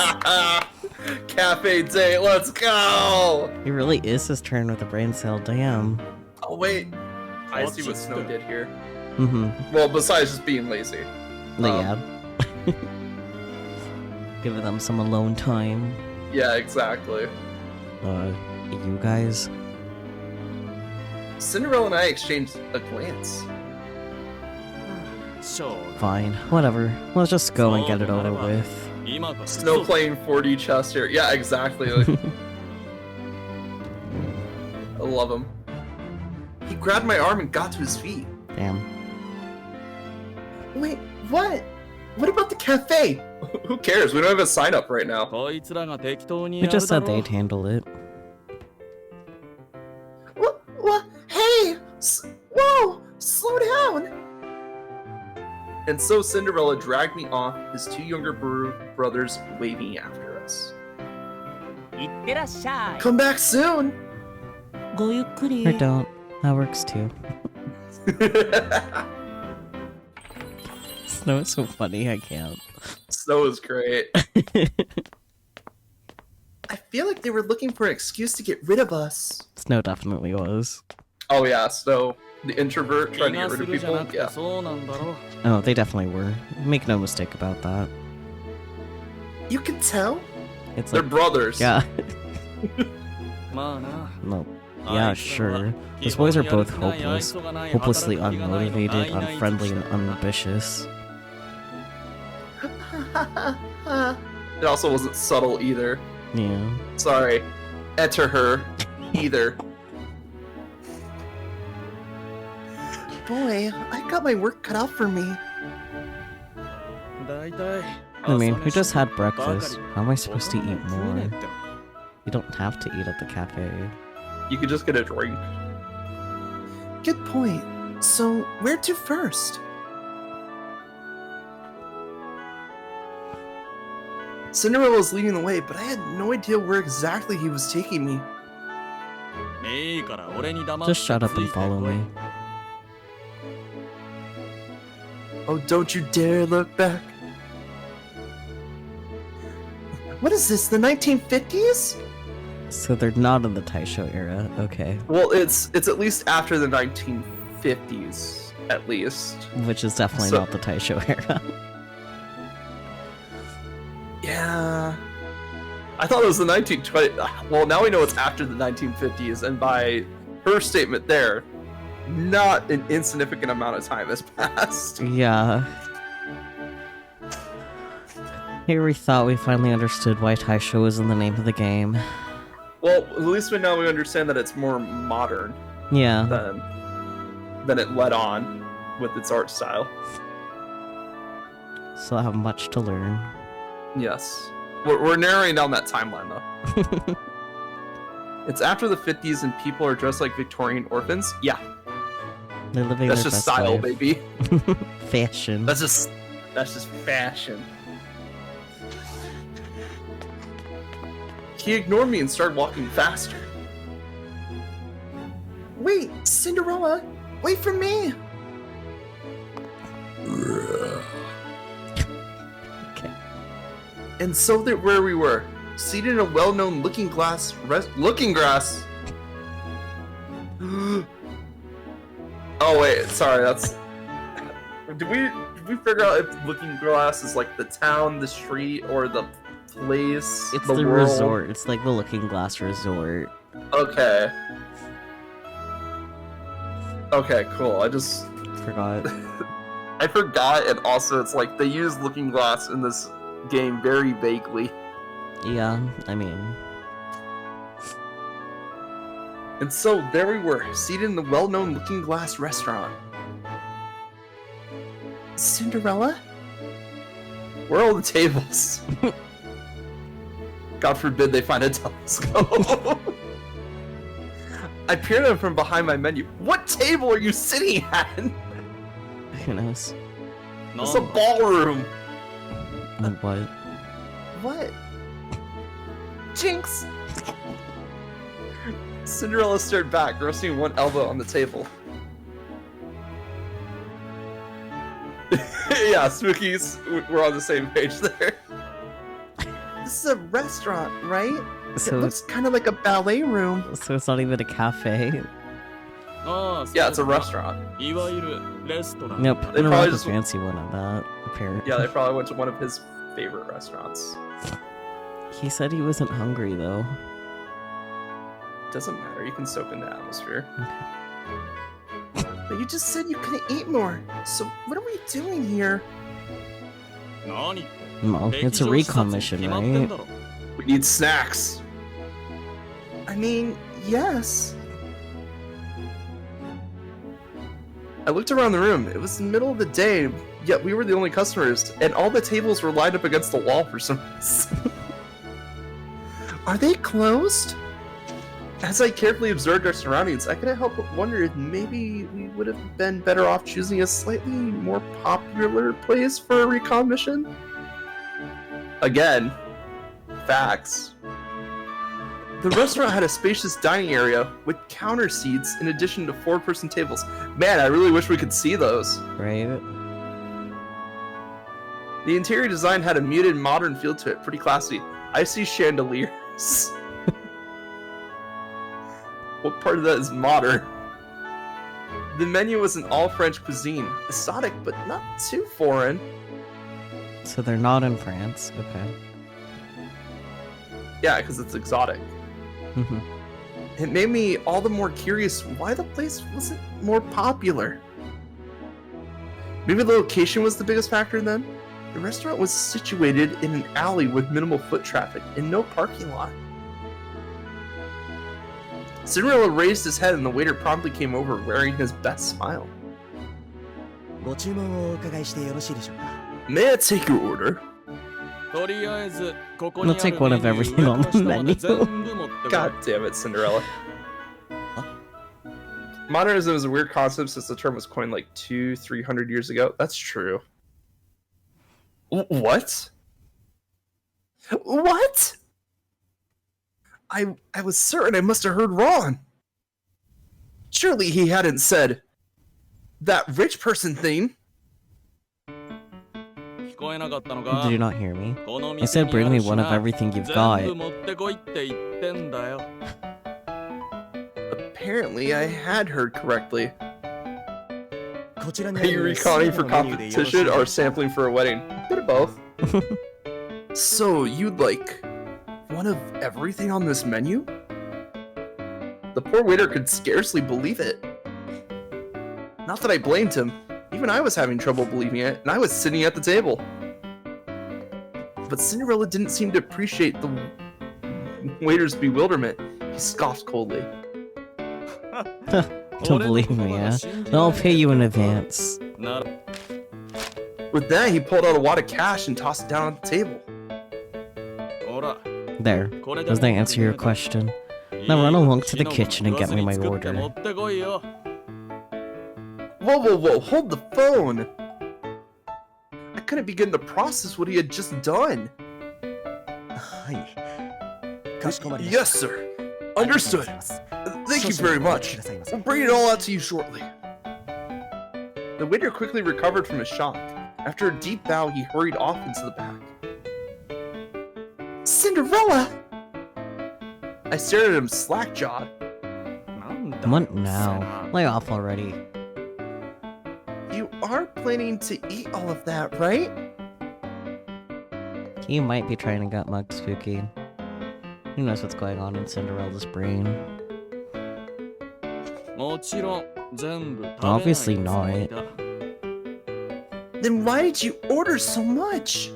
Cafe date, let's go! It really is his turn with the brain cell, damn. Oh, wait. I see what Snow did here. Mm-hmm. Well, besides just being lazy. Yeah. Giving them some alone time. Yeah, exactly. You guys? Cinderella and I exchanged a glance. しょうが Fine. Whatever. Let's just go and get it over with. 今こそ Snow playing 4D chess here. Yeah, exactly. Like, I love him. He grabbed my arm and got to his feet. Damn. Wait, what? What about the cafe? Who cares? We don't have a sign up right now. こいつらが適当に We やる just だ said ろ they'd handle it. What? Hey! Whoa! Slow down! And so Cinderella dragged me off, his two younger brothers waving after us. いってらっしゃい Come back soon! ごゆっくり Or don't. That works too. Snow is so funny, I can't. Snow is great. I feel like they were looking for an excuse to get rid of us. Snow definitely was. Oh yeah, Snow, the introvert 気 trying to が get す rid of るじゃ people. なくて Yeah. そうなんだろ Oh, they definitely were. Make no mistake about that. You can tell? It's They're like, brothers. yeah, まあな no, yeah, sure. Those boys are both hopeless, hopelessly unmotivated, unfriendly, and unambitious. It also wasn't subtle either. Yeah. Sorry. Enter her. Either. Boy, I got my work cut out for me. だいたい I mean, we 朝 just had 飯ばかり breakfast. How am I supposed to eat 食うね more? って You don't have to eat at the cafe. You could just get a drink. Good point. So, where to first? Cinderella was leading the way, but I had no idea where exactly he was taking me. いいから俺に黙って Just shut up and follow me. Oh, don't you dare look back. What is this, the 1950s? So they're not in the Taisho era. Okay. Well, it's at least after the 1950s, at least. Which is definitely So- not the Taisho era. Yeah. I thought it was the 1920s. Well, now we know it's after the 1950s, and by her statement there, not an insignificant amount of time has passed. Yeah. Here we thought we finally understood why Taisho was in the name of the game. Well, at least we now we understand that it's more modern Yeah. than it led on with its art style. Still have much to learn. Yes. We're narrowing down that timeline, though. It's after the 50s and people are dressed like Victorian orphans? Yeah. They're living That's their just best style, life. baby. Fashion. That's just fashion. He ignored me and started walking faster. Wait, Cinderella! Wait for me! Okay. And so that where we were, seated in a well-known looking glass looking grass. Oh wait, sorry, that's. Did we figure out if Looking Glass is like the town, the street, or the place? It's the world? resort. It's like the Looking Glass Resort. Okay. Okay, cool. I just Forgot. I forgot, and also it's like they use Looking Glass in this game very vaguely. Yeah, I mean, And so there we were, seated in the well-known Looking Glass restaurant. Cinderella? Where are all the tables? God forbid they find a telescope. I peered at them from behind my menu. What table are you sitting at? who knows? It's a ballroom. And what? What? Jinx! Cinderella stared back, resting one elbow on the table. Yeah, Spookies, we're on the same page there. This is a restaurant, right? So it looks kind of like a ballet room. So it's not even a cafe. Yeah, it's a restaurant. いわゆるレストラン Nope. They I don't probably like a just- fancy one of that. Apparently. Yeah, they probably went to one of his favorite restaurants. He said he wasn't hungry though. Doesn't matter, you can soak in the atmosphere. But you just said you couldn't eat more. So what are we doing here? 何って Well, it's a 劇場視察 recon に mission, 決まってん right? だろ We need snacks. I mean, yes. I looked around the room. It was the middle of the day, yet we were the only customers, and all the tables were lined up against the wall for some reason. Are they closed? As I carefully observed our surroundings, I couldn't help but wonder if maybe we would have been better off choosing a slightly more popular place for a recon mission. Again, facts. The restaurant had a spacious dining area with counter seats in addition to 4-person tables. Man, I really wish we could see those. Right? The interior design had a muted modern feel to it, pretty classy. I see chandeliers. What part of that is modern? The menu was an all-French cuisine. Exotic, but not too foreign. So they're not in France. Okay. Yeah, because it's exotic. Mhm. It made me all the more curious why the place wasn't more popular. Maybe the location was the biggest factor then? The restaurant was situated in an alley with minimal foot traffic and no parking lot. Cinderella raised his head and the waiter promptly came over wearing his best smile. ご注文をお伺いしてよろしいでしょうか May I take your order? とりあえずここに We'll あ take る one メ of ニュー everything on 上 the から下まで menu. 全部持ってこい God damn it, Cinderella. Modernism is a weird concept since the term was coined like 200-300 years ago. That's true. What? What? I was certain I must have heard wrong. Surely he hadn't said that rich person thing. Did you not hear me? I said bring me one of everything you've got. Apparently, I had heard correctly. こちらに Are you recalling for competition or sampling for a wedding? Bit of both. So, you'd like one of everything on this menu? The poor waiter could scarcely believe it. Not that I blamed him. Even I was having trouble believing it, and I was sitting at the table. But Cinderella didn't seem to appreciate the waiter's bewilderment. He scoffed coldly. Don't believe me, yeah? Then I'll pay you in advance. With that, he pulled out a wad of cash and tossed it down on the table. There. Does that answer your question? Now run along to the kitchen and get me my order. Whoa, hold the phone! I couldn't begin to process what he had just done. はいかしこまりました Yes, sir. Understood. Thank you very much. We'll bring it all out to you shortly. The waiter quickly recovered from his shock. After a deep bow, he hurried off into the back. Cinderella! I stared at him slack-jawed. What now? Lay off already. You are planning to eat all of that, right? He might be trying to get mugged spooky. Who knows what's going on in Cinderella's brain? Obviously not. Then why did you order so much?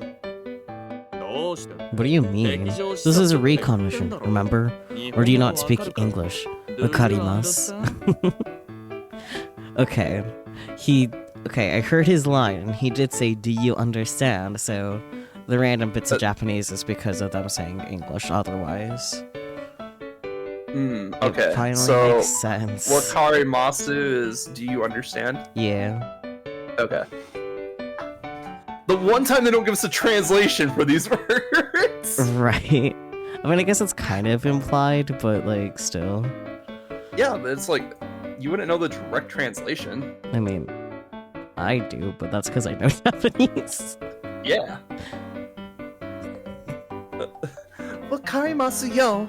What do you mean? This is a recon mission, remember? Or do you not speak English? Wakarimasu. Okay. Okay, I heard his line, and he did say, do you understand? So, the random bits of Japanese is because of them saying English otherwise. Okay, It finally so makes sense. Wakarimasu is, do you understand? Yeah. Okay. The one time they don't give us a translation for these words! Right. I mean, I guess it's kind of implied, but, like, still. Yeah, but it's like, you wouldn't know the direct translation. I mean, I do, but that's because I know Japanese. Yeah. Wakarimasu yo.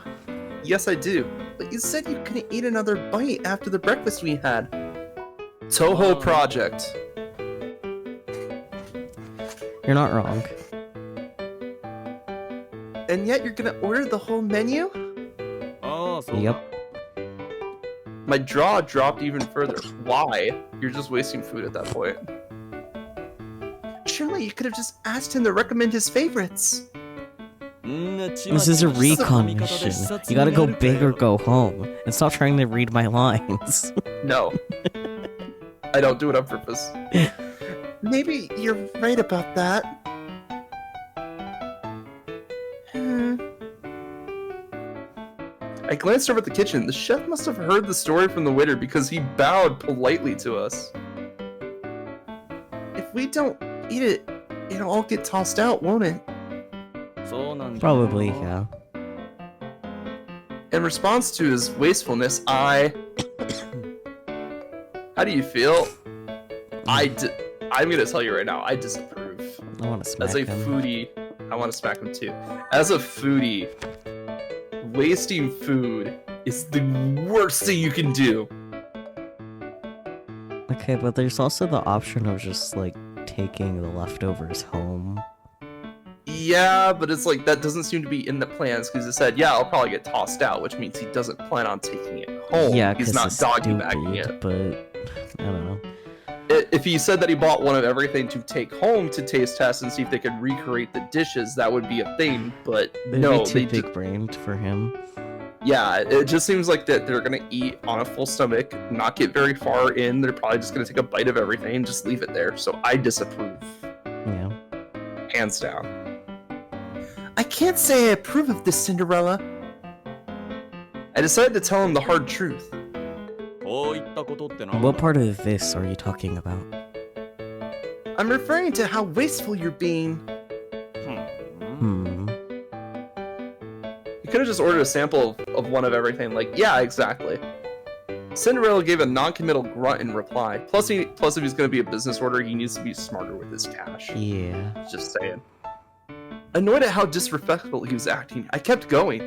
Yes, I do. But you said you couldn't eat another bite after the breakfast we had. Toho Project. You're not wrong. And yet you're gonna order the whole menu? Yep. My jaw dropped even further. Why? You're just wasting food at that point. Surely you could have just asked him to recommend his favorites. This is a recon mission. You gotta go big or go home. And stop trying to read my lines. No. I don't do it on purpose. Maybe you're right about that. I glanced over at the kitchen. The chef must have heard the story from the waiter because he bowed politely to us. If we don't eat it, it'll all get tossed out, won't it? Probably, yeah. In response to his wastefulness, I... How do you feel? I'm gonna tell you right now, I disapprove. I want to smack As a him. foodie, I want to smack him too. As a foodie, wasting food is the worst thing you can do. Okay, but there's also the option of just, like, taking the leftovers home. Yeah, but it's like, that doesn't seem to be in the plans, because he said, yeah, I'll probably get tossed out, which means he doesn't plan on taking it home. Yeah, He's because not it's doggy bagging stupid, it. but... I don't know. If he said that he bought one of everything to take home to taste test and see if they could recreate the dishes, that would be a thing, but They'd no, be too big-brained for him. Yeah, it just seems like that they're gonna eat on a full stomach, not get very far in. They're probably just gonna take a bite of everything and just leave it there. So I disapprove, Yeah. hands down. I can't say I approve of this, Cinderella. I decided to tell him the hard truth. What part of this are you talking about? I'm referring to how wasteful you're being. just ordered a sample of one of everything. Like, yeah, exactly. Cinderella gave a non-committal grunt in reply. Plus, if he's going to be a business order, he needs to be smarter with his cash. Yeah. Just saying. Annoyed at how disrespectful he was acting, I kept going.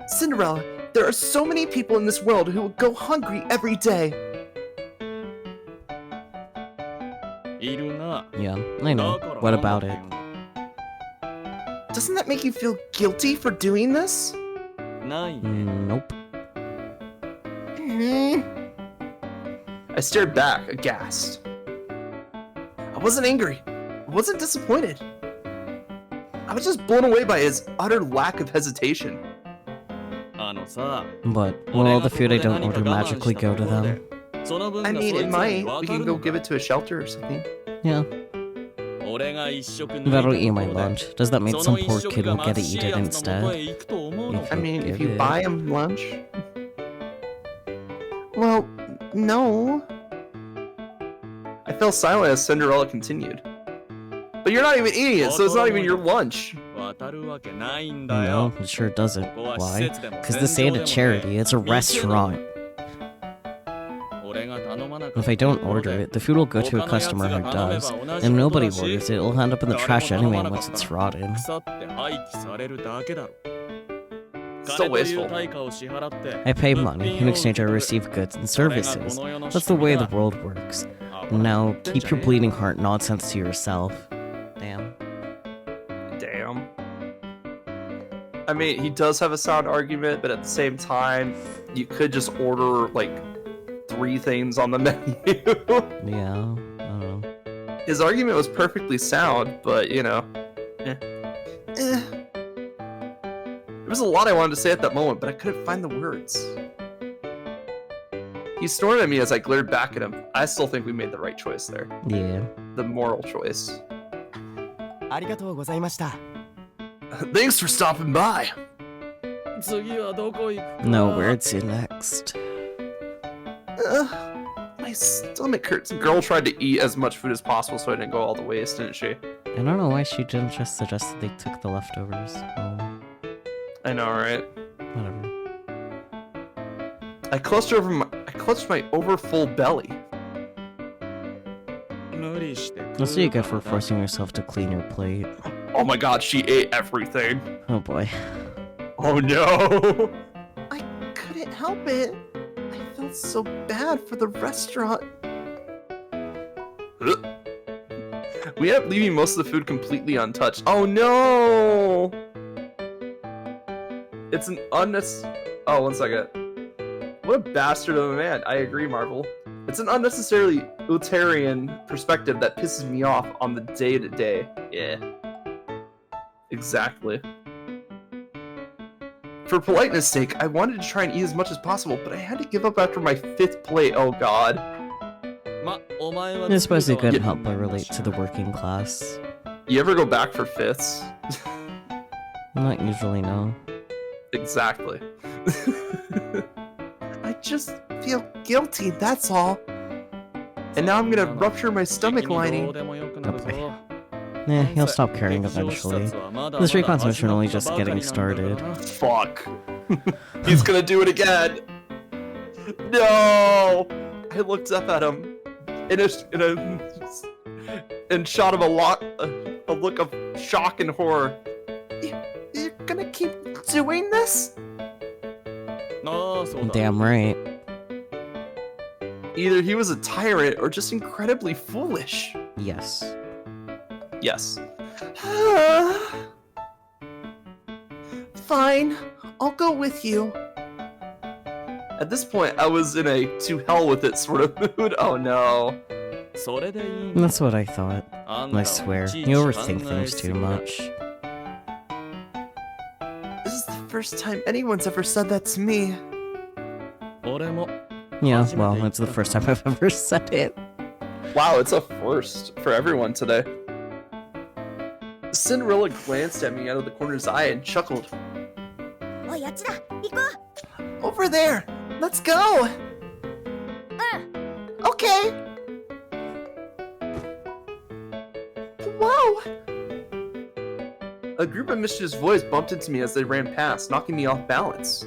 Cinderella, there are so many people in this world who will go hungry every day. いるな。 Yeah, I know. What about it? Doesn't that make you feel guilty for doing this? ないね。 Nope. I stared back, aghast. I wasn't angry. I wasn't disappointed. I was just blown away by his utter lack of hesitation. あのさ。 But will all the food I don't order magically go to them? その分が I そ mean, いつ it らに might. 分 We か can る go の give か it to a shelter or something. Yeah. 俺が一食抜いた That'll と eat こ my ろで lunch. Does that mean そ some の一 poor 食 kid が will get to 貧しい eat it やつの元へ instead? 行くと思うの Ifか I mean, if you Give it. buy him lunch. Well, no. I fell silent as Cinderella continued. But you're not even eating it, so it's not even your lunch. 渡るわけないんだよ No, it sure doesn't. ここは施 Why? 設でも Because this ain't a 戦場でも charity, it's a restaurant. 俺が頼まなかった If I don't order it, the food will go to a customer who does. And nobody orders it, it'll end up in the trash anyway once it's rotten. 腐って廃棄されるだけだろ So 金という wasteful. 対価を支払って I pay money. In exchange, I receive goods and services. That's the way the world works. Now, keep your bleeding heart nonsense to yourself. Damn. Damn. I mean, he does have a sound argument, but at the same time, you could just order, like, 3 things on the menu. Yeah, I don't know. His argument was perfectly sound, but, you know. There was a lot I wanted to say at that moment, but I couldn't find the words. He snorted at me as I glared back at him. I still think we made the right choice there. Yeah. The moral choice. ありがとうございました。 Thanks for stopping by. 次はどこ行くか No, where'd to next? My stomach hurts. The girl tried to eat as much food as possible so I didn't go all the waste, didn't she? I don't know why she didn't just suggest that they took the leftovers. Oh, I know, right? whatever. I clutched my overfull belly. 無理して食う That's what you get for からだ forcing yourself to clean your plate. Oh my god, she ate everything. Oh boy. Oh no! I couldn't help it. I felt so bad for the restaurant. We ended up leaving most of the food completely untouched. Oh no! It's an unnecessary. Oh, 1 second. What a bastard of a man. I agree, Marvel. It's an unnecessarily utilitarian perspective that pisses me off on the day-to-day. Yeah. Exactly. For politeness sake, I wanted to try and eat as much as possible, but I had to give up after my 5th plate. Oh god. ま、お前は I suppose you 作る couldn't 側 help but relate to the working class. You ever go back for 5ths? Not usually, no. Exactly. I just feel guilty, that's all. And now I'm gonna rupture my stomach どう lining. でもよくなるぞ Eh, he'll stop caring eventually. This reconstruction only just getting started. Fuck. He's gonna do it again. No! I looked up at him and shot him a look of shock and horror. You're gonna keep doing this? ああ、そうだ Damn right. Either he was a tyrant or just incredibly foolish. Yes. Yes. Fine, I'll go with you. At this point, I was in a to hell with it sort of mood. Oh no. それでいいんだ That's what I thought. あんた I は swear. いちいち You 考 overthink え things す too ぎだ much. This is the first time anyone's ever said that to me. 俺も Yeah, well, it's the first time I've ever said it. Wow, it's a first for everyone today. Cinderella glanced at me out of the corner of his eye and chuckled. おいあっちだ行こ Over there! Let's go! Okay! Whoa! A group of mischievous boys bumped into me as they ran past, knocking me off balance.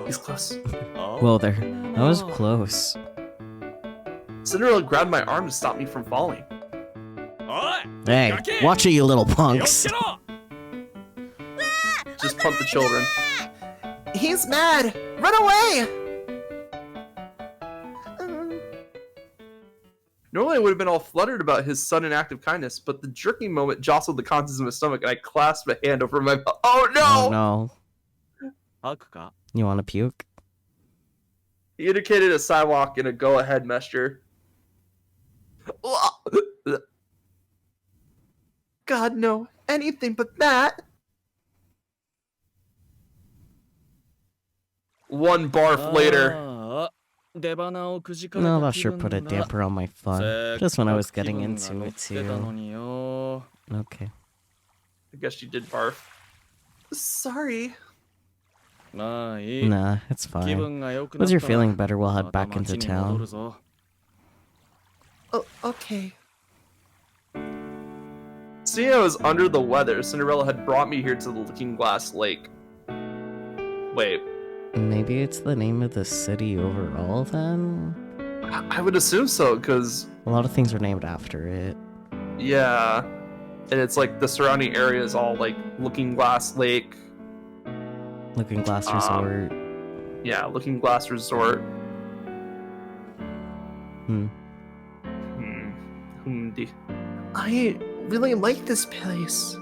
He's close. Whoa there. That was close. Cinderella grabbed my arm to stop me from falling. Hey, watch it, you little punks. Just pump the children. He's mad! Run away! Normally I would have been all fluttered about his sudden act of kindness, but the jerking moment jostled the contents of my stomach and I clasped a hand over my mouth. Oh no! Oh no. You wanna puke? He indicated a sidewalk in a go-ahead gesture. God, no. Anything but that. One barf later. No, that sure put a damper on my fun. Just when I was getting into it too. Okay. I guess you did barf. Sorry. Nah, it's fine. Once you're feeling better, we'll head back into town. Oh, okay. Seeing I was under the weather, Cinderella had brought me here to the Looking Glass Lake. Wait. Maybe it's the name of the city overall, then? I would assume so, because... a lot of things are named after it. Yeah. And it's like the surrounding area is all like Looking Glass Lake. Looking Glass Resort. Yeah, Looking Glass Resort. I really like this place.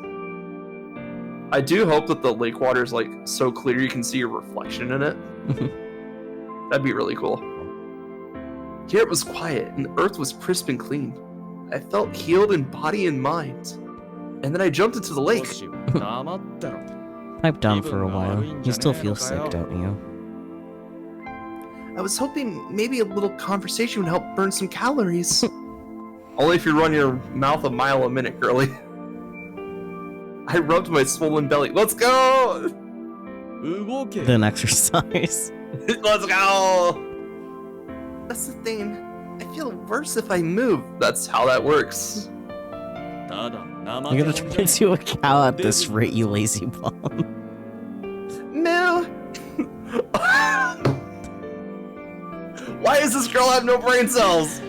I do hope that the lake water is like so clear you can see your reflection in it. That'd be really cool. Here it was quiet and the earth was crisp and clean. I felt healed in body and mind. And then I jumped into the lake. Pipe down for a while. You still feel sick, don't you? I was hoping maybe a little conversation would help burn some calories. Only if you run your mouth a mile a minute, girly. I rubbed my swollen belly. Let's go! Then exercise. Let's go! That's the thing. I feel worse if I move. That's how that works. You're gonna turn into a cow at this rate, you lazy bum. Moo! Why does this girl have no brain cells?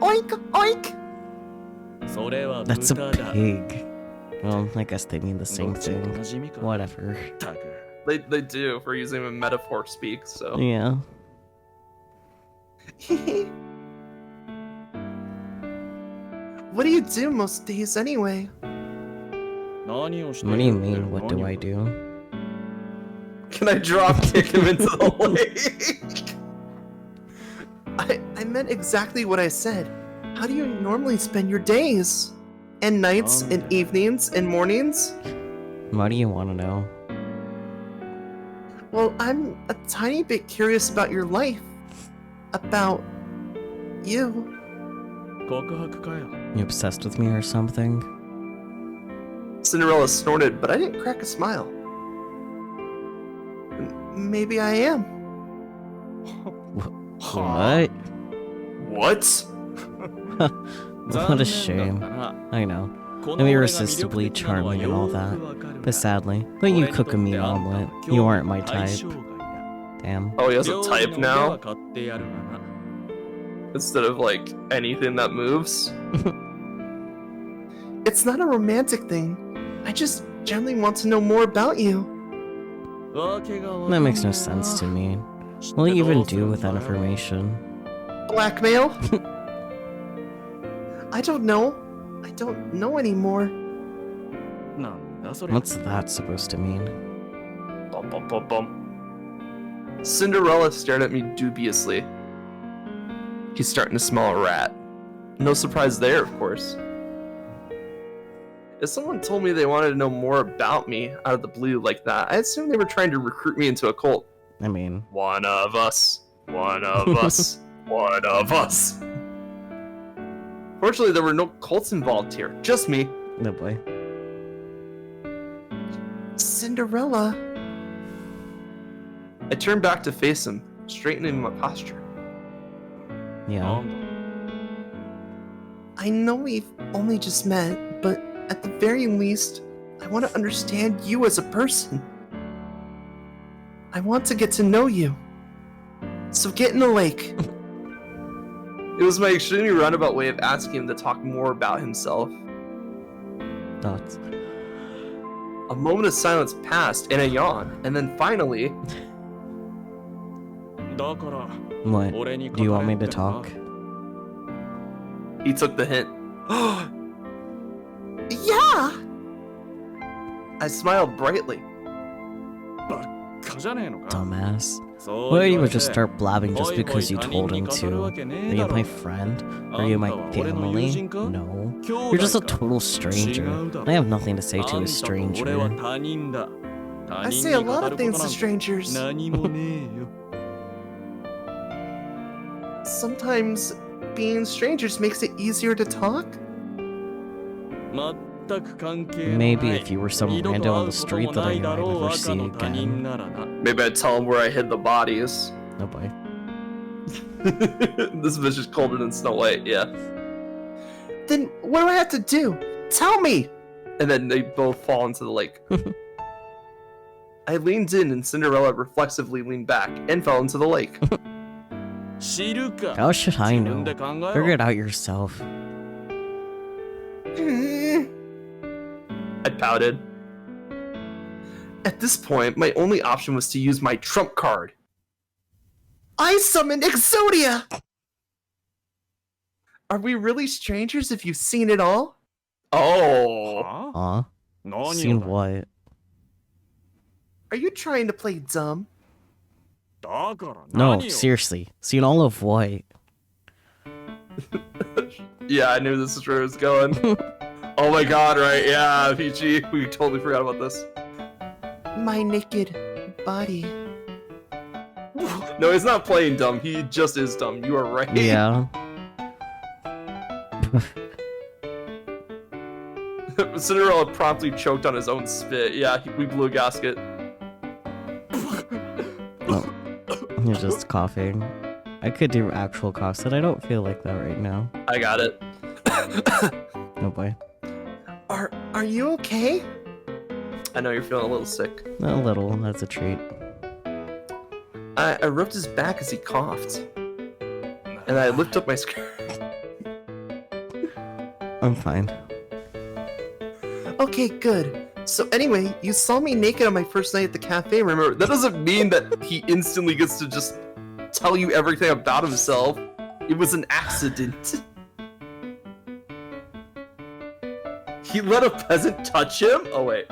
Oink, oink! That's a pig. Well, I guess they mean the same thing. Whatever. They do, if we're using a metaphor speak, so. Yeah. What do you do most days anyway? What do you mean, what do I do? Can I drop kick him into the lake? I meant exactly what I said. How do you normally spend your days? And nights, and evenings, and mornings? Why do you want to know? Well, I'm a tiny bit curious about your life. About you. You obsessed with me or something? Cinderella snorted, but I didn't crack a smile. Maybe I am. What? What? What a shame. I know. I'm irresistibly charming and all that. But sadly, though you cook a mean omelet, you aren't my type. Damn. Oh, he has a type now? Instead of, like, anything that moves? It's not a romantic thing. I just generally want to know more about you. That makes no sense to me. What do you even do with that information? Blackmail? I don't know. I don't know anymore. What's that supposed to mean? Bum, bum, bum, bum. Cinderella stared at me dubiously. He's starting to smell a rat. No surprise there, of course. If someone told me they wanted to know more about me out of the blue like that, I assumed they were trying to recruit me into a cult. I mean... One of us. One of us. One of us. Fortunately, there were no cults involved here. Just me. No boy. Cinderella. I turned back to face him, straightening my posture. Yeah. I know we've only just met, but at the very least, I want to understand you as a person. I want to get to know you. So get in the lake. It was my extremely roundabout way of asking him to talk more about himself. Thoughts? A moment of silence passed and a yawn, and then finally... What? Do you want me to talk? He took the hint. Yeah! I smiled brightly. Dumbass. Why don't you even just start blabbing just because you told him to? Are you my friend? Are you my family? No. You're just a total stranger. I have nothing to say to a stranger. I say a lot of things to strangers. Sometimes being strangers makes it easier to talk. Maybe if you were some random on the street that I might never see again. Maybe I'd tell him where I hid the bodies. Oh boy. This bitch is colder than Snow White, yeah. Then what do I have to do? Tell me! And then they both fall into the lake. I leaned in and Cinderella reflexively leaned back and fell into the lake. How should I know? Figure it out yourself. I pouted. At this point, my only option was to use my trump card. I summoned Exodia! Are we really strangers if you've seen it all? Oh. Seen what? Are you trying to play dumb? No, seriously. Seen all of what? Yeah, I knew this is where it was going. Oh my god, right? Yeah, Peachy. We totally forgot about this. My naked body. No, he's not playing dumb. He just is dumb. You are right. Yeah. Cinderella promptly choked on his own spit. Yeah, we blew a gasket. You're just coughing. I could do actual coughs, but I don't feel like that right now. I got it. Oh boy. Are you okay? I know you're feeling a little sick. A little, that's a treat. I rubbed his back as he coughed. And I lifted up my skirt. I'm fine. Okay, good. So anyway, you saw me naked on my first night at the cafe, remember? That doesn't mean that he instantly gets to just tell you everything about himself. It was an accident. He let a peasant touch him? Oh wait.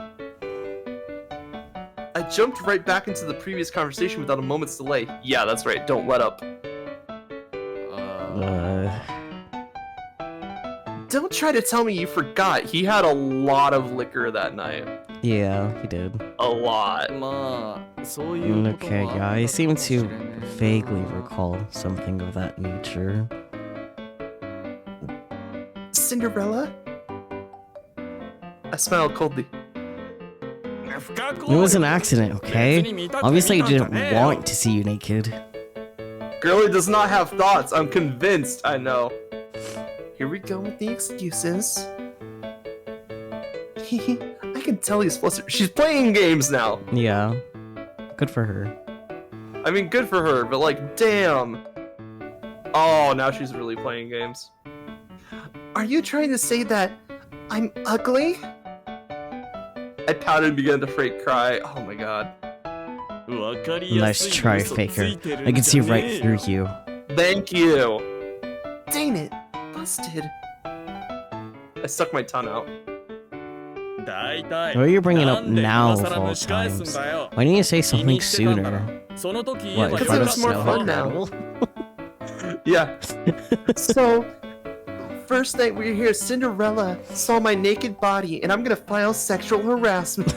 I jumped right back into the previous conversation without a moment's delay. Yeah, that's right. Don't let up. Don't try to tell me you forgot. He had a lot of liquor that night. Yeah, he did. A lot. Okay, yeah, I seem to vaguely recall something of that nature. Cinderella? I smiled coldly. It was an accident, okay? Obviously I didn't want to see you naked. Girlie does not have thoughts. I'm convinced. I know. Here we go with the excuses. I can tell he's flustered. She's playing games now. Yeah. Good for her. I mean, good for her, but like, damn. Oh, now she's really playing games. Are you trying to say that I'm ugly? I pouted and began to fake cry. Oh my god. Nice try, Faker. I can see right through you. Thank you. Dang it. Busted. I stuck my tongue out. Why are you bringing up now of all times? Why didn't you say something sooner? What, in Because front it of was more Snow fun White? now. Yeah. So, first night we were here, Cinderella saw my naked body, and I'm gonna file sexual harassment.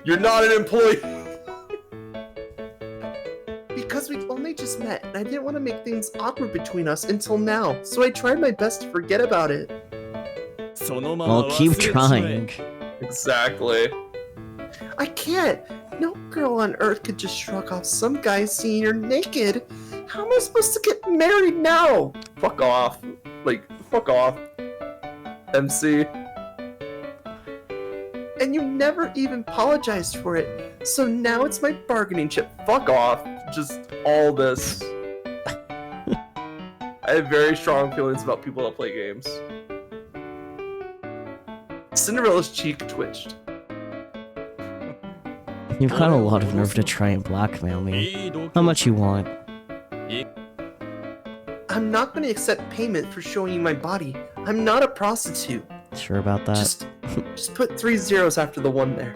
You're not an employee. Because we've only just met, and I didn't want to make things awkward between us until now, so I tried my best to forget about it. Well, keep trying. Exactly. I can't! No girl on earth could just shrug off some guy seeing her naked. How am I supposed to get married now? Fuck off. Like, fuck off. MC. And you never even apologized for it. So now it's my bargaining chip. Fuck off. Just all this. I have very strong feelings about people that play games. Cinderella's cheek twitched. You've got a lot of nerve to try and blackmail me. How much you want? I'm not going to accept payment for showing you my body. I'm not a prostitute. Sure about that? Just put 3 zeros after the 1 there.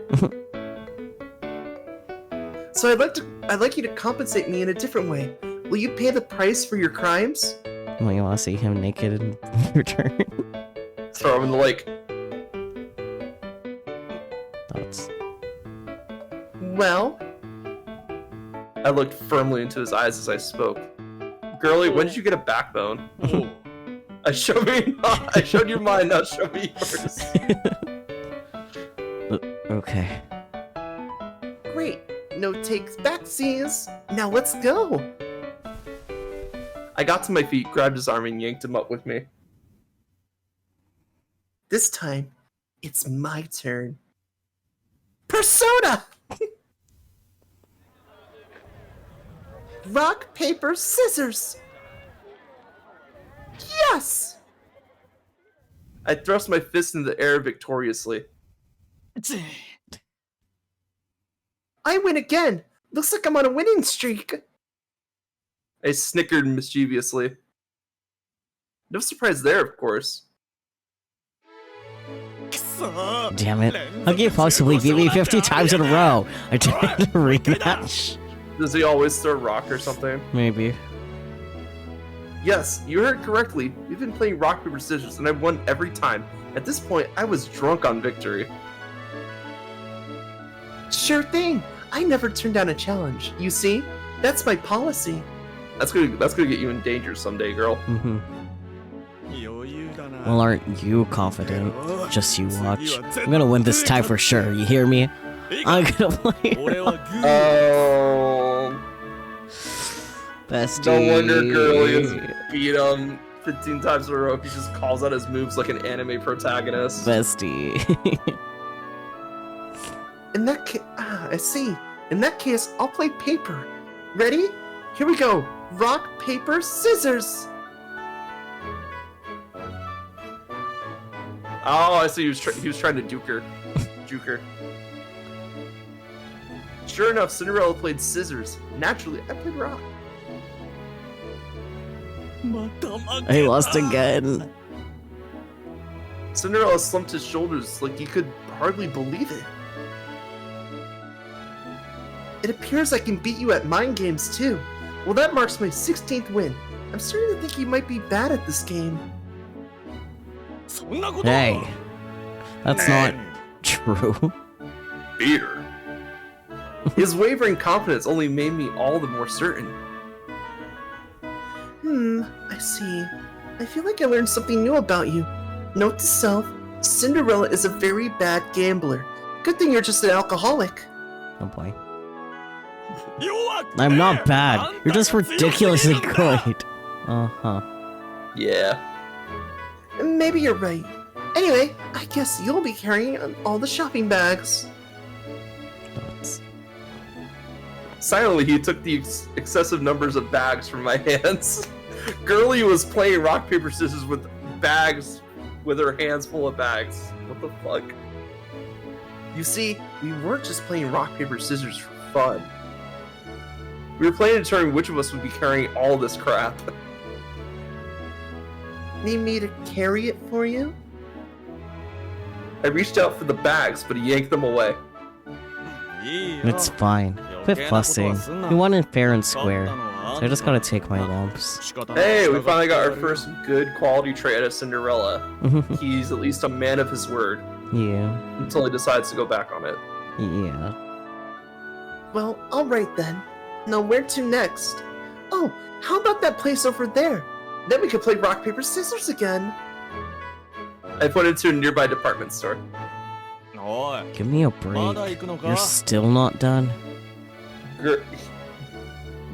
So I'd like you to compensate me in a different way. Will you pay the price for your crimes? Well, you want to see him naked in return? Throw him in the lake. Thoughts? Well, I looked firmly into his eyes as I spoke. Girlie, when did you get a backbone? I showed you mine, now show me yours. Okay. great. No takes backsies. Now let's go. I got to my feet, grabbed his arm, and yanked him up with me. This time, it's my turn. Persona! Rock, paper, scissors! Yes! I thrust my fist into the air victoriously. I win again! Looks like I'm on a winning streak! I snickered mischievously. No surprise there, of course. Damn it. How can you possibly beat me 50 times in a row? I tried to rematch. Does he always throw a rock or something? Maybe. Yes, you heard correctly. We've been playing rock, paper, scissors, and I've won every time. At this point, I was drunk on victory. Sure thing. I never turn down a challenge. You see? That's my policy. That's gonna get you in danger someday, girl. Mm-hmm. Well, aren't you confident? Just you watch. I'm gonna win this time for sure, you hear me? I'm gonna play. Oh. Bestie. No wonder Girlie has beat him 15 times in a row. He just calls out his moves like an anime protagonist. Bestie. In that case, I see. In that case, I'll play paper. Ready? Here we go. Rock, paper, scissors. Oh, I see. He was trying to juke her. Sure enough, Cinderella played scissors. Naturally, I played rock. I lost again. Cinderella slumped his shoulders like he could hardly believe it. It appears I can beat you at mind games too. Well, that marks my 16th win. I'm starting to think you might be bad at this game. Hey. That's not true. Beat her. His wavering confidence only made me all the more certain. I see. I feel like I learned something new about you. Note to self, Cinderella is a very bad gambler. Good thing you're just an alcoholic. Oh boy. I'm not bad. You're just ridiculously good. Uh-huh. Yeah. Maybe you're right. Anyway, I guess you'll be carrying all the shopping bags. Thoughts. Silently, he took the excessive numbers of bags from my hands. Girlie was playing rock, paper, scissors with bags, with her hands full of bags. What the fuck? You see, we weren't just playing rock, paper, scissors for fun. We were playing to determine which of us would be carrying all this crap. Need me to carry it for you? I reached out for the bags, but he yanked them away. It's fine. Quit fussing. We wanted fair and square. So I just gotta take my lumps. Hey, we finally got our first good quality trait out of Cinderella. He's at least a man of his word. Yeah. Until he decides to go back on it. Yeah. Well, alright then. Now where to next? Oh, how about that place over there? Then we could play rock, paper, scissors again. I pointed to a nearby department store. Give me a break. You're still not done?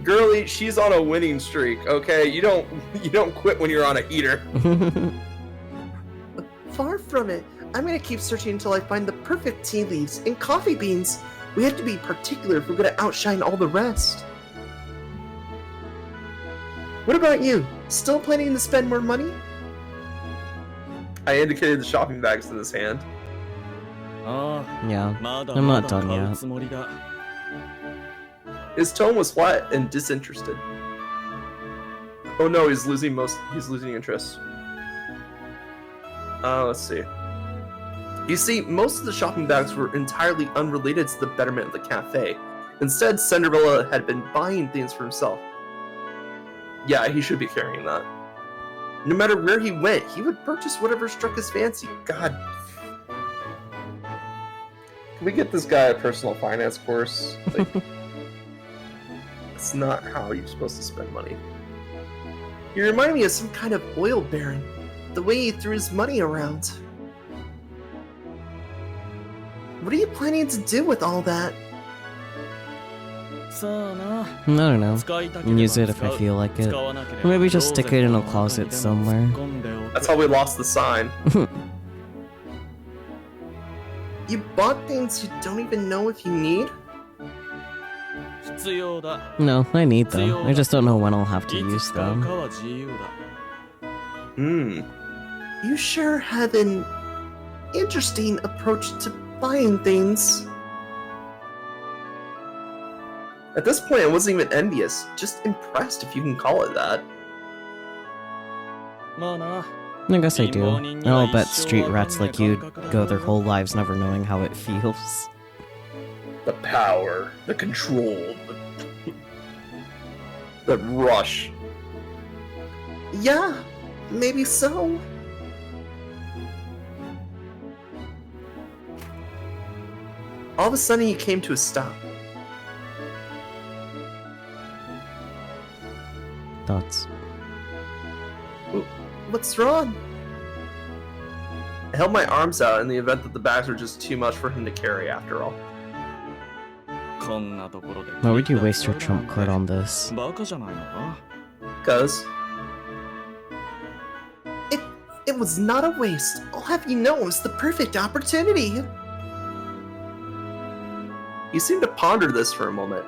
Girlie, she's on a winning streak, okay? You don't quit when you're on a heater. Far from it. I'm gonna keep searching until I find the perfect tea leaves and coffee beans. We have to be particular if we're gonna outshine all the rest. What about you? Still planning to spend more money? I indicated the shopping bags in his hand. Yeah, I'm not done yet. His tone was flat and disinterested. Oh no, he's losing interest. Let's see. You see, most of the shopping bags were entirely unrelated to the betterment of the cafe. Instead, Cinderella had been buying things for himself. Yeah, he should be carrying that. No matter where he went, he would purchase whatever struck his fancy. God. Can we get this guy a personal finance course? Like, it's not how you're supposed to spend money. You remind me of some kind of oil baron. The way he threw his money around. What are you planning to do with all that? I don't know. Use it if I feel like it. Or maybe just stick it in a closet somewhere. That's how we lost the sign. You bought things you don't even know if you need? No, I need them. I just don't know when I'll have to use them. You sure have an interesting approach to buying things. At this point, I wasn't even envious, just impressed if you can call it that. I guess I do. And I'll bet street rats like you go their whole lives never knowing how it feels. The power, the control, the rush. Yeah, maybe so. All of a sudden, he came to a stop. Thoughts? What's wrong? I held my arms out in the event that the bags were just too much for him to carry after all. Why would you waste your trump card on this? Cuz? It was not a waste. I'll have you know it was the perfect opportunity. He seemed to ponder this for a moment.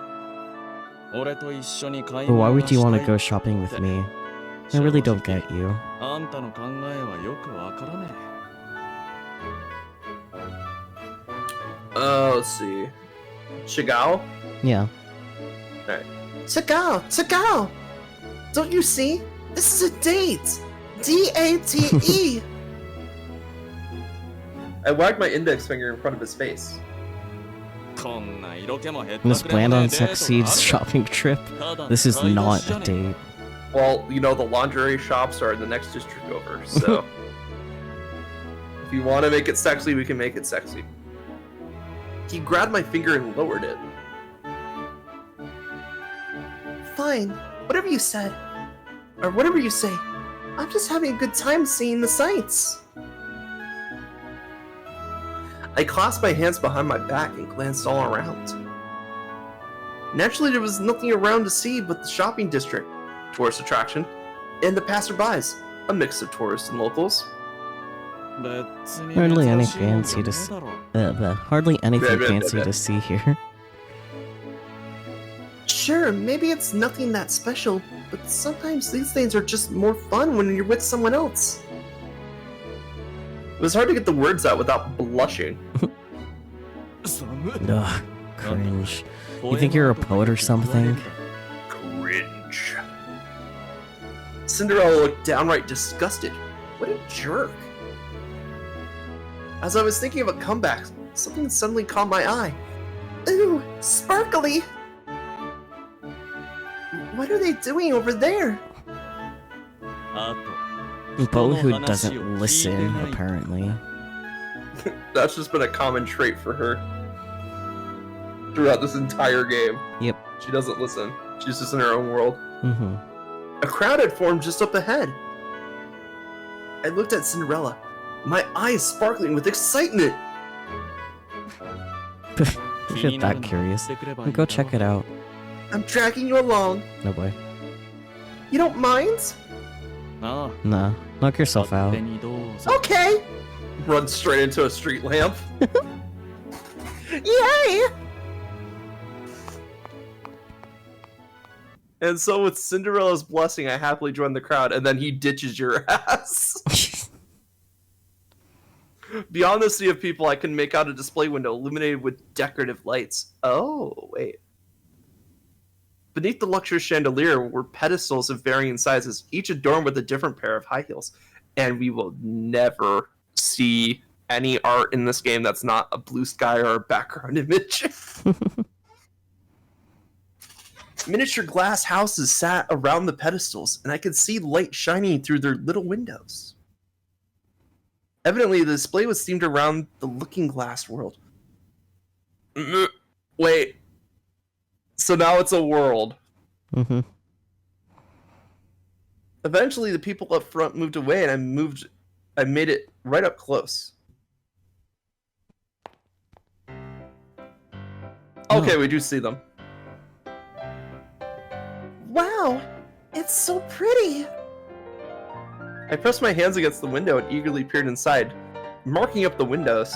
But why would you want to go shopping with me? I really don't get you. Let's see. Shigao? Yeah. Alright. Tagao! Don't you see? This is a date! D-A-T-E! I wagged my index finger in front of his face. This planned on Sexy's shopping trip? This is not a date. Well, you know, the lingerie shops are in the next district over, so... if you want to make it sexy, we can make it sexy. He grabbed my finger and lowered it. Fine, whatever you said. Or whatever you say. I'm just having a good time seeing the sights. I clasped my hands behind my back and glanced all around. Naturally, there was nothing around to see but the shopping district, tourist attraction, and the passerbys, a mix of tourists and locals. Hardly anything fancy to see here. Sure, maybe it's nothing that special, but sometimes these things are just more fun when you're with someone else. It was hard to get the words out without blushing. Ugh, cringe. You think you're a poet or something? Cringe. Cinderella looked downright disgusted. What a jerk. As I was thinking of a comeback, something suddenly caught my eye. Ooh, sparkly! What are they doing over there? Bo who doesn't listen, apparently. That's just been a common trait for her. Throughout this entire game. Yep. She doesn't listen. She's just in her own world. Mm-hmm. A crowd had formed just up ahead. I looked at Cinderella, my eyes sparkling with excitement. If you're that curious, go check it out. I'm dragging you along. No boy. You don't mind? あ Nah. Knock あ yourself 勝 out. 手にどうぞ Okay. Run straight into a street lamp. Yay! And so with Cinderella's blessing, I happily join the crowd, and then he ditches your ass. Beyond the sea of people, I can make out a display window illuminated with decorative lights. Oh, wait. Beneath the luxurious chandelier were pedestals of varying sizes, each adorned with a different pair of high heels. And we will never see any art in this game that's not a blue sky or a background image. Miniature glass houses sat around the pedestals, and I could see light shining through their little windows. Evidently, the display was themed around the looking glass world. Wait. So now it's a world. Mm-hmm. Eventually, the people up front moved away, and I made it right up close. Okay, we do see them. Wow, it's so pretty. I pressed my hands against the window and eagerly peered inside, marking up the windows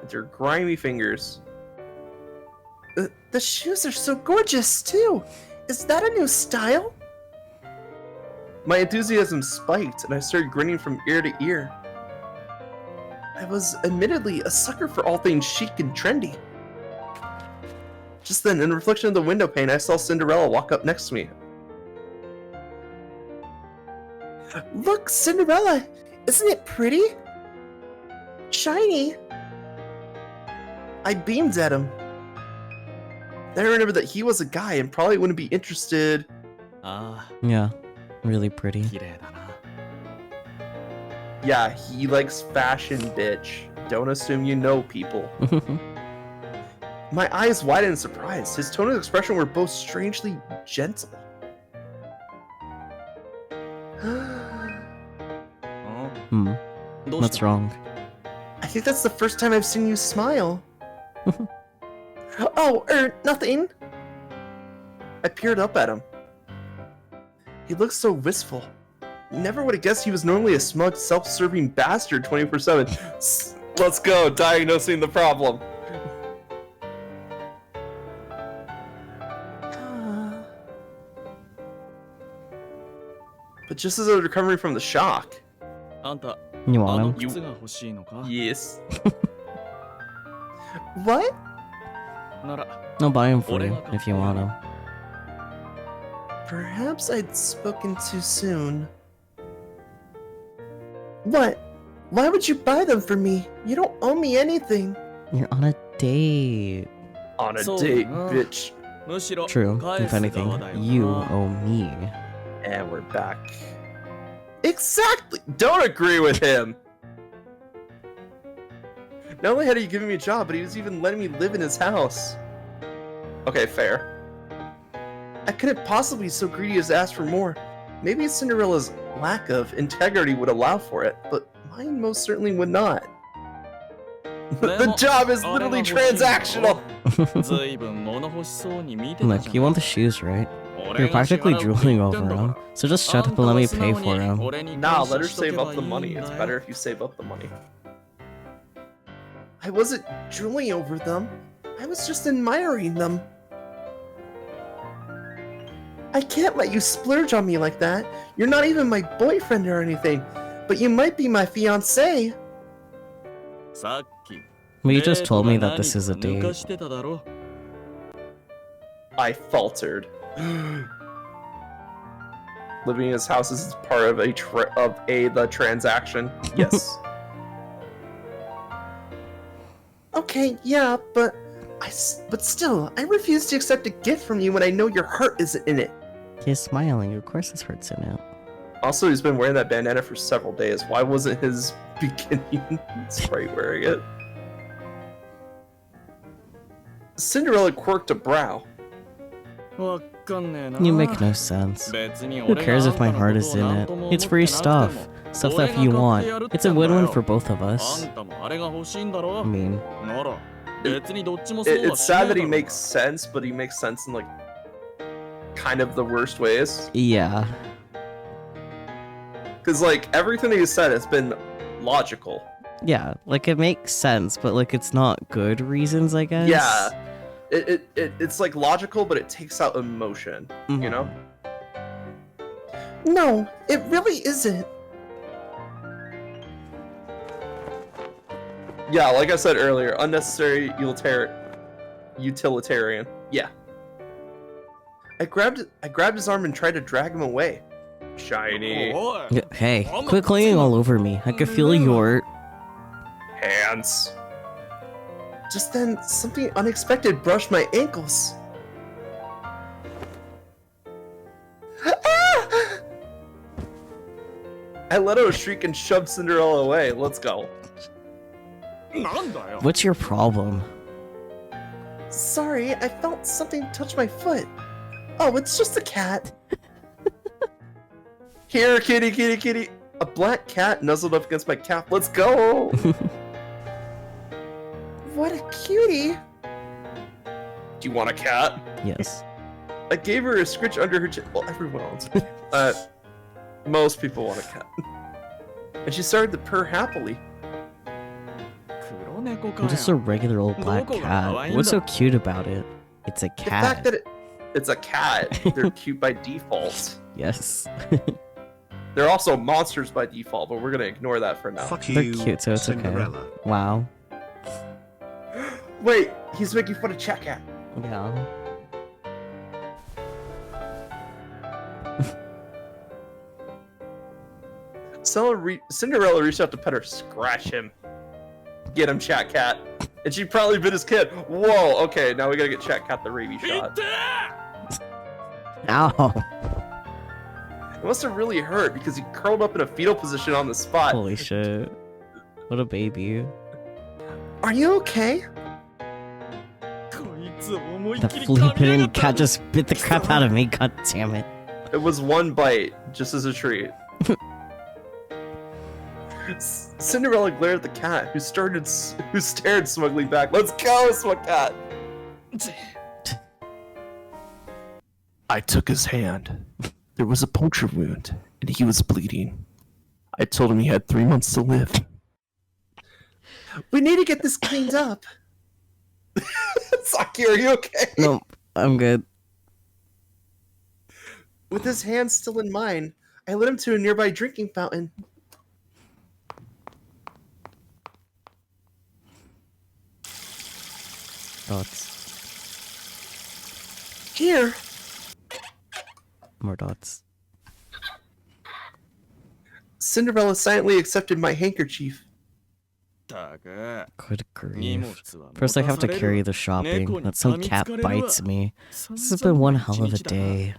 with their grimy fingers. The shoes are so gorgeous, too. Is that a new style? My enthusiasm spiked, and I started grinning from ear to ear. I was admittedly a sucker for all things chic and trendy. Just then, in the reflection of the window pane, I saw Cinderella walk up next to me. Look, Cinderella! Isn't it pretty? Shiny! I beamed at him. Then I remembered that he was a guy and probably wouldn't be interested. あ Yeah. Really pretty. あ綺麗だな Yeah, he likes fashion, bitch. Don't assume you know people. My eyes widened in surprise. His tone and expression were both strangely gentle. うん Hmm. どうし What's た wrong? I think that's the first time I've seen you smile. Oh, nothing. I peered up at him. He looked so wistful. Never would have guessed he was normally a smug, self-serving bastard 24/7. Let's go, diagnosing the problem. But just as I was recovering from the shock, あんた You あ want の him? 靴が欲しいのか yes. What? なら I'll buy him for you if you want him. Perhaps I'd spoken too soon. What? Why would you buy them for me? You don't owe me anything. You're on a date. On a So, date, bitch. むしろ True. 返 If す anything, 側だよな you owe me. And we're back. Exactly! Don't agree with him! Not only had he given me a job, but he was even letting me live in his house. Okay, fair. I couldn't possibly be so greedy as to ask for more. Maybe Cinderella's lack of integrity would allow for it, but mine most certainly would not. The job is literally transactional! ずいぶん物欲しそうに見てた Look, じゃ you ん want the shoes, right? 俺 You're が支 practically 払うって drooling 言って over んだから them. So just shut up and let me pay for them. Nah, let her save up the money. It's better if you save up the money. I wasn't drooling over them. I was just admiring them. I can't let you splurge on me like that. You're not even my boyfriend or anything, but you might be my fiancé. さっき But you just デート told me が that this is a 何か抜 date. かしてただろ I faltered. Living in his house is part of the transaction. Yes. Okay, yeah, but still, I refuse to accept a gift from you when I know your heart isn't in it. He's smiling. Of course his heart's in it. Also, he's been wearing that bandana for several days. Why wasn't his beginning sprite wearing it? Cinderella quirked a brow. わかんねえな You make no sense. 別に Who 俺が cares あ if ん my た heart の is ことを in 何 it? とも It's 思 free ってなくて stuff. も Stuff 俺 that が you 買って want. やるって It's a んだよ win-win for both of あ us. んたもあれが欲しいんだろ I mean, なら別にどっちもそうは It's しねえ sad だ that he ろうが makes sense, but he makes sense in like kind of the worst ways. Yeah. Because like everything he said has been logical. Yeah, like it makes sense, but like it's not good reasons, I guess. Yeah, it's like logical, but it takes out emotion. You know? No, it really isn't. Yeah, like I said earlier, unnecessary utilitarian. Yeah. I grabbed his arm and tried to drag him away. Shiny おい Yeah, hey, quit clinging all over me. I could feel your... hands. Just then, something unexpected brushed my ankles. Ah! I let out a shriek and shoved Cinderella away. Let's go. なんだよ What's your problem? Sorry, I felt something touch my foot. Oh, it's just a cat. Here, kitty, kitty, kitty. A black cat nuzzled up against my calf. Let's go. What a cutie. Do you want a cat? Yes. I gave her a scritch under her chin. Well, everyone wants a cat. Most people want a cat. And she started to purr happily. 黒猫か I'm just a よ regular old black Local cat. kawaii What's so da. cute about it? It's a The fact cat. that it's a cat, they're cute by default. Yes. They're also monsters by default, but we're gonna ignore that for now. They're cute, so it's okay. Wow. Wait, he's making fun of Chat Cat. Yeah. Cinderella reached out to pet her, scratch him. Get him, Chat Cat. And she probably bit his kid. Whoa, okay, now we gotta get Chat Cat the rabies shot. 痛え Ow. It must have really hurt because he curled up in a fetal position on the spot. Holy shit. What a baby. Are you okay? こいつ思い The っきり flea 噛みやが pitting った cat just bit the crap out of me. God damn it. It was one bite, just as a treat. Cinderella glared at the cat, who stared smugly back. Let's go, Smug Cat! I took his hand. There was a puncture wound, and he was bleeding. I told him he had 3 months to live. We need to get this cleaned up. Saki, are you okay? No, I'm good. With his hand still in mine, I led him to a nearby drinking fountain. Dots. Here, More dots. Cinderella silently accepted my handkerchief. ったく Good 荷 grief. 物は First, I have to 持たされる carry the shopping. Neko ni Then some cat kamitsukareru wa. bites me. This has been one hell of a day.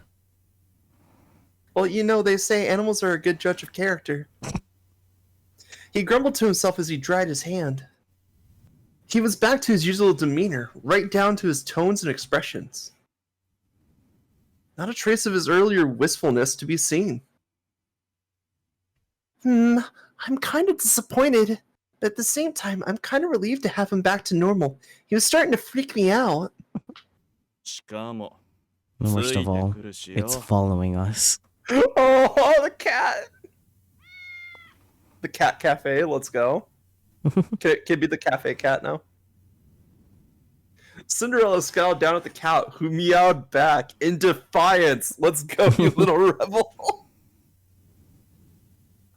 Well, you know, they say animals are a good judge of character. He grumbled to himself as he dried his hand. He was back to his usual demeanor, right down to his tones and expressions. Not a trace of his earlier wistfulness to be seen. I'm kind of disappointed, but at the same time, I'm kind of relieved to have him back to normal. He was starting to freak me out. しかも And worst つい of て all, くるしよ it's following us. Oh, the cat! The cat cafe, let's go. Can it be the cafe cat now? Cinderella scowled down at the cat, who meowed back in defiance. Let's go, you little rebel.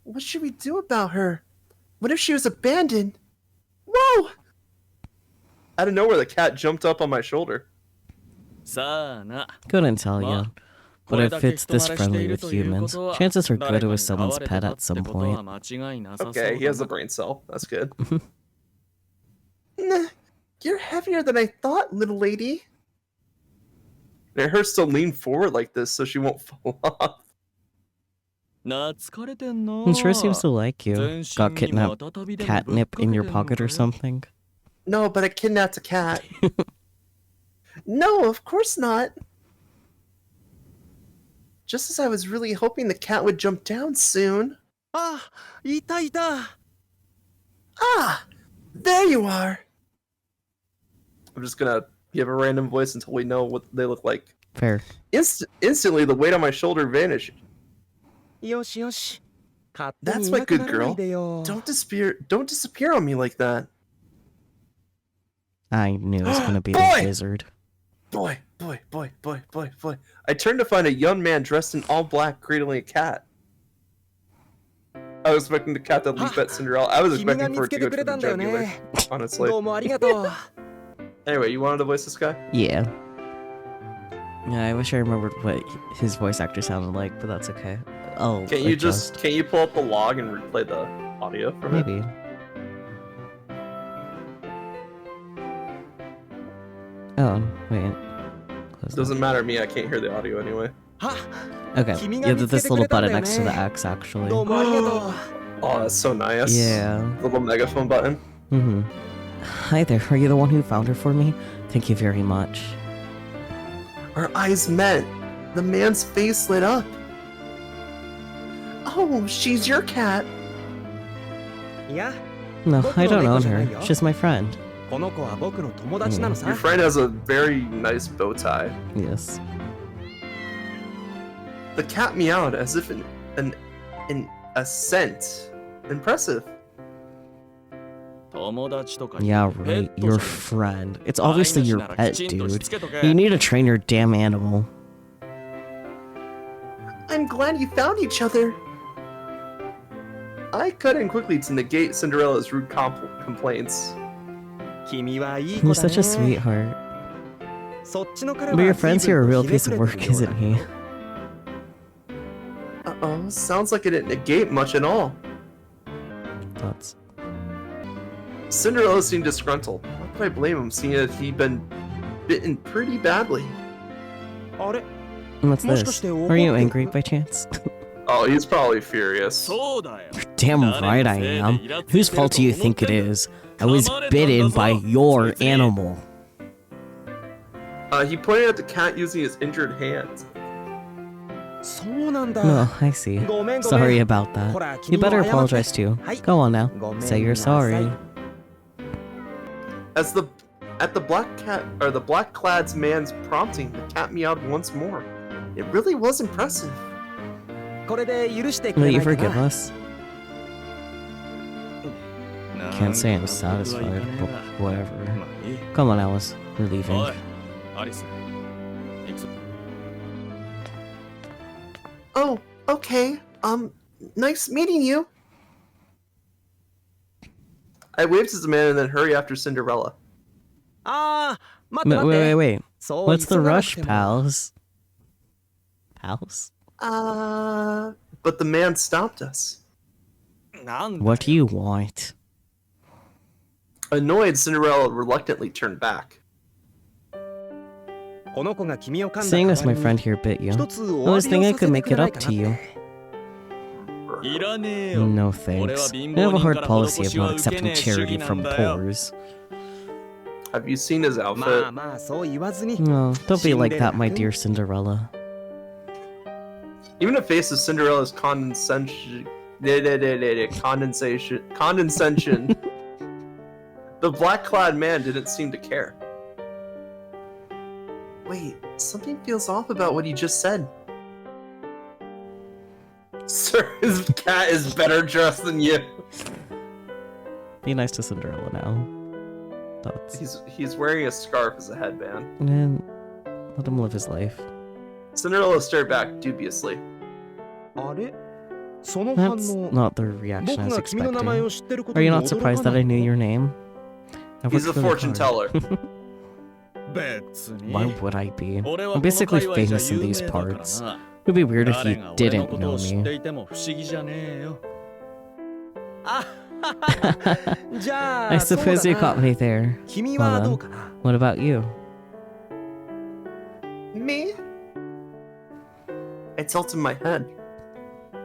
What should we do about her? What if she was abandoned? Whoa! Out of nowhere, the cat jumped up on my shoulder. さあな Couldn't tell you. But これ if だけ it's this 人慣れしてい friendly る with というこ humans, とは chances are good 誰 it かに was 飼わ someone's れて pet た at って some ことは point. 間違いなさそうだ Okay, he has a な brain cell. That's good. Nah, you're heavier than I thought, little lady. It hurts to lean forward like this so she won't fall off. 懐かれてんな It sure seems to like you. 全 Got 身にま kidnapped たたびでもぶっ catnip in your かけてんの pocket or かよ something? No, but I kidnapped a cat. No, of course not. Just as I was really hoping the cat would jump down soon. あ、いたいた。 Ah! There you are! I'm just gonna give a random voice until we know what they look like. Fair. Instantly, the weight on my shoulder vanished. よしよし。勝手 That's にい my なく good ならない girl. でよ。 Don't disappear on me like that. I knew it was gonna be the Boy! wizard. Boy. I turned to find a young man dressed in all black cradling a cat. I was expecting the cat to leap at Cinderella. I was 君が expecting 見 for つ it け to て go くれ to た the んだよ jugular, ね。 honestly. どうもありがとう。 Anyway, you wanted to voice this guy? Yeah. Yeah, I wish I remembered what his voice actor sounded like, but that's okay. Oh, Can't you pull up the log and replay the audio from it? maybe. Oh, wait. Close that. Doesn't matter to me, I can't hear the audio anyway. は Okay, Kimi yeah, ga this mitsuke little te kureta buttonんだよ next to the ね。 X, actually. どうもありがとう。 Oh, that's so nice. Yeah. The little megaphone button. Mm-hmm. Hi there, are you the one who found her for me? Thank you very much. Our eyes met. The man's face lit up. Oh, she's your cat. いや、 No, I don't own her. 僕の猫じゃないよ。 She's my friend. この子は僕の友達なの Your さ。 friend has a very nice bow tie. Yes. The cat meowed as if in a scent. Impressive. 友達とか Yeah, ペッ right. ト Your じゃん friend. It's 飼い obviously 主 your なら pet, きちんとし dude. つけとけ You need to train your damn animal. I'm glad you found each other. I cut in quickly to negate Cinderella's rude complaints. 君はいい子 You're だ such a ね。 sweetheart. そっちの彼 But は your friend's 随 here a 分 real とひね piece く of れて work, るようだ isn't he? Uh-oh, sounds like it didn't negate much at all. Thoughts. Cinderella seemed disgruntled. How could I blame him, seeing that he'd been bitten pretty badly? あれ What's もし this? かして Are you 怒ってる angry by chance? Oh, he's probably furious. そうだよ Damn right I am. Whose fault do you think it is? I was bitten by your animal. He pointed at the cat using his injured hands. そうなんだ。 No, I see. ごめんごめん。 Sorry about that. ほら、 You 君も better 謝って。 apologize too. はい。 Go on now. ごめん Say you're なさい。 sorry. At the black clad's man's prompting, the cat meowed once more. It really was impressive. これで許してく Will れ you ないか forgive な。 us? Can't say I'm satisfied, but whatever. まあいい Come on, Alice. We're お leaving. いアリス行くぞ Oh, okay. Nice meeting you. I waved to the man and then hurried after Cinderella. ああ、待って Wait, 待って。 wait. そう What's the 急がなく rush, ても pals? Pals? But the man stopped us. なんだ What do you want? Annoyed, Cinderella reluctantly turned back. この子が君を噛んだ Seeing as my 代わ friend り here bit に you, 一つ I お was 詫び thinking を I させ could て make くれ it ない up か to な you. って。いらねえよ No 俺は thanks. 貧 I 乏 have a 人 hard から policy 施 of しは not 受け accepting ねえ主 charity 義な from んだよ poors. Have you seen his まあ outfit? まあそう言わずに。 No, don't be like that, my 死んでる dear Cinderella. Even in the face of Cinderella's condescension, the black-clad man didn't seem to care. Wait, something feels off about what he just said. Sir, his cat is better dressed than you. Be nice to Cinderella now. Thoughts. He's wearing a scarf as a headband. Man, let him live his life. Cinderella stared back dubiously. あれその反 That's 応。 not the reaction I 僕 was が君の名前 expecting. を知ってること Are に you 驚 not か surprised な that I い knew your name? I He's a worked really fortune hard. teller. 別に Why would I be? 俺は I'm この basically 界隈じゃ famous in 有名 these だから parts. な It would be weird if 誰 you が俺の didn't こと know を知って me. いても不思議じゃねえよあじゃあ I そう suppose you だ caught な me there. 君 Well は then. どうかな What about you? Me? I tilted my head.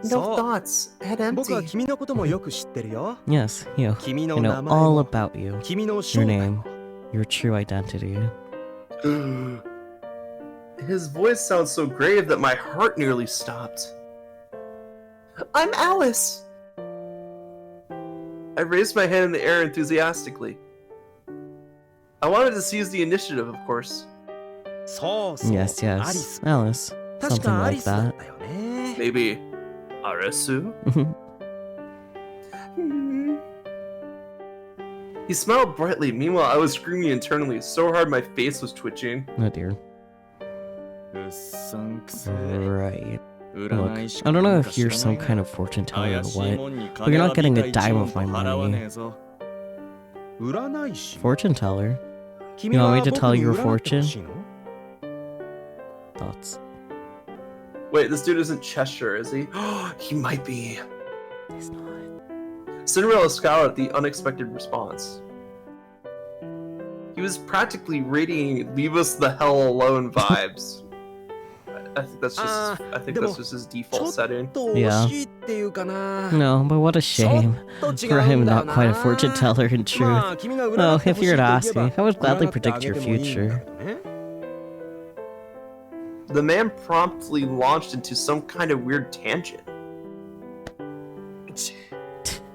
No そう thoughts. Head 僕は empty. 君のこともよく知ってるよ Yes, you. 君 I の名 know 前 all も about you. 君の Your 正体 name. も Your true identity. His voice sounds so grave that my heart nearly stopped. I'm Alice. I raised my hand in the air enthusiastically. I wanted to seize the initiative, of course. Yes, yes. Alice. Something like that. Maybe Arisu? He smiled brightly. Meanwhile, I was screaming internally so hard my face was twitching. Oh dear. Right. Look, I don't know if you're some kind of fortune teller or what, but you're not getting a dime of my money. Fortune teller? You want me to tell your fortune? Thoughts? Wait, this dude isn't Cheshire, is he? He might be. He's not. Cinderella scowled at the unexpected response. He was practically radiating "leave us the hell alone" vibes. I think that's just his default setting. Yeah. No, but what a shame. For him, not quite a fortune teller in truth. Well, if you were to ask me, I would gladly predict your future. The man promptly launched into some kind of weird tangent.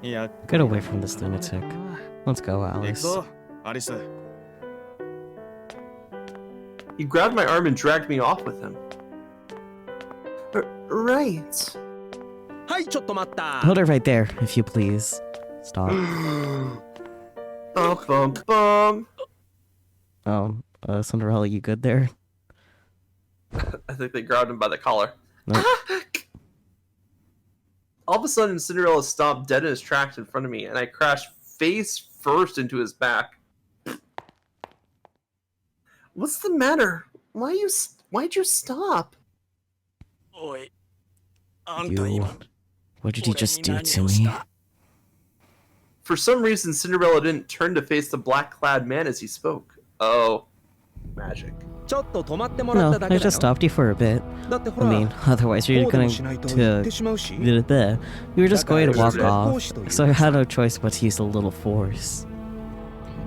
Get away from this lunatic. Let's go, Alice. He grabbed my arm and dragged me off with him. Right. Hold it right there, if you please. Stop. Bum. Cinderella, you good there? I think they grabbed him by the collar. Nope. All of a sudden, Cinderella stopped dead in his tracks in front of me, and I crashed face first into his back. What's the matter? Why'd you stop? You... What did he just do to me? For some reason, Cinderella didn't turn to face the black-clad man as he spoke. Oh, magic. No, I just stopped you for a bit. I mean, otherwise you're going to... You were just going to walk off, so I had no choice but to use a little force.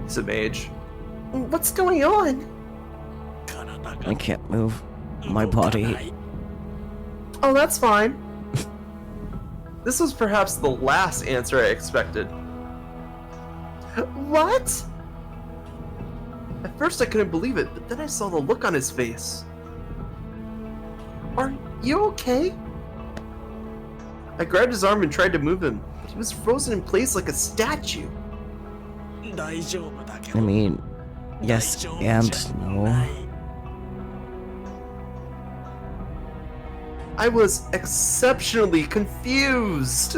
He's a mage. What's going on? I can't move my body. Oh, that's fine. This was perhaps the last answer I expected. What? At first I couldn't believe it, but then I saw the look on his face. Are you okay? I grabbed his arm and tried to move him, but he was frozen in place like a statue. I mean, yes and no. I was exceptionally confused.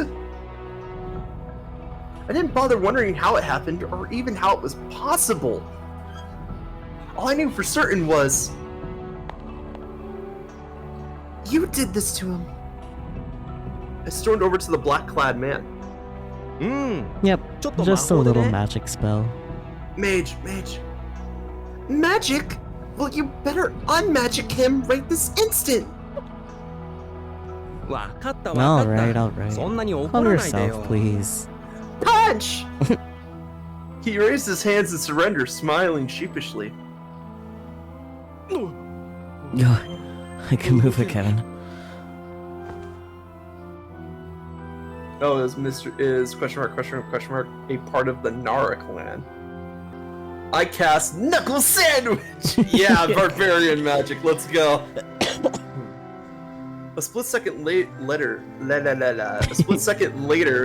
I didn't bother wondering how it happened or even how it was possible. All I knew for certain was... You did this to him. I stormed over to the black-clad man. Yep, just a little magic spell. Mage. Magic? Well, you better unmagic him right this instant. Alright. Calm yourself, please. Punch! He raised his hands in surrender, smiling sheepishly. I can move again. Oh, is question mark a part of the Nara clan? I cast Knuckle Sandwich! Yeah, barbarian magic, let's go. A split second later,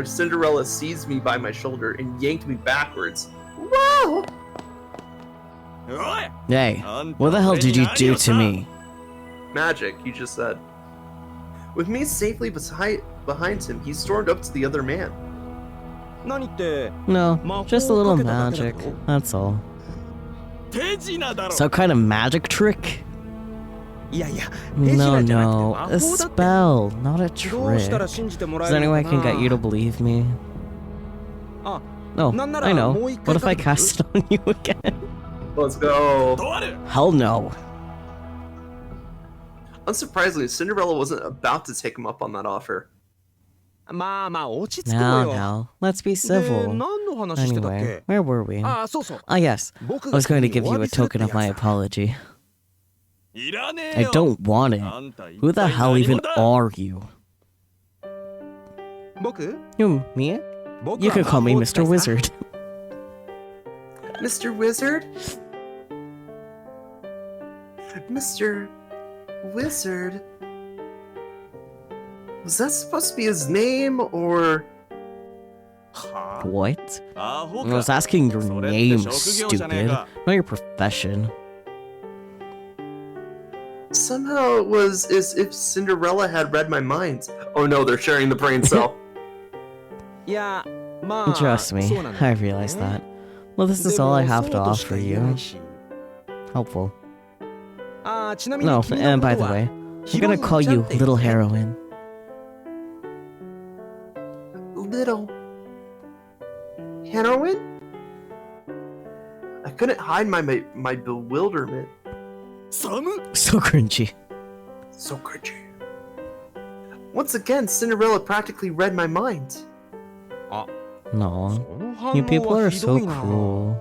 Cinderella seized me by my shoulder and yanked me backwards. Wow! Hey, what the hell did you do to me? Magic, you just said. With me safely behind him, he stormed up to the other man. No, just a little magic, that's all. Some kind of magic trick? No, a spell, not a trick. Is there any way I can get you to believe me? No, I know. What if I cast it on you again? Let's go. Hell no. Unsurprisingly, Cinderella wasn't about to take him up on that offer. Now, let's be civil. Anyway, where were we? Yes, I was going to give you a token of my apology. I don't want it. Who the hell even are you? Me? You can call me Mr. Wizard. Mr. Wizard? Mr. Wizard. Was that supposed to be his name, or... What? I アホ was か asking your それって name, 職業じゃねえ stupid. か Not your profession. Somehow it was as if Cinderella had read my mind. Oh no, they're sharing the brain cell. いやまあ Trust me, そうなんだ I よね realized that. Well, this is で all も I have そ to うとしか offer 言え you. ないし Helpful. あーちなみに No, 君の and こ by と the は way, ヒ I'm ロイ gonna ン call ちゃん you って言う Little ね Heroine. Little heroine? I couldn't hide my bewilderment. 寒っ So cringy. So cringy. Once again, Cinderella practically read my mind. No, その反 you 応 people は are ひど so いな cruel.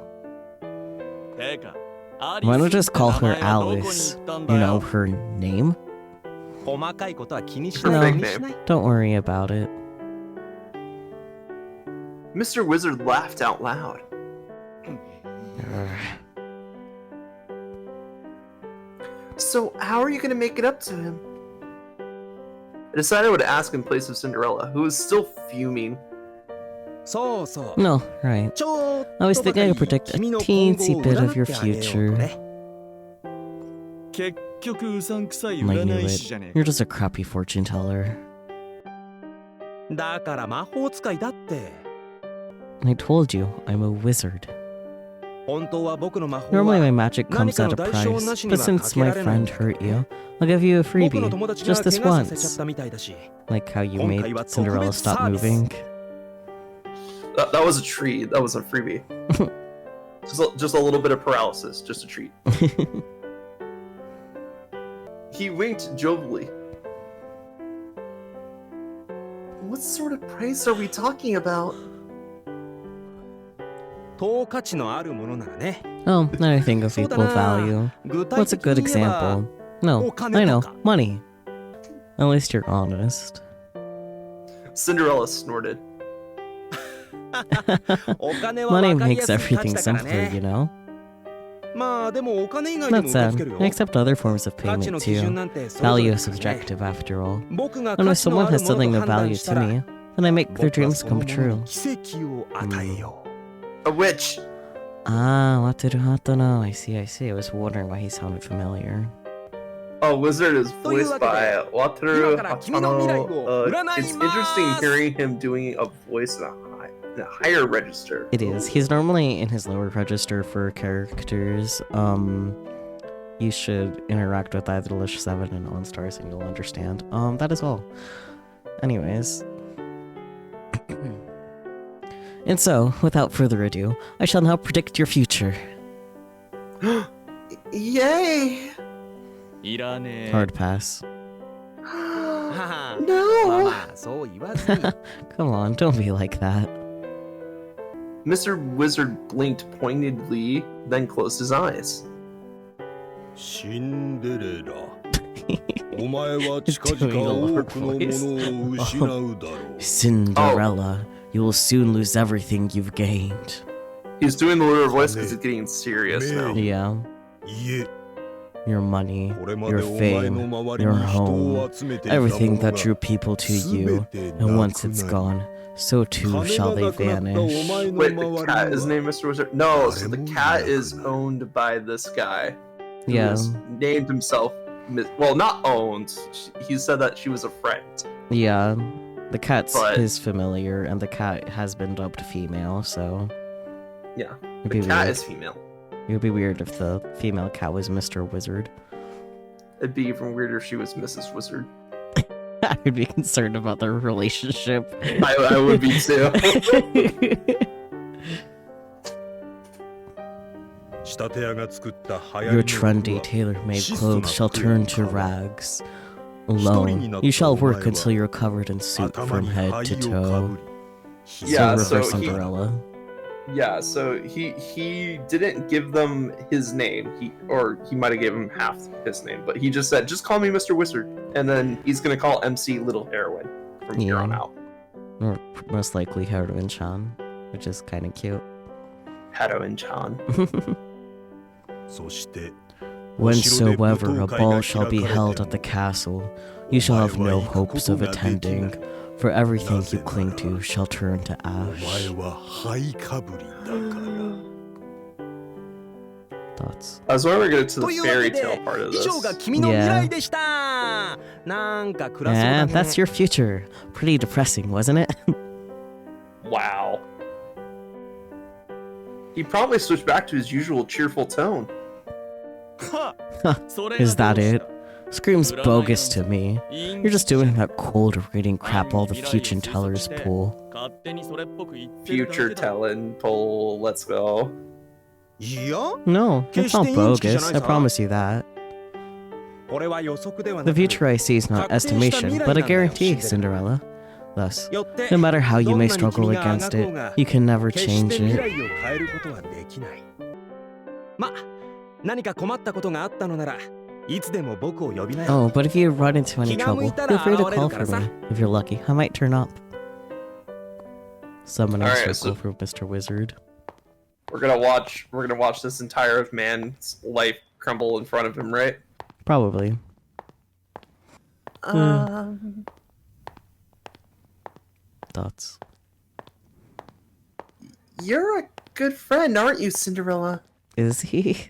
てかアリ Why ス not って just call 名 her 前はどこに Alice? 行ったん You だ know よ her name? 細かいことは気にし No. ない気にしない Don't worry about it. Mr. Wizard laughed out loud. So, how are you going to make it up to him? I decided I would ask in place of Cinderella, who was still fuming. そうそう No, right. ちょっ I was とば thinking か I り could predict a 君の今 teensy 後を bit 占 of っ your てあげようと future. ね結局うさんくさい I knew 占い it. 師じゃね You're just a crappy fortune teller. だから魔法使いだって I told you, I'm a wizard. 本当は僕の魔法 Normally は my magic comes at a 何かの代償なし price, には but since my かけられないん friend だけどね。 hurt you, I'll give you a 僕の freebie. 友達が Just 怪 this 我させちゃっ once. たみたいだし Like how you 今 made 回は特 Cinderella 別サ stop ービス moving. That was a treat. That was a freebie. just a little bit of paralysis. Just a treat. He winked jovially. What sort of price are we talking about? 等価値のあるものならね Oh, now I think of そうだ equal な value. 具体 What's a 的 good に言えば example? No, お金 I know. とか Money. At least you're honest. Cinderella snorted. お金は Money 分かり makes やすい価 everything 値だから simpler, you ね know? まあでもお金以外にも That 受け said, 付けるよ I accept other forms of 価値 payment の基準 too. なんてそれぞれ Value だ is からね subjective after all. 僕が And 価 if 値の someone ある has もの something と of 判断 value した to ら me, then I make their 僕は dreams その come もの true. に奇跡を与えよ A witch. Ah, Wataru Hatono. I see, I see. I was wondering why he sounded familiar. Oh, Wizard is というわ voiced けで by 今 Wataru から君の未来を Hatano. 占い It's ま interesting す hearing him doing a voice in a higher register. It is. He's normally in his lower register for characters. You should interact with either Lish 7 and OnStars and you'll understand. That is all. Anyways. And so, without further ado, I shall now predict your future. Yay! いらねえ Hard pass. ははまあ No! まあそう言わずに Come on, don't be like that. Mr. Wizard blinked pointedly, then closed his eyes. シンデレラお前は He's 近 doing a 々 lower 多くのもの voice. を失うだろう Cinderella, you will soon lose everything you've gained. He's doing the lower voice because it's getting serious now. Yeah, いえ your money, これま your でお前の fame, 周り your に人 home, を集めていたも everything のが that drew people to you, 全て and な once く it's な gone, so too 金 shall が they なくなったお vanish. 前の Wait, 周 the り cat に is は named Mr. Wizard? No, so the cat is owned by this guy. Who Yeah, has named himself. Well, not owned. He said that she was a friend. yeah. The cat's But- his familiar, and the cat has been dubbed female, so Yeah. it'd be The cat weird. is female. It would be weird if the female cat was Mr. Wizard. It'd be even weirder if she was Mrs. Wizard. I would be concerned about their relationship. I would be too. 仕立て屋が作った流行 Your りの trendy 服は tailor-made clothes shall turn to rags. Alone, you shall work until you're covered in soot 頭 from に head 灰 to をか toe. ぶり Yeah, so so reverse he- Cinderella. Yeah, so he didn't give them his name. He might have given him half his name, but he just said, "Just call me Mr. Wizard," and then he's gonna call MC Little Heroine from here on Yeah. out. Or most likely Heroine-chan, which is kind of cute. Hado and Chan. そして Whensoever a ball shall be held at the castle, you shall have no hopes of attending, for everything you cling to shall turn to お ash. 前は灰かぶりだから Thoughts? I was wondering to get to と the いうわ fairy けで tale part of 以上 this. が君の未来でしたなんか暗そうだ And ね that's your future. Pretty depressing, wasn't it? Wow. He probably switched back to his usual cheerful tone. Is that it? Screams bogus to me. You're just doing that cold reading crap all the future tellers pull. Future telling pull, let's go. いや No, it's not bogus. I promise you that. これは予測では The なく future I see is not estimation, but a guarantee, Cinderella. Thus, no matter how you may struggle against it, you can never 決して change 未 it. 来を変えることはできないま何か困ったことがあったのならいつでも僕を呼びなよ Oh, but if you run into any trouble, feel free to call for me. If you're lucky, I might turn up. Summoning Alright, circle so- for Mr. Wizard. We're gonna watch this entire man's life crumble in front of him, right? Probably. Thoughts? You're a good friend, aren't you, Cinderella? Is he?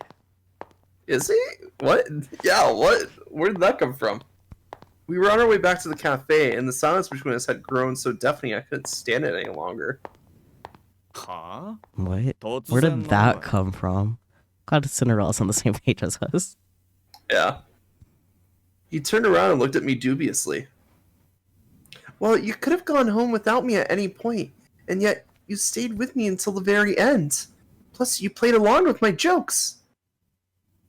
Is he? What? Yeah, what? Where did that come from? We were on our way back to the cafe, and the silence between us had grown so deafening I couldn't stand it any longer. は What? あ Where did that come from? Glad Cinderella's on the same page as us. Yeah. He turned around and looked at me dubiously. Well, you could have gone home without me at any point, and yet you stayed with me until the very end. Plus, you played along with my jokes.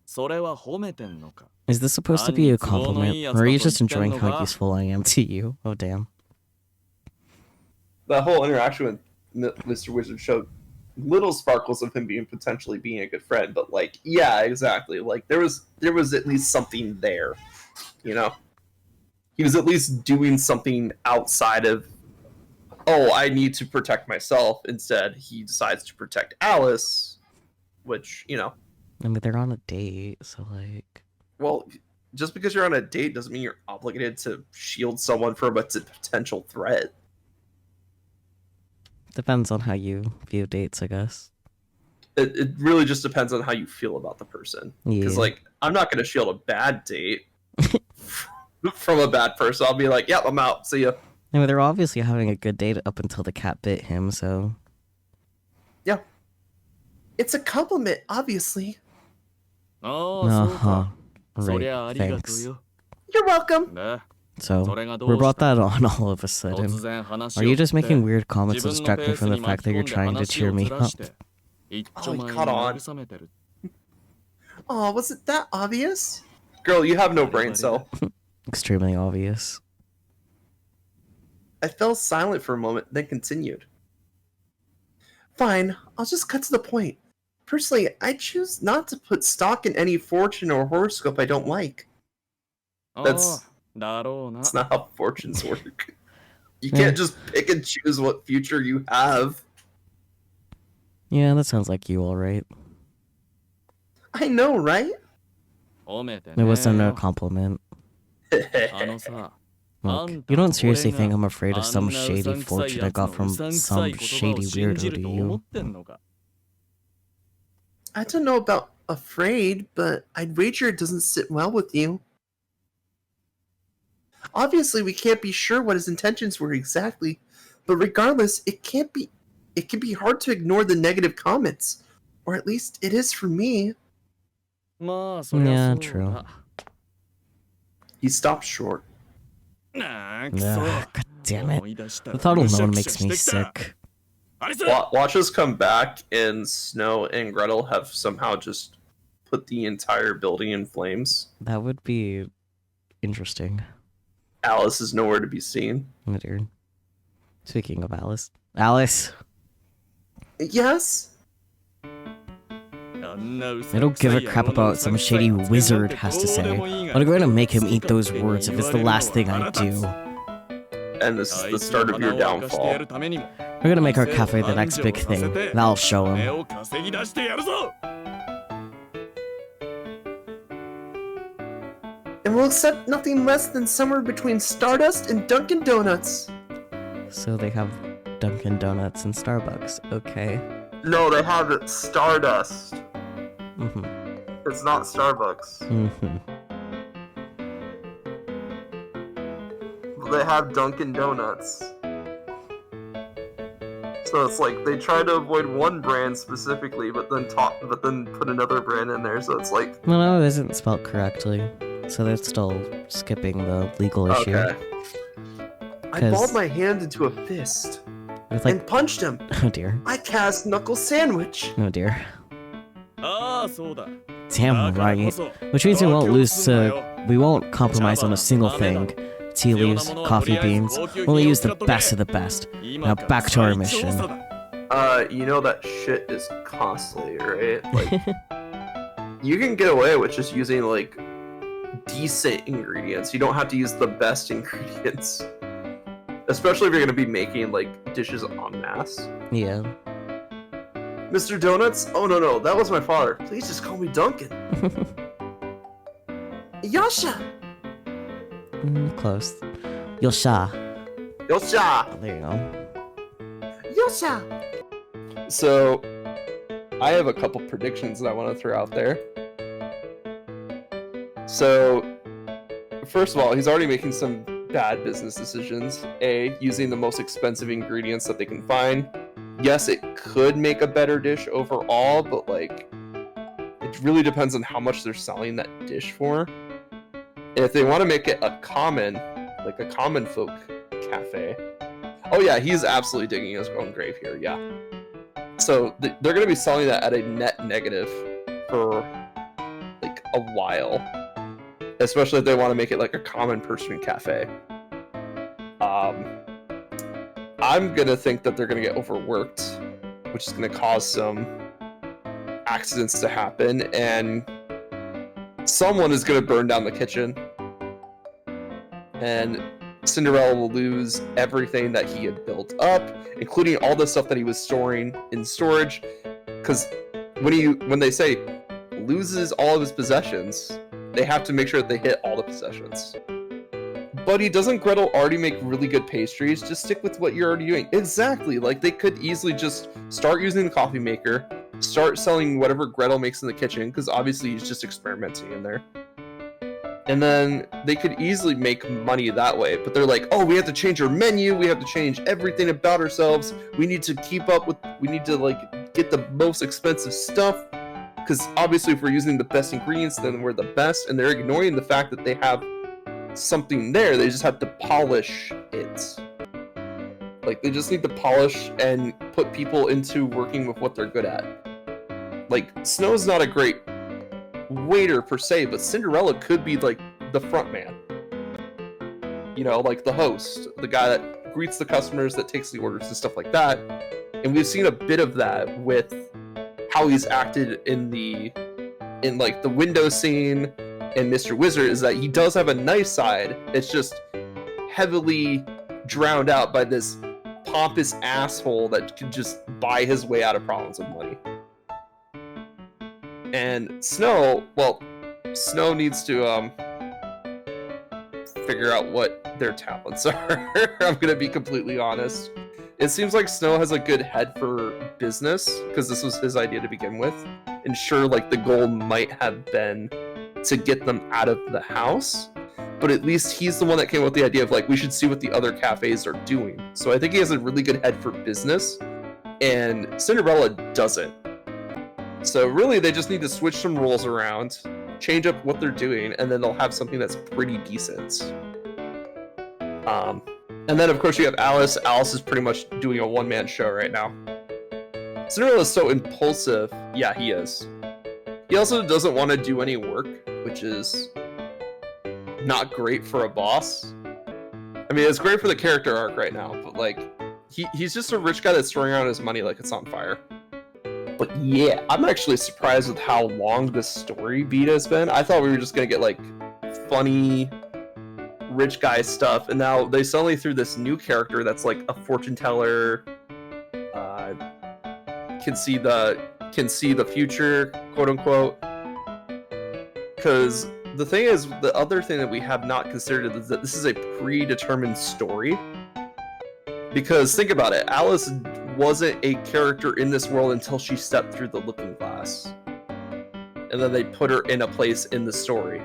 それは褒めてんのか Is this supposed to be a compliment, or are you just enjoying how useful I am to you? Oh, damn. That whole interaction with Mr. Wizard showed little sparkles of him potentially being a good friend, but like, yeah, exactly. Like there was at least something there, you know. He was at least doing something outside of, oh, I need to protect myself. Instead, he decides to protect Alice, which, you know. I mean, they're on a date, so like... Well, just because you're on a date doesn't mean you're obligated to shield someone from a potential threat. Depends on how you view dates, I guess. It really just depends on how you feel about the person. Because, Yeah. like, I'm not going to shield a bad date from a bad person. I'll be like, yep, I'm out. See ya. I mean, they're obviously having a good date up until the cat bit him, so... Yeah. It's a compliment, obviously. ああそうか Uh-huh. そりゃあ Right, りがとう thanks. よ You're welcome. ね So, それがど we うし brought た that on all of a 突 sudden. 然話を Are you just 振って making weird comments to 自分の distract ペ me ース from に the 巻 fact き that 込 you're んで trying to 話 cheer を me ずら up? して一丁 Oh, 前 he に caught on. 慰めてる Oh, was it that obvious? Girl, you have no brain cell. Extremely obvious. I fell silent for a moment, then continued. Fine, I'll just cut to the point. Personally, I choose not to put stock in any fortune or horoscope I don't like. あ That's- あだろうな That's not how fortunes work. You Yeah. can't just pick and choose what future you have. Yeah, that sounds like you, alright. I know, right? 褒めて It ね wasn't a compliment. あのさ Look, Anta, you don't seriously俺が think I'm afraid of some あんな shady うさんくさい fortune I やつの got from うさんくさ some い言葉 shady を信 weirdo じ to ると思 you. ってんのか I don't know about afraid, but I'd wager it doesn't sit well with you. Obviously, we can't be sure what his intentions were exactly, but regardless, it can be hard to ignore the negative comments. Or at least it is for me. まあそりゃ Yeah, そう true. だ He stopped short. なあくそ Ugh, god damn it. 思い出した The ら thought むしゃ alone くしゃ makes me してきた sick. あれさ Watch us come back, and Snow and Gretel have somehow just put the entire building in flames. That would be interesting. Alice is nowhere to be seen. Oh, dear. Speaking of Alice. Alice! Yes? I don't give a crap about what some shady wizard has to say, but I'm going to make him eat those words if it's the last thing I do. And this is the start of your downfall. We're gonna make our cafe the next big thing. That'll show him. will accept nothing less than somewhere between Stardust and Dunkin' Donuts. So they have Dunkin' Donuts and Starbucks. Okay. No, they have it Stardust. Mm-hmm. It's not Starbucks. Mm-hmm. They have Dunkin' Donuts. So it's like they try to avoid one brand specifically, but then put another brand in there. So it's like, Well, no, it isn't spelled correctly. So they're still skipping the legal issue. okay. I 'Cause- balled my hand into a fist It's like, and punched him. oh dear. I cast Knuckle Sandwich. Oh dear. ああそうだ Damn right. Which means we won't compromise on a single thing. Tea leaves, coffee beans, only use the best of the best. Now back to our mission. You know that shit is costly, right? Like, you can get away with just using, like, decent ingredients. You don't have to use the best ingredients. Especially if you're gonna be making, like, dishes en masse. Yeah. Mr. Donuts? Oh, no, that was my father. Please just call me Duncan. Yasha! Close. Yosha. Yasha! There you go. Yasha! So, I have a couple predictions that I want to throw out there. So, first of all, he's already making some bad business decisions. A, using the most expensive ingredients that they can find. Yes, it could make a better dish overall, but like, it really depends on how much they're selling that dish for. And if they want to make it a common folk cafe. Oh yeah, he's absolutely digging his own grave here, yeah. So they're going to be selling that at a net negative for like a while. Especially if they want to make it like a common person cafe. I'm gonna think that they're gonna get overworked, which is gonna cause some accidents to happen, and someone is gonna burn down the kitchen, and Cinderella will lose everything that he had built up, including all the stuff that he was storing in storage. Because when they say loses all of his possessions, they have to make sure that they hit all the possessions. Buddy, doesn't Gretel already make really good pastries? Just stick with what you're already doing. Exactly, like they could easily just start using the coffee maker, start selling whatever Gretel makes in the kitchen, because obviously he's just experimenting in there. And then they could easily make money that way, but they're like, oh, we have to change our menu, we have to change everything about ourselves, we need to like get the most expensive stuff, because obviously if we're using the best ingredients, then we're the best, and they're ignoring the fact that they have something there. They just have to polish it. Like, they just need to polish and put people into working with what they're good at. Like, Snow's not a great waiter per se, but Cinderella could be like the front man. You know, like the host, the guy that greets the customers, that takes the orders and stuff like that. And we've seen a bit of that with how he's acted in like the window scene and Mr. Wizard, is that he does have a nice side. It's just heavily drowned out by this pompous asshole that can just buy his way out of problems with money. And Snow needs to figure out what their talents are. I'm gonna be completely honest. It seems like Snow has a good head for business, because this was his idea to begin with. And sure, like, the goal might have been to get them out of the house, but at least he's the one that came up with the idea of, like, we should see what the other cafes are doing. So I think he has a really good head for business, and Cinderella doesn't. So really, they just need to switch some rules around, change up what they're doing, and then they'll have something that's pretty decent. And then, of course, you have Alice. Alice is pretty much doing a one-man show right now. Cinderella is so impulsive. Yeah, he is. He also doesn't want to do any work, which is not great for a boss. I mean, it's great for the character arc right now, but, like, he's just a rich guy that's throwing around his money like it's on fire. But yeah, I'm actually surprised with how long this story beat has been. I thought we were just gonna get, like, funny rich guy stuff, and now they suddenly threw this new character that's like a fortune teller, can see the future, quote unquote. Because the thing is, the other thing that we have not considered is that this is a predetermined story. Because think about it, Alice wasn't a character in this world until she stepped through the looking glass. And then they put her in a place in the story.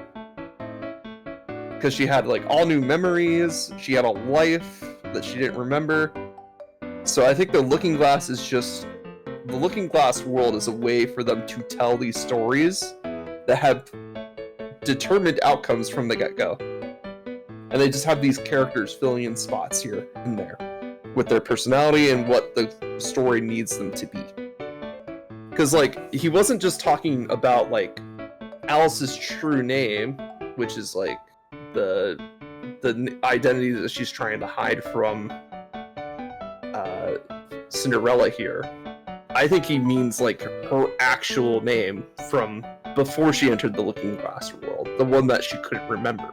Because she had like all new memories, she had a life that she didn't remember. So I think the looking glass is just... The looking glass world is a way for them to tell these stories that have determined outcomes from the get-go. And they just have these characters filling in spots here and there with their personality and what the story needs them to be. Because, like, he wasn't just talking about, like, Alice's true name, which is, like, the identity that she's trying to hide from Cinderella here. I think he means, like, her actual name from before she entered the looking glass world, the one that she couldn't remember.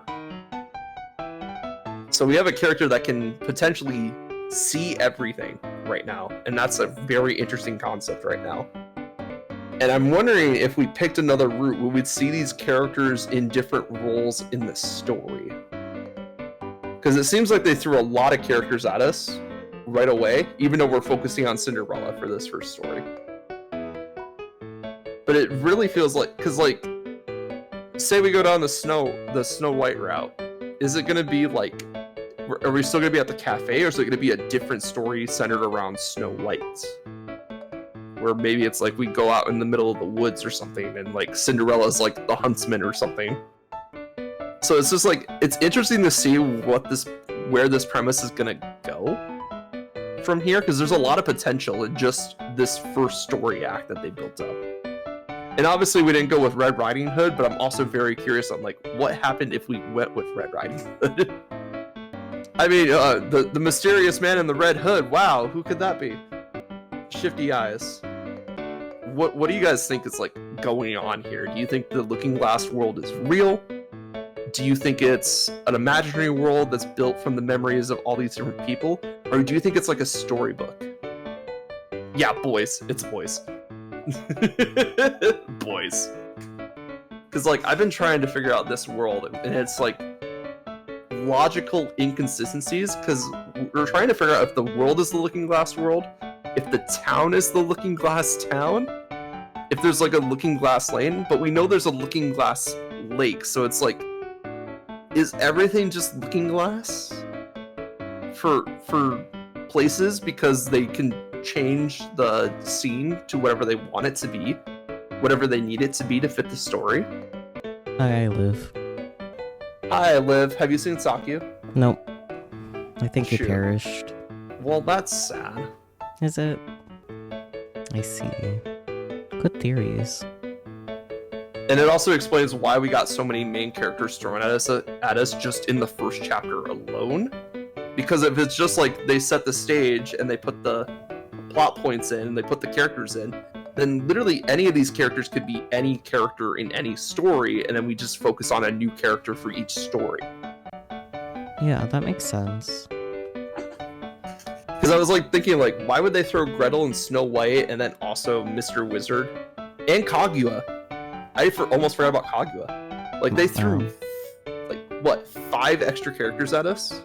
So we have a character that can potentially see everything right now, and that's a very interesting concept right now. And I'm wondering if we picked another route, we would see these characters in different roles in the story. Because it seems like they threw a lot of characters at us right away, even though we're focusing on Cinderella for this first story. But it really feels like, because like, say we go down the Snow White route, is it going to be like, are we still going to be at the cafe, or is it going to be a different story centered around Snow White? Where maybe it's like we go out in the middle of the woods or something, and like Cinderella's like the huntsman or something. So it's just like, it's interesting to see where this premise is going to go from here, because there's a lot of potential in just this first story act that they built up. And obviously we didn't go with Red Riding Hood, but I'm also very curious on like what happened if we went with Red Riding Hood. I mean, the mysterious man in the red hood. Wow, who could that be? Shifty eyes. What do you guys think is like going on here? Do you think the looking glass world is real? Do you think it's an imaginary world that's built from the memories of all these different people? Or do you think it's like a storybook? Yeah, boys. It's boys. Boys. Because like, I've been trying to figure out this world, and it's like logical inconsistencies, because we're trying to figure out if the world is the looking glass world, if the town is the looking glass town, if there's like a looking glass lane, but we know there's a looking glass lake, so it's like, is everything just looking glass for places because they can change the scene to whatever they want it to be, whatever they need it to be to fit the story? Hi, Liv. Hi, Liv. Have you seen Sakyu? Nope. I think he Shoot. perished. Well, that's sad. Is it? I see. Good theories. And it also explains why we got so many main characters thrown at us just in the first chapter alone. Because if it's just like they set the stage and they put the plot points in and they put the characters in, then literally any of these characters could be any character in any story, and then we just focus on a new character for each story. Yeah, that makes sense. Because I was like thinking, like, why would they throw Gretel and Snow White and then also Mr. Wizard and Kaguya? I almost forgot about Kaguya. Like, they threw like what, 5 extra characters at us,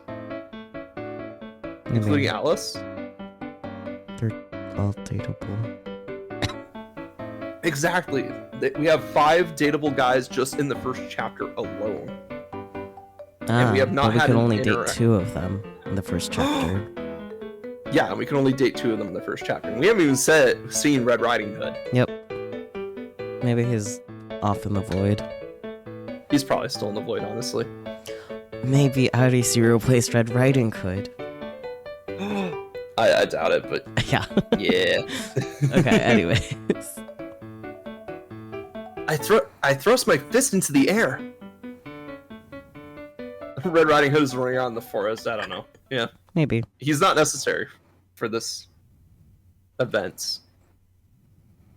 including Alice. They're all dateable. Exactly. We have 5 dateable guys just in the first chapter alone. And we have not but we had can an only date 2 of them in the first chapter. Yeah, and we can only date 2 of them in the first chapter. And we haven't even seen Red Riding Hood. Yep. Maybe he's off in the void. He's probably still in the void, honestly. Maybe Audi replaced Red Riding Hood. I doubt it, but Yeah. yeah. Okay, anyways. I thrust my fist into the air. Red Riding Hood is running around the forest. I don't know. Yeah. Maybe. He's not necessary for this event.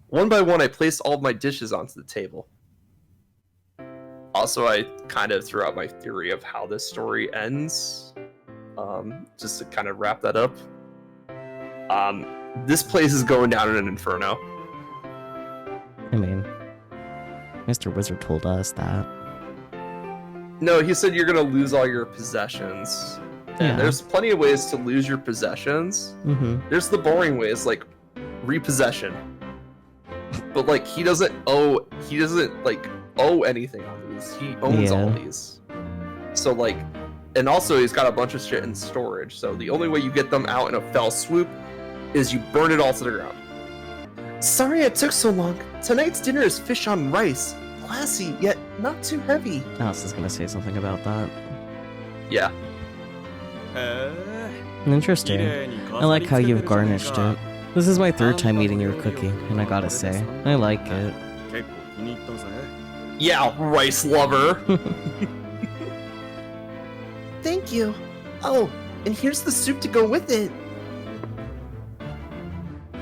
One by one, I placed all of my dishes onto the table. Also, I kind of threw out my theory of how this story ends. Just to kind of wrap that up. This place is going down in an inferno. I mean, Mr. Wizard told us that. No, he said you're gonna lose all your possessions. Yeah. And there's plenty of ways to lose your possessions. Mm-hmm. There's the boring ways, like repossession. But like he doesn't like owe anything on these. He owns all these. So like, and also he's got a bunch of shit in storage. So the only way you get them out in a fell swoop is you burn it all to the ground. Sorry it took so long. Tonight's dinner is fish on rice. Classy, yet not too heavy. Alice is gonna say something about that. Yeah. へ Interesting. え I like how you've garnished it. This is my third time eating your cookie, and I gotta say, I like it. 結構気に入ったぜ Yeah, rice lover. Thank you. Oh, and here's the soup to go with it.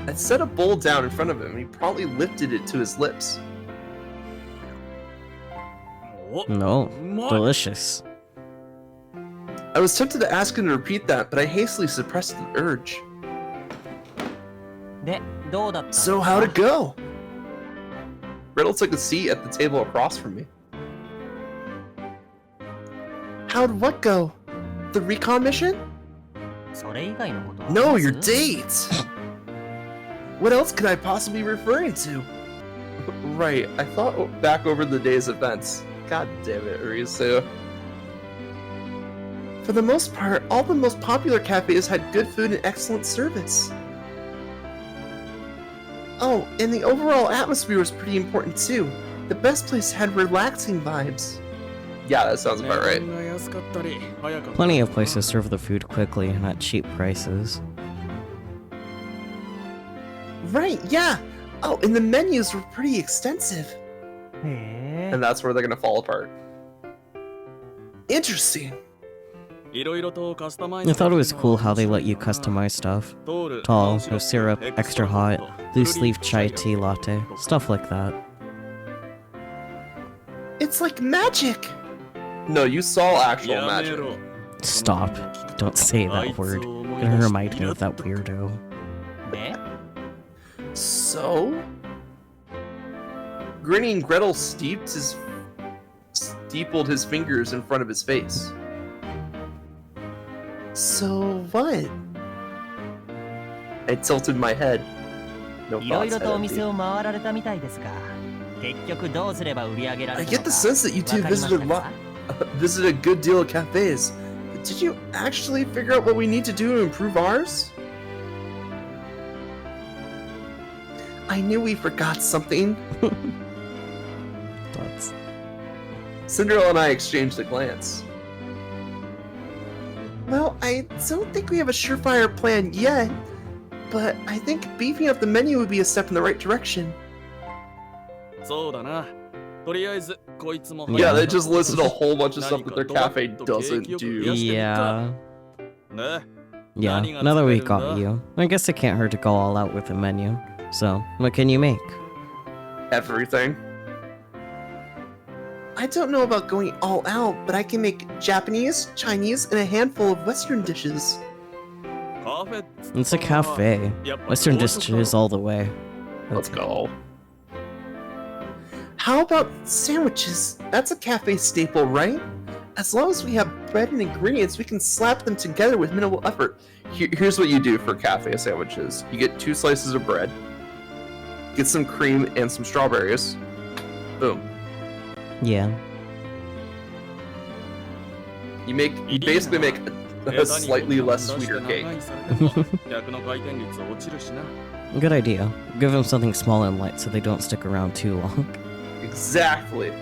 I set a bowl down in front of him and he probably lifted it to his lips. No, delicious. I was tempted to ask him to repeat that, but I hastily suppressed the urge. で、どうだったんですか So how'd it go? Riddle took a seat at the table across from me. How'd what go? The recon mission? それ以外のことは No, あり your ます date! What else could I possibly be referring to? Right, I thought back over the day's events. God damn it, Arisu. For the most part, all the most popular cafes had good food and excellent service. Oh, and the overall atmosphere was pretty important too. The best place had relaxing vibes. Yeah, that sounds about right. 値段が安かったり早かったり Plenty of places serve the food quickly and at cheap prices. Right, yeah. Oh, and the menus were pretty extensive. へ And that's where they're gonna fall apart. Interesting. いろいろとカスタマイズ I thought it was cool how they let you customize stuff. Tall, no syrup, extra hot, loose leaf chai tea latte, stuff like that. It's like magic. No, you saw actual やめ magic. ろ Stop. Don't say that word. You're gonna remind me of that weirdo. で So? Grinning Gretel steepled his fingers in front of his face. So what? I tilted my head. No いろい thoughts ろと head お empty. 店を回られたみたいですが、結局どうすれば売り上げられ I るの get か the sense that you わ two かりました visited か visited a good deal of cafes. But did you actually figure out what we need to do to improve ours? I knew we forgot something. That's... Cinderella and I exchanged a glance. Well, I don't think we have a surefire plan yet, but I think beefing up the menu would be a step in the right direction. そうだなとりあえずこいつも Yeah, they just listed a whole bunch of stuff that their cafe doesn't do. Yeah. ね Yeah, now that we got you, I guess it can't hurt to go all out with a menu. So, what can you make? Everything. I don't know about going all out, but I can make Japanese, Chinese, and a handful of Western dishes. カフェ It's a cafe. やっぱ Western 朝食 dishes all the way. Let's go. How about sandwiches? That's a cafe staple, right? As long as we have bread and ingredients, we can slap them together with minimal effort. Here's what you do for cafe sandwiches. You get 2 slices of bread, get some cream and some strawberries. Boom. Yeah. You basically make a slightly less sweeter cake. 逆の回転率落ちるしな Good idea. Give them something small and light so they don't stick around too long. Exactly.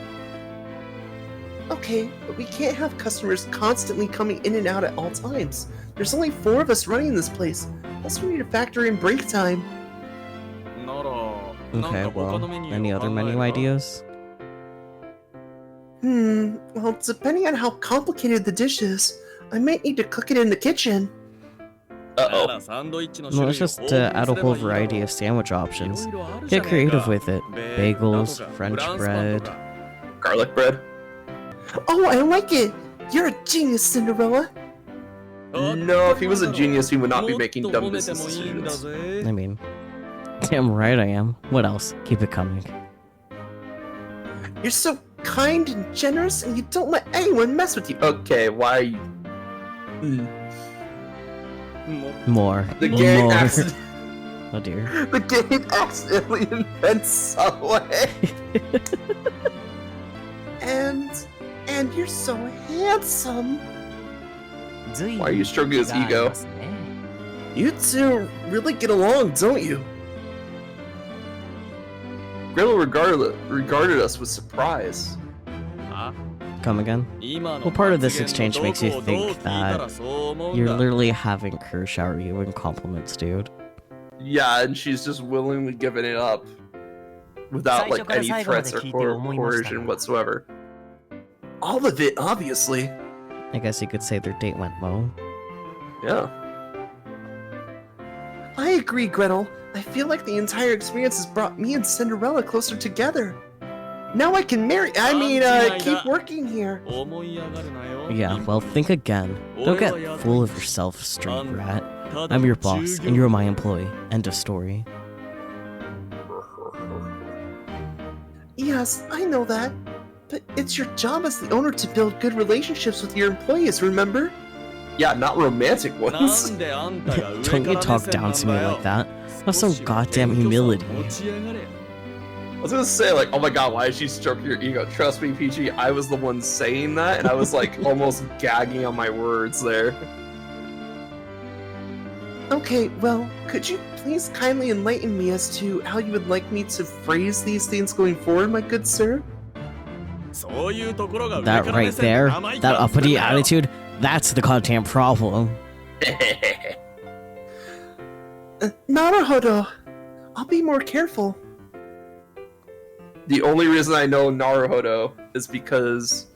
Okay, but we can't have customers constantly coming in and out at all times. There's only 4 of us running this place. Plus, we need to factor in break time. なら Okay, なんか他 well, のメニュー any を other 考え menu るか ideas? Well, depending on how complicated the dish is, I might need to cook it in the kitchen. な Uh-oh. らサンドイッチの Well, 種 let's 類を just 豊富 add a に whole すればいいだろ variety of sandwich options. いろいろあるじゃ Get ねえか creative with it. ベー Bagels, だとか French フランスパン bread. とか Garlic bread. Oh, I like it! You're a genius, Cinderella! No, if he was a genius, he would not be もっ making と dumb 褒めて business もいいんだ decisions. ぜ I mean, damn right I am. What else? Keep it coming. You're so kind and generous, and you don't let anyone mess with you. Okay, why are you... More. The gang More. accident... Oh dear. The gang accidentally invents Subway. And you're so handsome. Why are you stroking his ego? You two really get along, don't you? Gretel regarded us with surprise. Come again? What part of this exchange makes you think that you're literally having her shower you in compliments, dude? Yeah, and she's just willingly giving it up. Without, like, any threats or coercion whatsoever. All of it, obviously. I guess you could say their date went well. Yeah. I agree, Gretel. I feel like the entire experience has brought me and Cinderella closer together. Now I can keep working here. Yeah, well, think again. Don't get full of yourself, street rat. I'm your boss, and you're my employee. End of story. Yes, I know that. But it's your job as the owner to build good relationships with your employees, remember? Yeah, not romantic ones. Don't you talk down to me like that. Have some goddamn humility. I was gonna say, like, oh my god, why is she stroking your ego? Trust me, Peachy, I was the one saying that, and I was, like, almost gagging on my words there. Okay, well, could you please kindly enlighten me as to how you would like me to phrase these things going forward, my good sir? That right there, that uppity attitude, that's the goddamn problem. Naruhodo. I'll be more careful. The only reason I know Naruhodo is because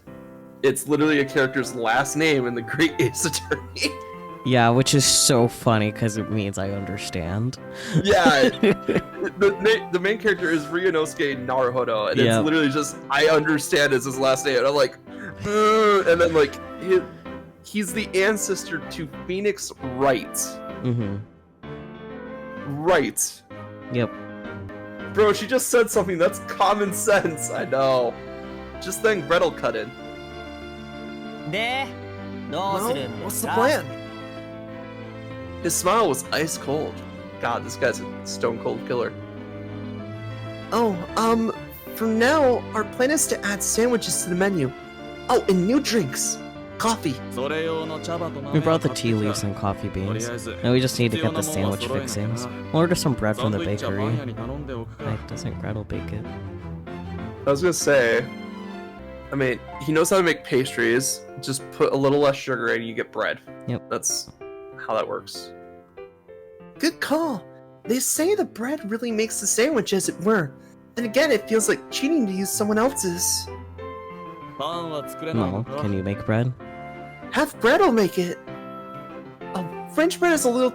it's literally a character's last name in the Great Ace Attorney. Yeah, which is so funny because it means I understand. Yeah, the main character is Ryunosuke Naruhodo, and it's literally just, I understand is his last name, and I'm like, and then like, he's the ancestor to Phoenix Wright. Mm-hmm. Right. Yep. Bro, she just said something that's common sense. I know. Just then Gretel cut in. Well, what's the plan? His smile was ice cold. God, this guy's a stone cold killer. Oh, for now, our plan is to add sandwiches to the menu. Oh, and new drinks. Coffee. We brought the tea leaves and coffee beans. Now we just need to get the sandwich fixings. We'll order some bread from the bakery. Why doesn't Gretel bake it? I was gonna say, I mean, he knows how to make pastries. Just put a little less sugar in and you get bread. Yep. That's how that works. Good call. They say the bread really makes the sandwich, as it were. Then again, it feels like cheating to use someone else's. No, can you make bread? Have Gretel make it. French bread is a little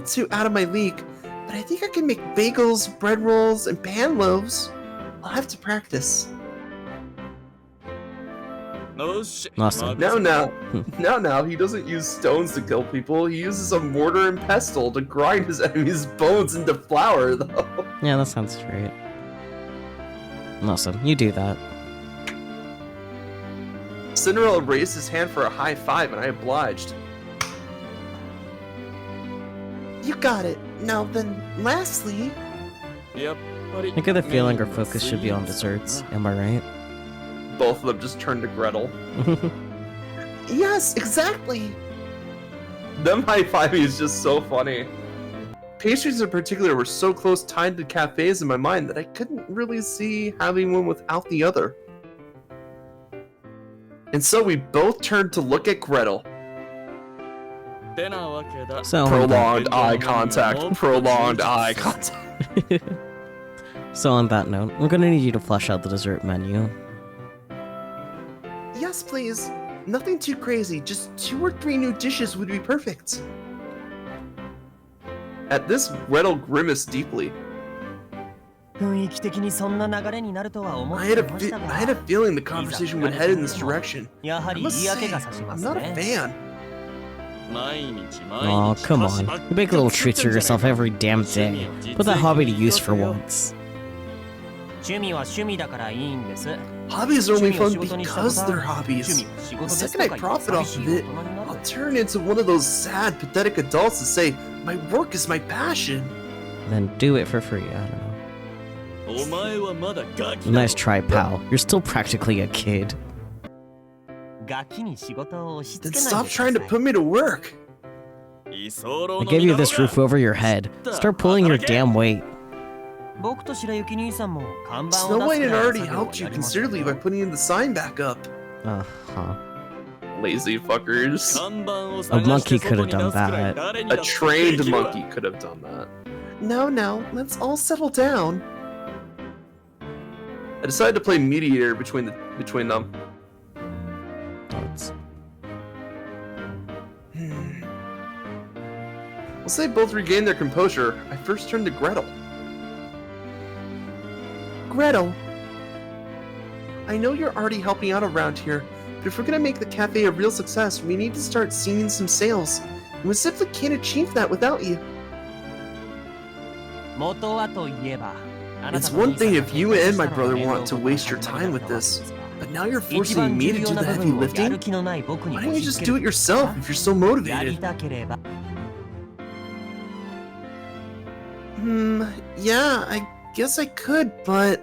too out of my league, but I think I can make bagels, bread rolls, and pan loaves. I'll have to practice. Awesome. Now, he doesn't use stones to kill people. He uses a mortar and pestle to grind his enemy's bones into flour, though. Yeah, that sounds great. Awesome, you do that. Cinderella raised his hand for a high five, and I obliged. You got it. Now then, lastly... I get the feeling our focus should be on desserts, am I right? Both of them just turned to Gretel. Yes, exactly! Them high-fiving is just so funny. Pastries in particular were so close tied to cafes in my mind that I couldn't really see having one without the other. And so we both turned to look at Gretel. So Prolonged eye contact. Prolonged eye contact. So on that note, we're gonna need you to flesh out the dessert menu. Yes, please. Nothing too crazy. Just 2 or 3 new dishes would be perfect. At this, Gretel grimaced deeply. I had a feeling the conversation would head in this direction. I must say, I'm not a fan. Aw, come on. You make little treats for yourself every damn day. Put that hobby to use for once. Hobbies are only fun because they're hobbies. The second I profit off of it, I'll turn into one of those sad, pathetic adults that say, my work is my passion. Then do it for free. I don't know. お前はまだガキだろ Nice try, pal. You're still practically a kid. ガキに仕事を押し Then 付けない stop でく trying だ to さい put me to work. 居候 I の gave 身 you なの this か roof over your head. Start pulling your damn weight. 僕と白雪兄さんも看板を Snow 出 White す had くらいの already 作業を helped you やります considerably by putting in the sign back up. Uh-huh. Lazy fuckers. 看板を A 探 monkey して could 外 have に出 done すくらい that. 誰にだ A って trained できるわ monkey could have done that. No, let's all settle down. I decided to play mediator between them. Thanks. Once they both regained their composure, I first turned to Gretel. Gretel, I know you're already helping out around here, but if we're gonna make the cafe a real success, we need to start seeing some sales. And we simply can't achieve that without you. 元はといえば It's one thing if you and my brother want to waste your time with this, but now you're 一 forcing 番 me 重 to 要 do な the 部 heavy 分をや lifting? る気のない僕に Why don't 押 you し just 付 do け it る yourself if you're so やり motivated? たければ Yeah, I guess I could, but...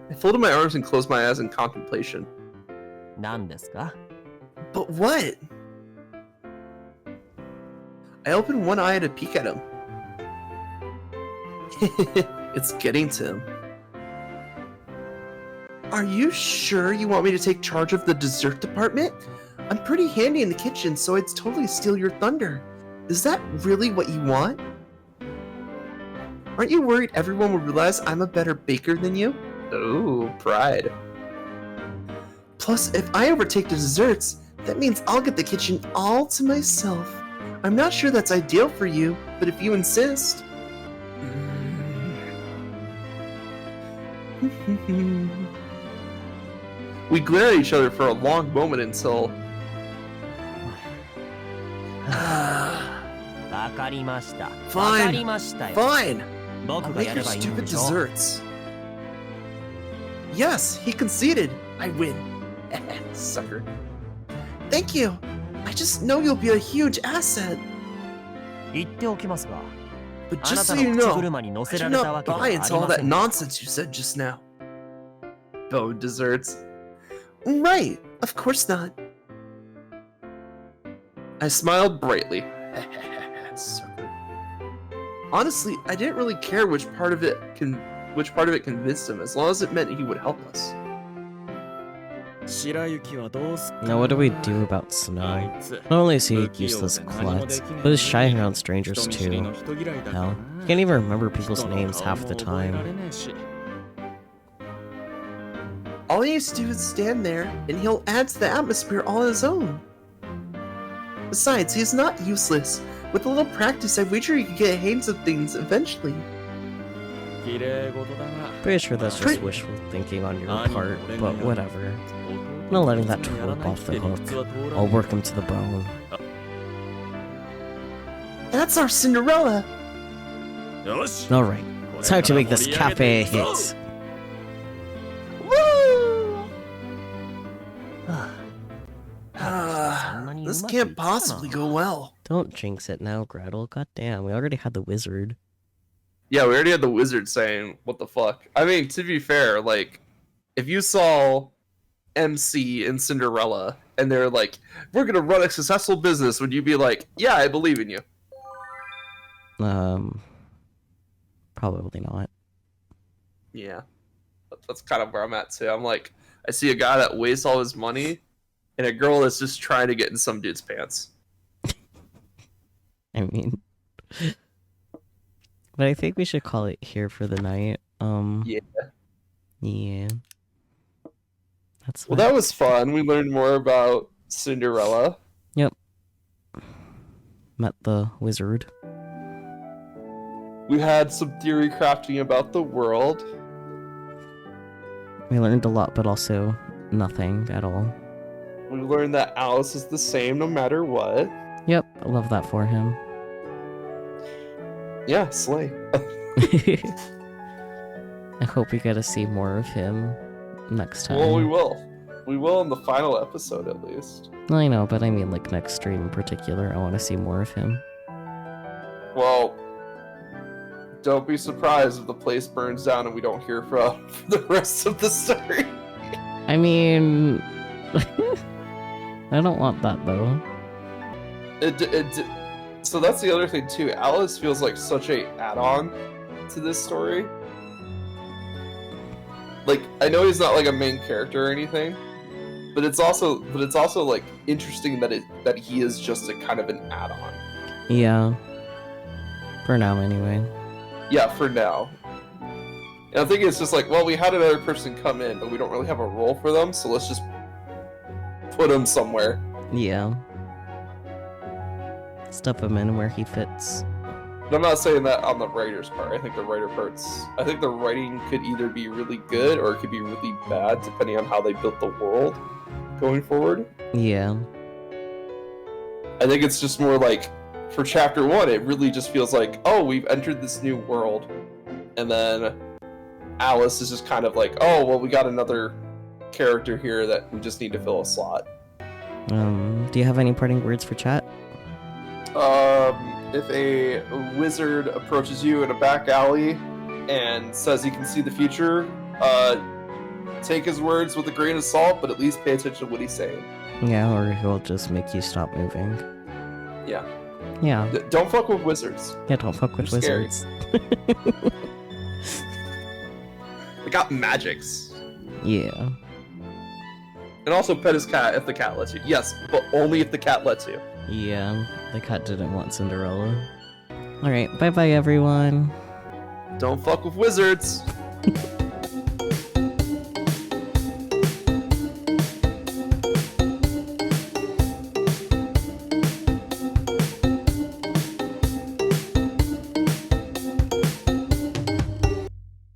I folded my arms and closed my eyes in contemplation. 何ですか But what? I opened one eye to peek at him. It's getting to him. Are you sure you want me to take charge of the dessert department? I'm pretty handy in the kitchen, so I'd totally steal your thunder. Is that really what you want? Aren't you worried everyone will realize I'm a better baker than you? Ooh, pride. Plus, if I overtake the desserts, that means I'll get the kitchen all to myself. I'm not sure that's ideal for you, but if you insist... We glared at each other for a long moment until... わかりました Fine. わかりましたよ Fine! 僕 I'll が make や your ればいいん stupid でしょ desserts. Yes, he conceded. I win. Sucker. Thank you. I just know you'll be a huge asset. 言っておきますが But あな just た so の you 口 know, 車に乗 I せ do られたわ not けでは buy あり into all ま that せん nonsense you said just now. Bone desserts. Right, of course not. I smiled brightly. Sucker. Honestly, I didn't really care which part of it convinced him, as long as it meant he would help us. 白雪はどうすっか Now what do we do about Snow? Not only is he a useless klutz, but is shy around strangers 人見知り too. の人嫌いだから Hell, な he can't even remember people's 人の names 顔 half も the 覚えら time. れねえし All he needs to do is stand there, and he'll add to the atmosphere all on his own. Besides, he is not useless. With a little practice, I wager he could get hands of things eventually. 綺麗事だな Pretty sure that's just wishful thinking on your part, but whatever. I'm not letting that twerp off the hook. I'll work him to the bone. That's our Cinderella! よし Alright, time to make this cafe a hit. Woo! This can't possibly go well. Don't jinx it now, Gretel. Goddamn, we already had the wizard. Yeah, we already had the wizard saying, what the fuck? I mean, to be fair, like, if you saw MC and Cinderella, and they're like, we're gonna run a successful business, would you be like, yeah, I believe in you? Probably not. Yeah. That's kind of where I'm at, too. I'm like, I see a guy that wastes all his money, and a girl that's just trying to get in some dude's pants. I mean... But I think we should call it here for the night. Yeah. Yeah. That's Well, fine. that was fun. We learned more about Cinderella. Yep. Met the wizard. We had some theory crafting about the world. We learned a lot, but also nothing at all. We learned that Alice is the same no matter what. Yep, I love that for him. Yeah, slay. I hope we get to see more of him next time. Well, we will. We will in the final episode, at least. I know, but I mean, like, next stream in particular, I want to see more of him. Well, don't be surprised if the place burns down and we don't hear from the rest of the story. I mean... I don't want that, though. So that's the other thing, too. Alice feels like such a add-on to this story. Like, I know he's not, like, a main character or anything, but it's also like, interesting that he is just a kind of an add-on. Yeah. For now, anyway. Yeah, for now. And I think it's just like, well, we had another person come in, but we don't really have a role for them, so let's just put him somewhere. Yeah. Stuff him in where he fits. But I'm not saying that on the writer's part. I think the writing could either be really good or it could be really bad, depending on how they built the world going forward. Yeah. I think it's just more like, for chapter 1, it really just feels like, oh, we've entered this new world. And then Alice is just kind of like, oh, well, we got another character here that we just need to fill a slot. Do you have any parting words for chat? If a wizard approaches you in a back alley and says he can see the future, take his words with a grain of salt, but at least pay attention to what he's saying. Yeah, or he'll just make you stop moving. Yeah. Yeah. Don't fuck with wizards. Yeah, don't fuck with They're scary. wizards. They got magics. Yeah. And also pet his cat if the cat lets you. Yes, but only if the cat lets you. Yeah, the cat didn't want Cinderella. Alright, bye-bye everyone. Don't fuck with wizards.